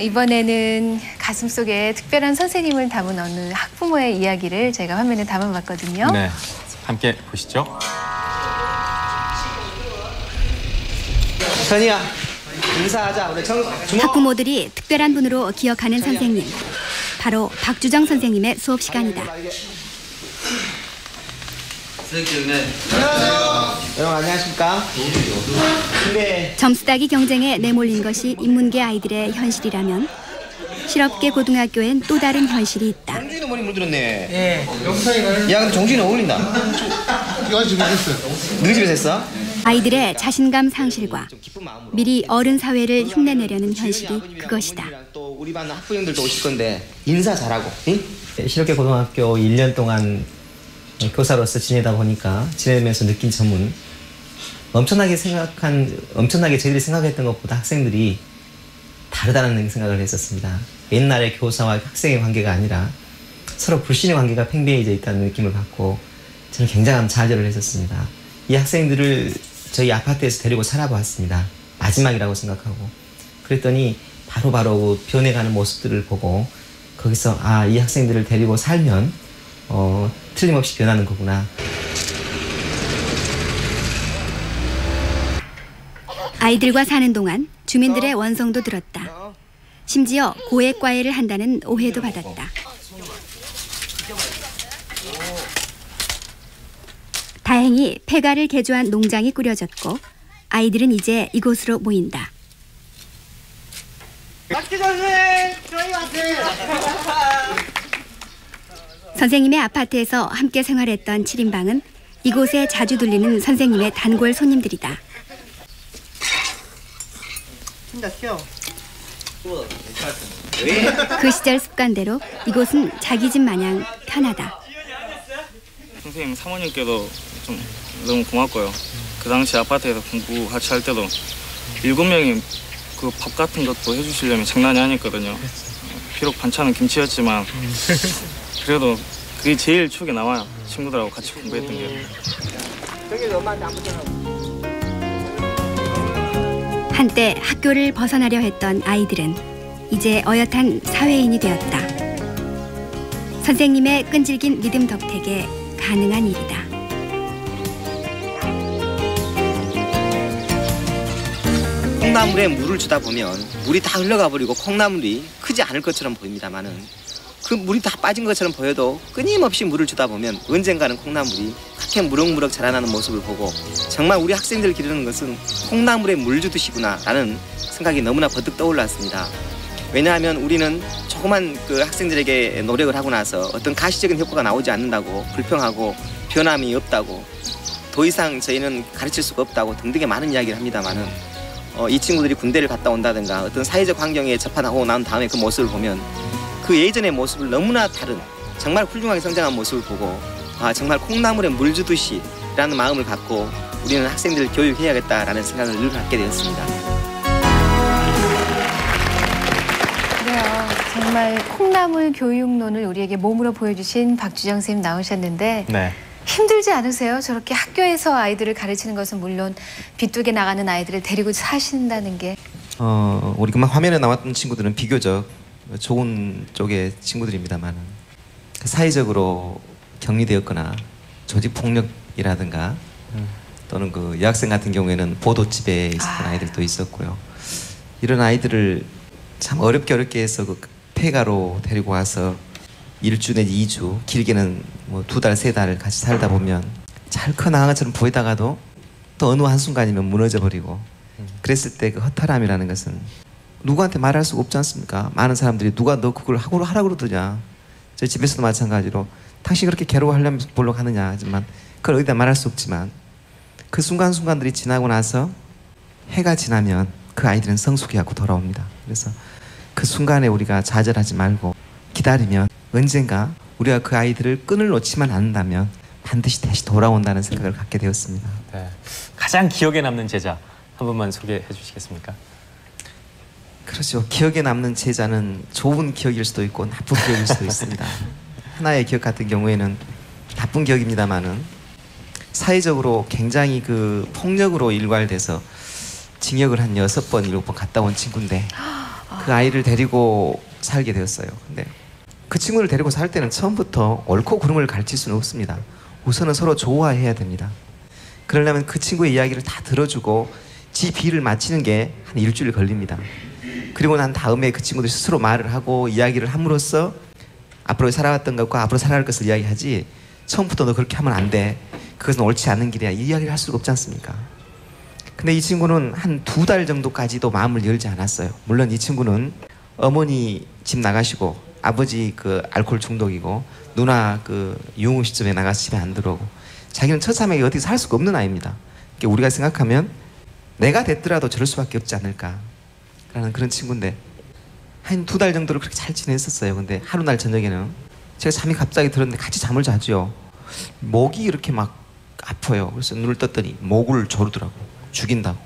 이번에는 가슴속에 특별한 선생님을 담은 어느 학부모의 이야기를 제가 화면에 담아봤거든요. 네, 함께 보시죠. 천이야, 인사하자. 우리 주먹. 학부모들이 특별한 분으로 기억하는 선생님. 바로 박주정 선생님의 수업 시간이다. 여러분 안녕하십니까? 근데 점수 따기 경쟁에 내몰린 것이 인문계 아이들의 현실이라면 실업계 고등학교엔 또 다른 현실이 있다. 정준이도 머리 물들었네. 예. 야 근데 정준이 어울린다. 이거 집에서 했어요. 너희 집에서 했어? 아이들의 자신감 상실과 미리 어른 사회를 흉내내려는 현실이 그것이다. 또 우리 반 학부형들도 오실 건데 인사 잘하고. 응? 실업계 고등학교 1년 동안 교사로서 지내다 보니까 지내면서 느낀 점은 엄청나게 저희들이 생각했던 것보다 학생들이 다르다는 생각을 했었습니다. 옛날의 교사와 학생의 관계가 아니라 서로 불신의 관계가 팽배해져 있다는 느낌을 받고 저는 굉장한 좌절을 했었습니다. 이 학생들을 저희 아파트에서 데리고 살아보았습니다. 마지막이라고 생각하고 그랬더니 바로바로 변해가는 모습들을 보고 거기서 이 학생들을 데리고 살면 틀림없이 변하는 거구나. 아이들과 사는 동안 주민들의 원성도 들었다. 심지어 고액과외를 한다는 오해도 받았다. 다행히 폐가를 개조한 농장이 꾸려졌고 아이들은 이제 이곳으로 모인다. 선생님의 아파트에서 함께 생활했던 7인방은 이곳에 자주 들리는 선생님의 단골 손님들이다. 그 시절 습관대로 이곳은 자기 집 마냥 편하다. 선생님 사모님께도 좀 너무 고맙고요. 그 당시 아파트에서 공부 같이 할 때도 7명이 그 밥 같은 것도 해주시려면 장난이 아니었거든요. 비록 반찬은 김치였지만 그래도 그게 제일 추억에 남아요. 친구들하고 같이 공부했던 게. 한때 학교를 벗어나려 했던 아이들은 이제 어엿한 사회인이 되었다. 선생님의 끈질긴 믿음 덕택에 가능한 일이다. 콩나물에 물을 주다 보면 물이 다 흘러가 버리고 콩나물이 크지 않을 것처럼 보입니다만은 그 물이 다 빠진 것처럼 보여도 끊임없이 물을 주다 보면 언젠가는 콩나물이 그렇게 무럭무럭 자라나는 모습을 보고 정말 우리 학생들을 기르는 것은 콩나물에 물 주듯이구나 라는 생각이 너무나 버뜩 떠올랐습니다. 왜냐하면 우리는 조그만 그 학생들에게 노력을 하고 나서 어떤 가시적인 효과가 나오지 않는다고 불평하고 변함이 없다고 더 이상 저희는 가르칠 수가 없다고 등등의 많은 이야기를 합니다만은 이 친구들이 군대를 갔다 온다든가 어떤 사회적 환경에 접하고 난 다음에 그 모습을 보면 그 예전의 모습을 너무나 다른 정말 훌륭하게 성장한 모습을 보고 정말 콩나물에 물 주듯이 라는 마음을 갖고 우리는 학생들을 교육해야겠다라는 생각을 늘 갖게 되었습니다. 그래요. 정말 콩나물 교육론을 우리에게 몸으로 보여주신 박주정 선생님 나오셨는데 네. 힘들지 않으세요? 저렇게 학교에서 아이들을 가르치는 것은 물론 비뚝에 나가는 아이들을 데리고 사신다는 게. 우리 그만 화면에 나왔던 친구들은 비교적 좋은 쪽의 친구들입니다만 사회적으로 격리되었거나 조직폭력이라든가 또는 그 여학생 같은 경우에는 보도집에 있었던 아이들도 있었고요. 이런 아이들을 참 어렵게 해서 그 폐가로 데리고 와서 1주 내지 2주 길게는 뭐 2달, 3달 같이 살다 보면 잘 커나간 것처럼 보이다가도 또 어느 한순간이면 무너져 버리고 그랬을 때 그 허탈함이라는 것은 누구한테 말할 수가 없지 않습니까? 많은 사람들이 누가 너 그걸 하라고 그러더냐. 저희 집에서도 마찬가지로 당신 그렇게 괴로워하려면 뭘로 가느냐 하지만 그걸 어디다 말할 수 없지만 그 순간순간들이 지나고 나서 해가 지나면 그 아이들은 성숙해하고 돌아옵니다. 그래서 그 순간에 우리가 좌절하지 말고 기다리면 언젠가 우리가 그 아이들을 끈을 놓지만 않는다면 반드시 다시 돌아온다는 생각을 갖게 되었습니다. 네. 가장 기억에 남는 제자 한 번만 소개해 주시겠습니까? 그렇죠. 기억에 남는 제자는 좋은 기억일 수도 있고 나쁜 기억일 수도 있습니다. 하나의 기억 같은 경우에는 나쁜 기억입니다만은 사회적으로 굉장히 그 폭력으로 일괄돼서 징역을 한 6번, 7번 갔다 온 친구인데 그 아이를 데리고 살게 되었어요. 근데 그 친구를 데리고 살 때는 처음부터 옳고 그름을 가르칠 수는 없습니다. 우선은 서로 좋아해야 됩니다. 그러려면 그 친구의 이야기를 다 들어주고 B를 마치는 게 한 일주일 걸립니다. 그리고 난 다음에 그 친구들이 스스로 말을 하고 이야기를 함으로써 앞으로 살아왔던 것과 앞으로 살아갈 것을 이야기하지, 처음부터 너 그렇게 하면 안 돼, 그것은 옳지 않은 길이야, 이 이야기를 할 수가 없지 않습니까? 근데 이 친구는 한 2달 정도까지도 마음을 열지 않았어요. 물론 이 친구는 어머니 집 나가시고 아버지 그 알코올 중독이고 누나 그 유흥 시점에 나가서 집에 안 들어오고 자기는 처참하게 어디 살 수가 없는 아이입니다. 그러니까 우리가 생각하면 내가 됐더라도 저럴 수밖에 없지 않을까 라는 그런 친구인데, 한 2달 정도를 그렇게 잘 지냈었어요. 근데 하루 날 저녁에는 제가 잠이 갑자기 들었는데 같이 잠을 자죠. 목이 이렇게 막 아파요. 그래서 눈을 떴더니 목을 조르더라고. 죽인다고.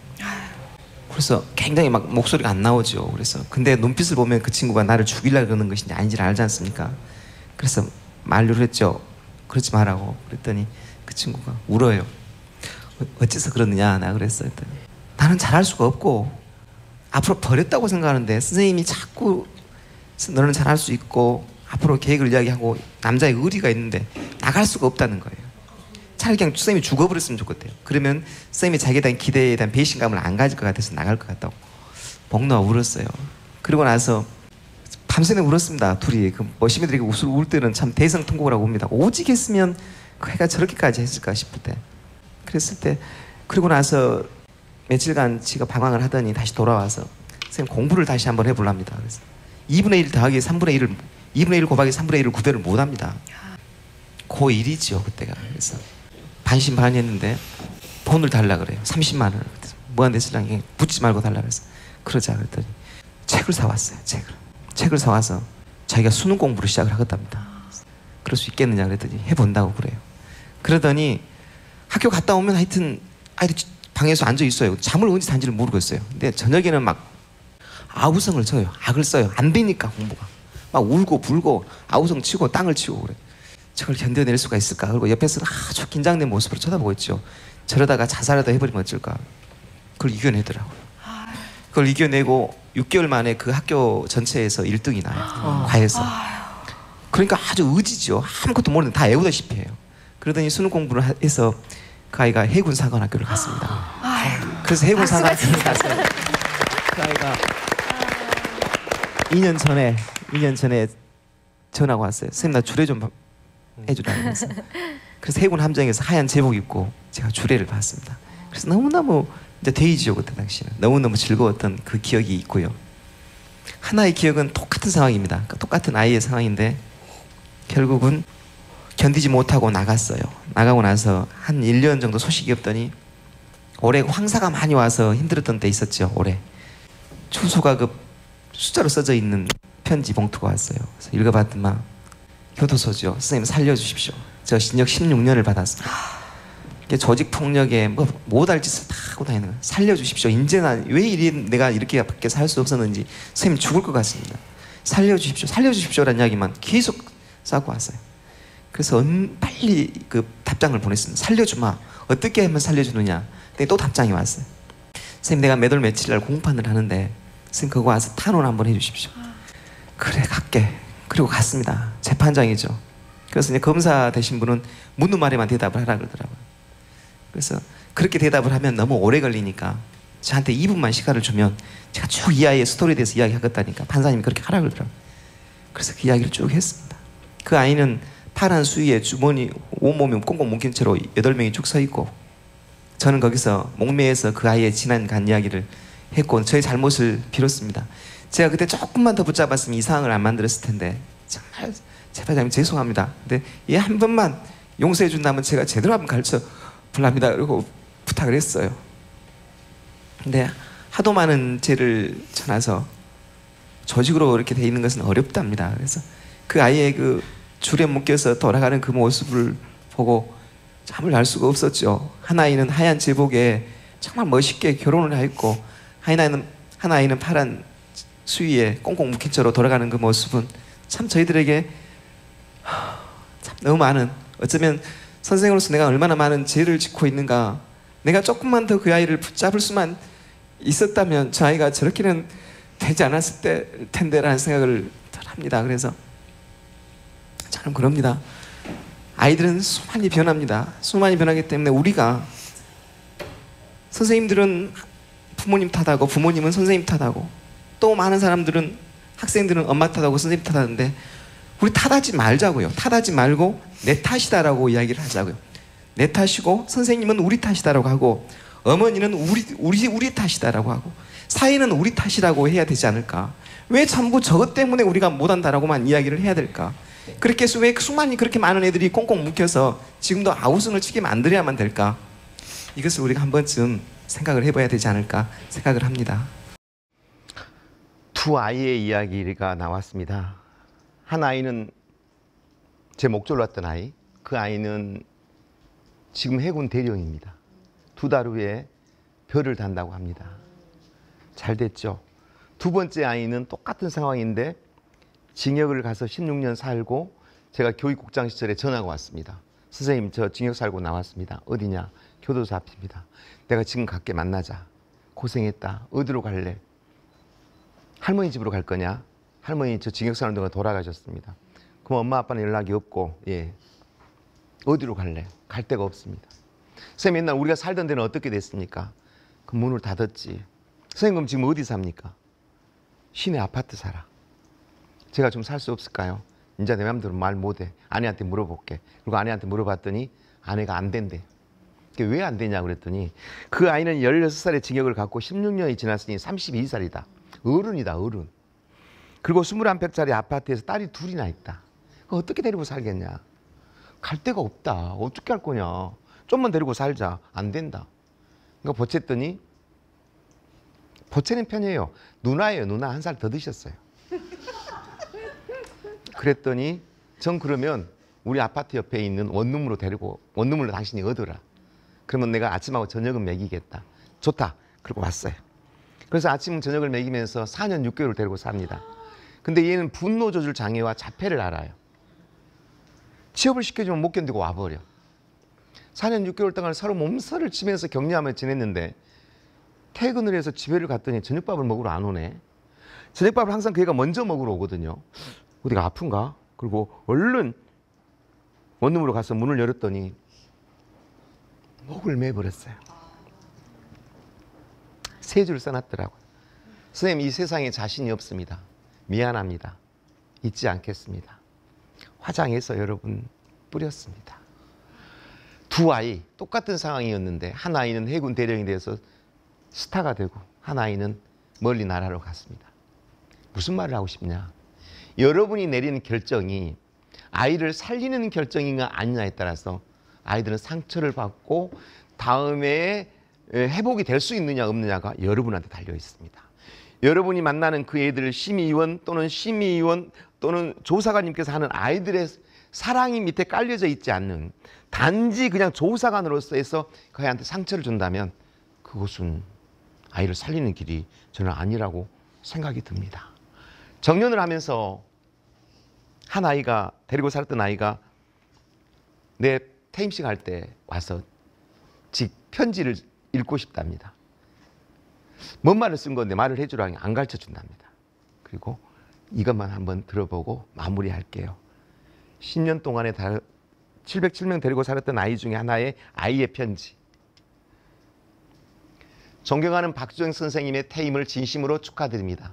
그래서 굉장히 막 목소리가 안 나오죠. 그래서 근데 눈빛을 보면 그 친구가 나를 죽이려고 그러는 것인지 아닌지를 알지 않습니까? 그래서 만류를 했죠. 그러지 말라고. 그랬더니 그 친구가 울어요. 어째서 그러느냐, 나 그랬어요. 나는 잘할 수가 없고 앞으로 버렸다고 생각하는데 선생님이 자꾸 너는 잘할 수 있고 앞으로 계획을 이야기하고 남자의 의리가 있는데 나갈 수가 없다는 거예요. 차라리 그냥 선생님이 죽어버렸으면 좋겠대요. 그러면 선생님이 자기에 대한 기대에 대한 배신감을 안 가질 것 같아서 나갈 것 같다고 목 놓아 울었어요. 그리고 나서 밤새는 울었습니다. 둘이. 그 시민들이 울 때는 참 대성통곡이라고 봅니다. 오직 했으면 그 애가 저렇게까지 했을까 싶을 때, 그랬을 때, 그리고 나서 며칠간 지가 방황을 하더니 다시 돌아와서 선생님 공부를 다시 한번 해보랍니다. 그래서 2분의 1 더하기 3분의 1을 2분의 1 곱하기 3분의 1을 구별을 못합니다. 고1이지요 그때가. 그래서 반신반의했는데 돈을 달라 그래요. 30만 원을. 무한대출랑 붙지 말고 달라 그래서 그러자 그랬더니 책을 사왔어요. 책을 사와서 자기가 수능 공부를 시작을 하겠답니다. 그럴 수 있겠느냐 그랬더니 해본다고 그래요. 그러더니 학교 갔다 오면 하여튼 아이들 방에서 앉아 있어요. 잠을 언제 잔지를 모르겠어요. 근데 저녁에는 막 아우성을 쳐요. 악을 써요. 안 되니까 공부가. 막 울고 불고 아우성 치고 땅을 치고 그래. 저걸 견뎌낼 수가 있을까? 그리고 옆에서 아주 긴장된 모습으로 쳐다보고 있죠. 저러다가 자살하다 해버리면 어쩔까? 그걸 이겨내더라고요. 그걸 이겨내고 6개월 만에 그 학교 전체에서 1등이 나요. 과에서. 그러니까 아주 의지죠. 아무것도 모르는데 다 애우다시피 해요. 그러더니 수능 공부를 해서 그 아이가 해군사관학교를 갔습니다. 그래서 해군사관학교를 가서 그 아이가 2년 전에 전화가 왔어요. 선생님 나 주례 좀 해주라고 해서. 그래서 해군 함정에서 하얀 제복 입고 제가 주례를 받습니다. 그래서 너무너무 이제 데이지요 그때 당시는 너무너무 즐거웠던 그 기억이 있고요. 하나의 기억은 똑같은 상황입니다. 그러니까 똑같은 아이의 상황인데 결국은 견디지 못하고 나갔어요. 나가고 나서 한 1년 정도 소식이 없더니 올해 황사가 많이 와서 힘들었던 때 있었죠. 올해 주소가 그 숫자로 써져 있는 편지 봉투가 왔어요. 그래서 읽어봤더만 교도소죠. 선생님 살려주십시오. 저 징역 16년을 받았습니다. 조직폭력에 못할 짓을 다 하고 다니는 거예요. 살려주십시오. 이제는 왜 내가 이렇게 밖에 살 수 없었는지 선생님 죽을 것 같습니다. 살려주십시오. 살려주십시오라는 이야기만 계속 싸고 왔어요. 그래서 빨리 그 답장을 보냈습니다. 살려주마. 어떻게 하면 살려주느냐. 근데 또 답장이 왔어요. 선생님 내가 몇 월 며칠 날 공판을 하는데 선생님 그거 와서 탄원 한번 해주십시오. 그래 갈게. 그리고 갔습니다. 재판장이죠. 그래서 이제 검사 되신 분은 묻는 말에만 대답을 하라 그러더라고요. 그래서 그렇게 대답을 하면 너무 오래 걸리니까 저한테 2분만 시간을 주면 제가 쭉 이 아이의 스토리에 대해서 이야기하겠다니까 판사님이 그렇게 하라 그러더라고요. 그래서 그 이야기를 쭉 했습니다. 그 아이는 파란 수위에 주머니 온몸이 꽁꽁 묶인 채로 8명이 쭉 서 있고 저는 거기서 목매에서 그 아이의 지난 간 이야기를 했고 저의 잘못을 빌었습니다. 제가 그때 조금만 더 붙잡았으면 이 상황을 안 만들었을 텐데 정말 재판장님 죄송합니다. 근데 얘 한 번만 용서해 준다면 제가 제대로 한번 가르쳐 볼랍니다. 그리고 부탁을 했어요. 근데 하도 많은 죄를 져놔서 조직으로 이렇게 돼 있는 것은 어렵답니다. 그래서 그 아이의 그 줄에 묶여서 돌아가는 그 모습을 보고 잠을 잘 수가 없었죠. 한 아이는 하얀 제복에 정말 멋있게 결혼을 했고 한 아이는 파란 수위에 꽁꽁 묶인 채로 돌아가는 그 모습은 참 저희들에게 참 너무 많은, 어쩌면 선생으로서 내가 얼마나 많은 죄를 짓고 있는가, 내가 조금만 더 그 아이를 붙잡을 수만 있었다면 저 아이가 저렇게는 되지 않았을 텐데 라는 생각을 합니다. 그래서 저는 그럽니다. 아이들은 수많이 변합니다. 수많이 변하기 때문에 우리가 선생님들은 부모님 탓하고 부모님은 선생님 탓하고 또 많은 사람들은 학생들은 엄마 탓하고 선생님 탓하는데 우리 탓하지 말자고요. 탓하지 말고 내 탓이다라고 이야기를 하자고요. 내 탓이고 선생님은 우리 탓이다라고 하고 어머니는 우리 탓이다라고 하고 사회는 우리 탓이라고 해야 되지 않을까? 왜 전부 저것 때문에 우리가 못한다라고만 이야기를 해야 될까? 그렇게 해서 왜 그렇게 많은 애들이 꽁꽁 묶여서 지금도 아우성을 치게 만들어야만 될까? 이것을 우리가 한 번쯤 생각을 해봐야 되지 않을까 생각을 합니다. 두 아이의 이야기가 나왔습니다. 한 아이는 제 목줄로 왔던 아이, 그 아이는 지금 해군 대령입니다. 2달 후에 별을 단다고 합니다. 잘 됐죠. 두 번째 아이는 똑같은 상황인데 징역을 가서 16년 살고 제가 교육국장 시절에 전화가 왔습니다. 선생님, 저 징역 살고 나왔습니다. 어디냐? 교도소 앞입니다. 내가 지금 갈게, 만나자. 고생했다. 어디로 갈래? 할머니 집으로 갈 거냐? 할머니 저 징역 사는 동안 돌아가셨습니다. 그럼 엄마 아빠는 연락이 없고, 예. 어디로 갈래? 갈 데가 없습니다. 선생님, 옛날 우리가 살던 데는 어떻게 됐습니까? 그 문을 닫았지. 선생님, 그럼 지금 어디 삽니까? 시내 아파트 살아. 제가 좀 살 수 없을까요? 이제 내 맘대로 말 못해. 아내한테 물어볼게. 그리고 아내한테 물어봤더니 아내가 안 된대. 왜 안 되냐고 그랬더니 그 아이는 16살의 징역을 갖고 16년이 지났으니 32살이다. 어른이다, 어른. 그리고 21평짜리 아파트에서 딸이 둘이나 있다. 어떻게 데리고 살겠냐? 갈 데가 없다. 어떻게 할 거냐? 좀만 데리고 살자. 안 된다. 그러니까 보챘더니, 보채는 편이에요. 누나예요. 누나 1살 더 드셨어요. 그랬더니 전 그러면 우리 아파트 옆에 있는 원룸으로 원룸으로 당신이 얻어라. 그러면 내가 아침하고 저녁은 먹이겠다. 좋다. 그리고 왔어요. 그래서 아침 저녁을 먹이면서 4년 6개월을 데리고 삽니다. 근데 얘는 분노 조절 장애와 자폐를 알아요. 취업을 시켜주면 못 견디고 와버려. 4년 6개월 동안 서로 몸살을 치면서 격려하며 지냈는데 퇴근을 해서 집에를 갔더니 저녁밥을 먹으러 안 오네. 저녁밥을 항상 그 애가 먼저 먹으러 오거든요. 어디가 아픈가? 그리고 얼른 원룸으로 가서 문을 열었더니 목을 매버렸어요. 3줄 써놨더라고요. 선생님, 이 세상에 자신이 없습니다. 미안합니다. 잊지 않겠습니다. 화장해서 여러분 뿌렸습니다. 두 아이 똑같은 상황이었는데 한 아이는 해군 대령이 돼서 스타가 되고 한 아이는 멀리 나라로 갔습니다. 무슨 말을 하고 싶냐? 여러분이 내리는 결정이 아이를 살리는 결정인가 아니냐에 따라서 아이들은 상처를 받고 다음에 회복이 될 수 있느냐 없느냐가 여러분한테 달려 있습니다. 여러분이 만나는 그 애들 심의위원 또는 심의위원 또는 조사관님께서 하는 아이들의 사랑이 밑에 깔려져 있지 않는 단지 그냥 조사관으로서 해서 그 아이한테 상처를 준다면 그것은 아이를 살리는 길이 저는 아니라고 생각이 듭니다. 정년을 하면서 한 아이가 데리고 살았던 아이가 내 퇴임식 할 때 와서 집 편지를 읽고 싶답니다. 뭔 말을 쓴 건데 말을 해주라니 안 가르쳐 준답니다. 그리고 이것만 한번 들어보고 마무리할게요. 10년 동안에 707명 데리고 살았던 아이 중에 하나의 아이의 편지. 존경하는 박주정 선생님의 퇴임을 진심으로 축하드립니다.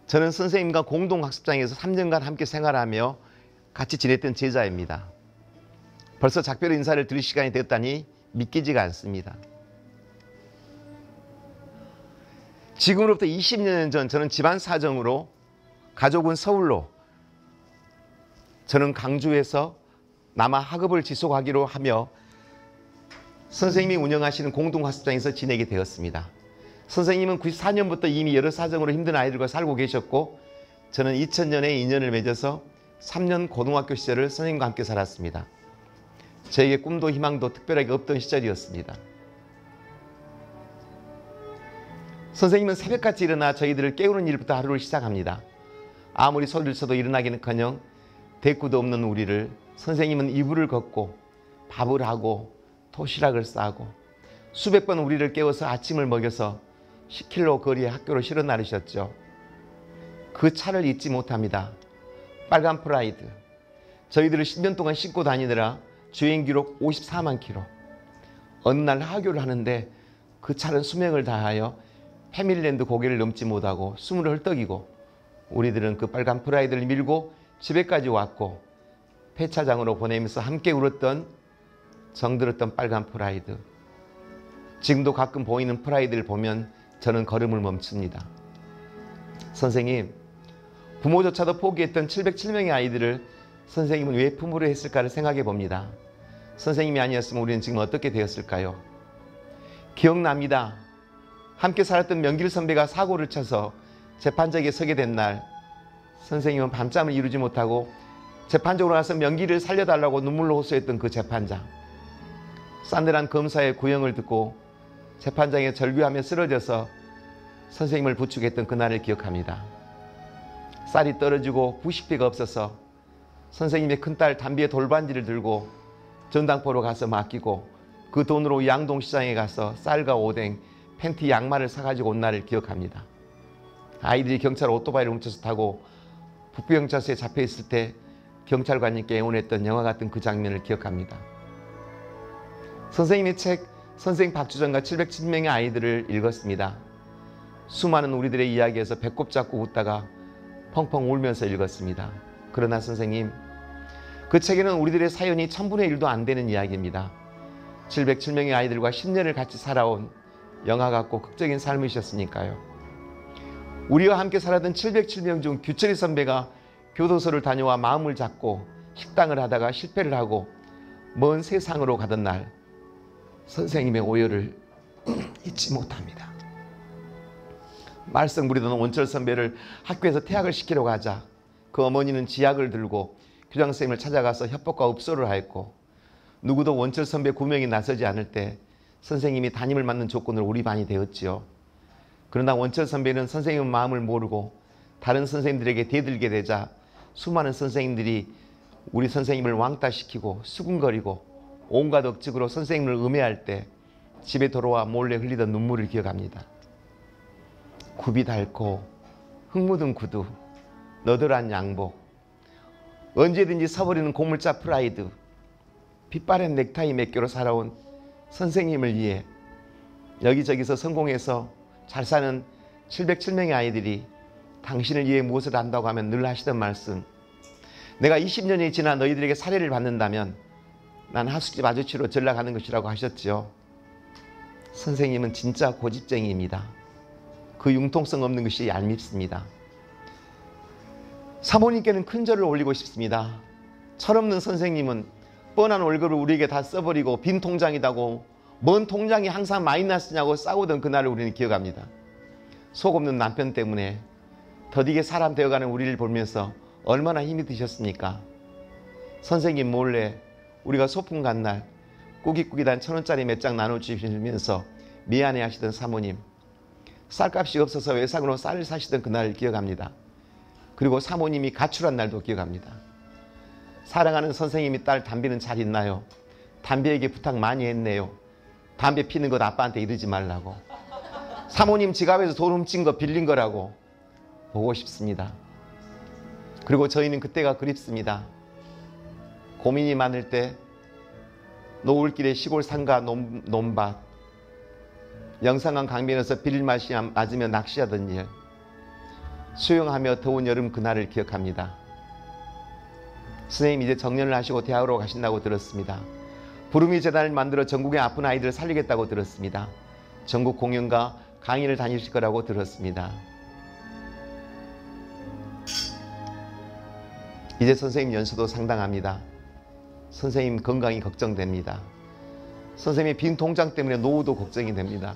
저는 선생님과 공동학습장에서 3년간 함께 생활하며 같이 지냈던 제자입니다. 벌써 작별 인사를 드릴 시간이 되었다니 믿기지가 않습니다. 지금으로부터 20년 전 저는 집안 사정으로 가족은 서울로 저는 강주에서 남아 학업을 지속하기로 하며 선생님이 운영하시는 공동학습장에서 지내게 되었습니다. 선생님은 94년부터 이미 여러 사정으로 힘든 아이들과 살고 계셨고 저는 2000년에 인연을 맺어서 3년 고등학교 시절을 선생님과 함께 살았습니다. 저에게 꿈도 희망도 특별하게 없던 시절이었습니다. 선생님은 새벽같이 일어나 저희들을 깨우는 일부터 하루를 시작합니다. 아무리 소리를 쳐도 일어나기는커녕 대꾸도 없는 우리를 선생님은 이불을 걷고 밥을 하고 도시락을 싸고 수백 번 우리를 깨워서 아침을 먹여서 10km 거리의 학교로 실어 나르셨죠. 그 차를 잊지 못합니다. 빨간 프라이드. 저희들을 10년 동안 싣고 다니느라 주행 기록 54만 킬로. 어느 날 하교를 하는데 그 차는 수명을 다하여 패밀리랜드 고개를 넘지 못하고 숨을 헐떡이고 우리들은 그 빨간 프라이드를 밀고 집에까지 왔고 폐차장으로 보내면서 함께 울었던 정들었던 빨간 프라이드. 지금도 가끔 보이는 프라이드를 보면 저는 걸음을 멈춥니다. 선생님, 부모조차도 포기했던 707명의 아이들을 선생님은 왜 품으려 했을까를 생각해 봅니다. 선생님이 아니었으면 우리는 지금 어떻게 되었을까요? 기억납니다. 함께 살았던 명길 선배가 사고를 쳐서 재판장에 서게 된 날, 선생님은 밤잠을 이루지 못하고 재판장으로 가서 명길을 살려달라고 눈물로 호소했던 그 재판장. 싸늘한 검사의 구형을 듣고 재판장에 절규하며 쓰러져서 선생님을 부축했던 그날을 기억합니다. 쌀이 떨어지고 부식비가 없어서 선생님의 큰딸 담비의 돌반지를 들고 전당포로 가서 맡기고 그 돈으로 양동시장에 가서 쌀과 오뎅, 팬티, 양말을 사가지고 온 날을 기억합니다. 아이들이 경찰 오토바이를 훔쳐서 타고 북부경찰서에 잡혀있을 때 경찰관님께 애원했던 영화 같은 그 장면을 기억합니다. 선생님의 책 선생 박주정과 707명의 아이들을 읽었습니다. 수많은 우리들의 이야기에서 배꼽 잡고 웃다가 펑펑 울면서 읽었습니다. 그러나 선생님, 그 책에는 우리들의 사연이 1000분의 1도 안 되는 이야기입니다. 707명의 아이들과 10년을 같이 살아온 영화 같고 극적인 삶이셨으니까요. 우리와 함께 살았던 707명 중 규철이 선배가 교도소를 다녀와 마음을 잡고 식당을 하다가 실패를 하고 먼 세상으로 가던 날 선생님의 오열을 잊지 못합니다. 말썽 부리던 원철 선배를 학교에서 퇴학을 시키려고 하자 그 어머니는 지약을 들고 교장선생님을 찾아가서 협박과 읍소를 하였고 누구도 원철 선배 구명이 나서지 않을 때 선생님이 담임을 맡는 조건으로 우리 반이 되었지요. 그러나 원철 선배는 선생님의 마음을 모르고 다른 선생님들에게 대들게 되자 수많은 선생님들이 우리 선생님을 왕따시키고 수군거리고 온갖 억측으로 선생님을 음해할 때 집에 돌아와 몰래 흘리던 눈물을 기억합니다. 굽이 닳고 흙 묻은 구두, 너덜한 양복, 언제든지 서버리는 고물자 프라이드, 빛바랜 넥타이 몇 개로 살아온 선생님을 위해 여기저기서 성공해서 잘 사는 707명의 아이들이 당신을 위해 무엇을 한다고 하면 늘 하시던 말씀, 내가 20년이 지나 너희들에게 사례를 받는다면 난 하숙집 아저씨로 전락하는 것이라고 하셨지요. 선생님은 진짜 고집쟁이입니다. 그 융통성 없는 것이 얄밉습니다. 사모님께는 큰 절을 올리고 싶습니다. 철없는 선생님은 뻔한 월급을 우리에게 다 써버리고 빈 통장이다고 뭔 통장이 항상 마이너스냐고 싸우던 그날을 우리는 기억합니다. 속 없는 남편 때문에 더디게 사람 되어가는 우리를 보면서 얼마나 힘이 드셨습니까? 선생님 몰래 우리가 소풍 간 날 꾸깃꾸깃한 1000원짜리 몇 장 나눠주시면서 미안해 하시던 사모님, 쌀값이 없어서 외상으로 쌀을 사시던 그날을 기억합니다. 그리고 사모님이 가출한 날도 기억합니다. 사랑하는 선생님이 딸 담비는 잘 있나요? 담비에게 부탁 많이 했네요. 담배 피는 것 아빠한테 이러지 말라고. 사모님 지갑에서 돈 훔친 거 빌린 거라고. 보고 싶습니다. 그리고 저희는 그때가 그립습니다. 고민이 많을 때 노을길의 시골 상가 논밭, 영산강 강변에서 비릴맛이 맞으며 낚시하던 일, 수영하며 더운 여름 그날을 기억합니다. 선생님 이제 정년을 하시고 대학으로 가신다고 들었습니다. 부름이 재단을 만들어 전국의 아픈 아이들을 살리겠다고 들었습니다. 전국 공연과 강의를 다니실 거라고 들었습니다. 이제 선생님 연수도 상당합니다. 선생님 건강이 걱정됩니다. 선생님의 빈 통장 때문에 노후도 걱정이 됩니다.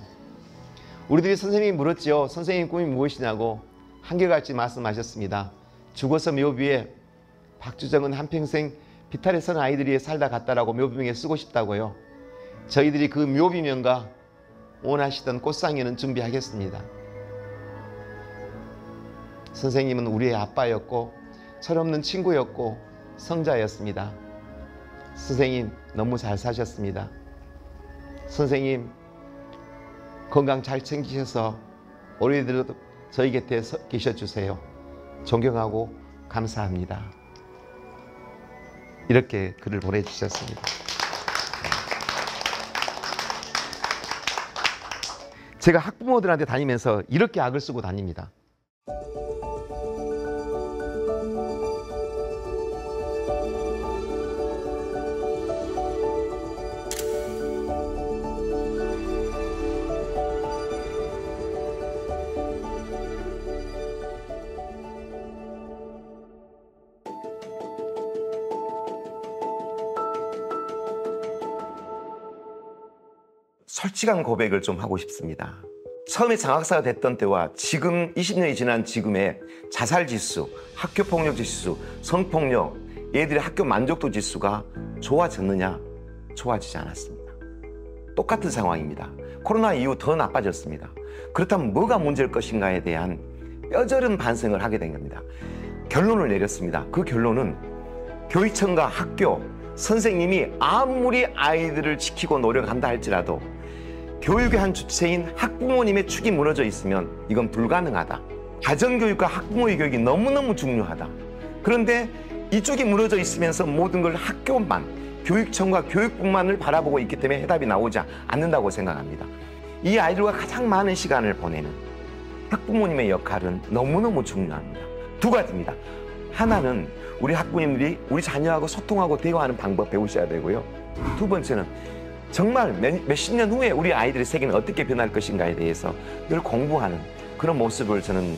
우리들이 선생님이 물었지요. 선생님 꿈이 무엇이냐고. 한결같이 말씀하셨습니다. 죽어서 묘비에 박주정은 한평생 비탈에 선 아이들 위해 살다 갔다라고 묘비명에 쓰고 싶다고요. 저희들이 그 묘비명과 원하시던 꽃상에는 준비하겠습니다. 선생님은 우리의 아빠였고 철없는 친구였고 성자였습니다. 선생님 너무 잘 사셨습니다. 선생님 건강 잘 챙기셔서 우리들도 저희 곁에 계셔주세요. 존경하고 감사합니다. 이렇게 글을 보내주셨습니다. 제가 학부모들한테 다니면서 이렇게 악을 쓰고 다닙니다. 솔직한 고백을 좀 하고 싶습니다. 처음에 장학사가 됐던 때와 지금 20년이 지난 지금의 자살 지수, 학교 폭력 지수, 성폭력, 얘들의 학교 만족도 지수가 좋아졌느냐? 좋아지지 않았습니다. 똑같은 상황입니다. 코로나 이후 더 나빠졌습니다. 그렇다면 뭐가 문제일 것인가에 대한 뼈저린 반성을 하게 된 겁니다. 결론을 내렸습니다. 그 결론은 교육청과 학교, 선생님이 아무리 아이들을 지키고 노력한다 할지라도 교육의 한 주체인 학부모님의 축이 무너져 있으면 이건 불가능하다. 가정교육과 학부모의 교육이 너무너무 중요하다. 그런데 이쪽이 무너져 있으면서 모든 걸 학교만, 교육청과 교육부만을 바라보고 있기 때문에 해답이 나오지 않는다고 생각합니다. 이 아이들과 가장 많은 시간을 보내는 학부모님의 역할은 너무너무 중요합니다. 두 가지입니다. 하나는 우리 학부모님들이 우리 자녀하고 소통하고 대화하는 방법 배우셔야 되고요. 두 번째는 정말 몇십 년 후에 우리 아이들의 세계는 어떻게 변할 것인가에 대해서 늘 공부하는 그런 모습을 저는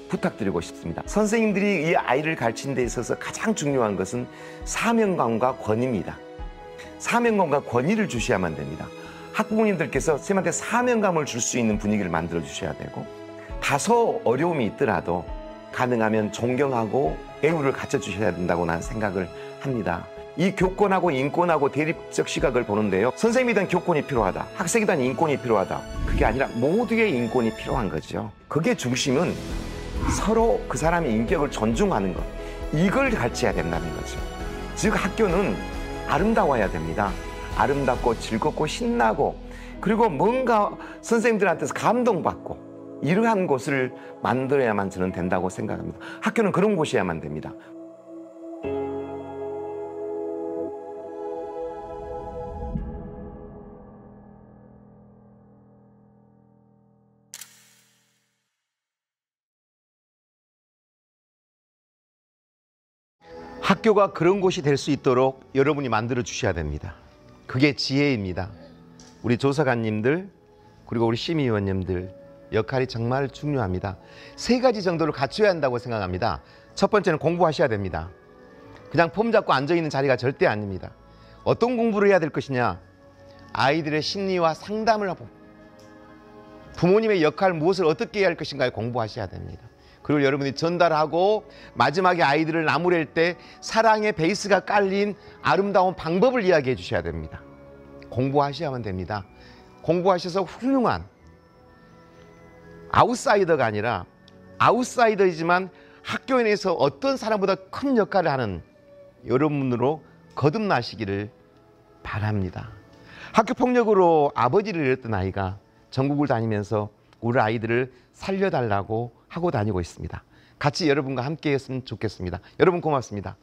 부탁드리고 싶습니다. 선생님들이 이 아이를 가르치는 데 있어서 가장 중요한 것은 사명감과 권위입니다. 사명감과 권위를 주셔야만 됩니다. 학부모님들께서 선생님한테 사명감을 줄 수 있는 분위기를 만들어 주셔야 되고, 다소 어려움이 있더라도 가능하면 존경하고 애우를 갖춰주셔야 된다고 나는 생각을 합니다. 이 교권하고 인권하고 대립적 시각을 보는데요. 선생님에 대한 교권이 필요하다. 학생에 대한 인권이 필요하다. 그게 아니라 모두의 인권이 필요한 거죠. 그게 중심은 서로 그 사람의 인격을 존중하는 것. 이걸 가르쳐야 된다는 거죠. 즉 학교는 아름다워야 됩니다. 아름답고 즐겁고 신나고, 그리고 뭔가 선생님들한테서 감동받고 이러한 곳을 만들어야만 저는 된다고 생각합니다. 학교는 그런 곳이어야만 됩니다. 학교가 그런 곳이 될 수 있도록 여러분이 만들어 주셔야 됩니다. 그게 지혜입니다. 우리 조사관님들 그리고 우리 심의위원님들 역할이 정말 중요합니다. 세 가지 정도를 갖춰야 한다고 생각합니다. 첫 번째는 공부하셔야 됩니다. 그냥 폼 잡고 앉아있는 자리가 절대 아닙니다. 어떤 공부를 해야 될 것이냐? 아이들의 심리와 상담을 하고 부모님의 역할 무엇을 어떻게 해야 할 것인가를 공부하셔야 됩니다. 그리고 여러분이 전달하고 마지막에 아이들을 나무랄 때 사랑의 베이스가 깔린 아름다운 방법을 이야기해 주셔야 됩니다. 공부하셔야만 됩니다. 공부하셔서 훌륭한 아웃사이더가 아니라 아웃사이더이지만 학교에 내서 어떤 사람보다 큰 역할을 하는 여러분으로 거듭나시기를 바랍니다. 학교 폭력으로 아버지를 잃었던 아이가 전국을 다니면서 우리 아이들을 살려달라고 하고 다니고 있습니다. 같이 여러분과 함께 했으면 좋겠습니다. 여러분 고맙습니다.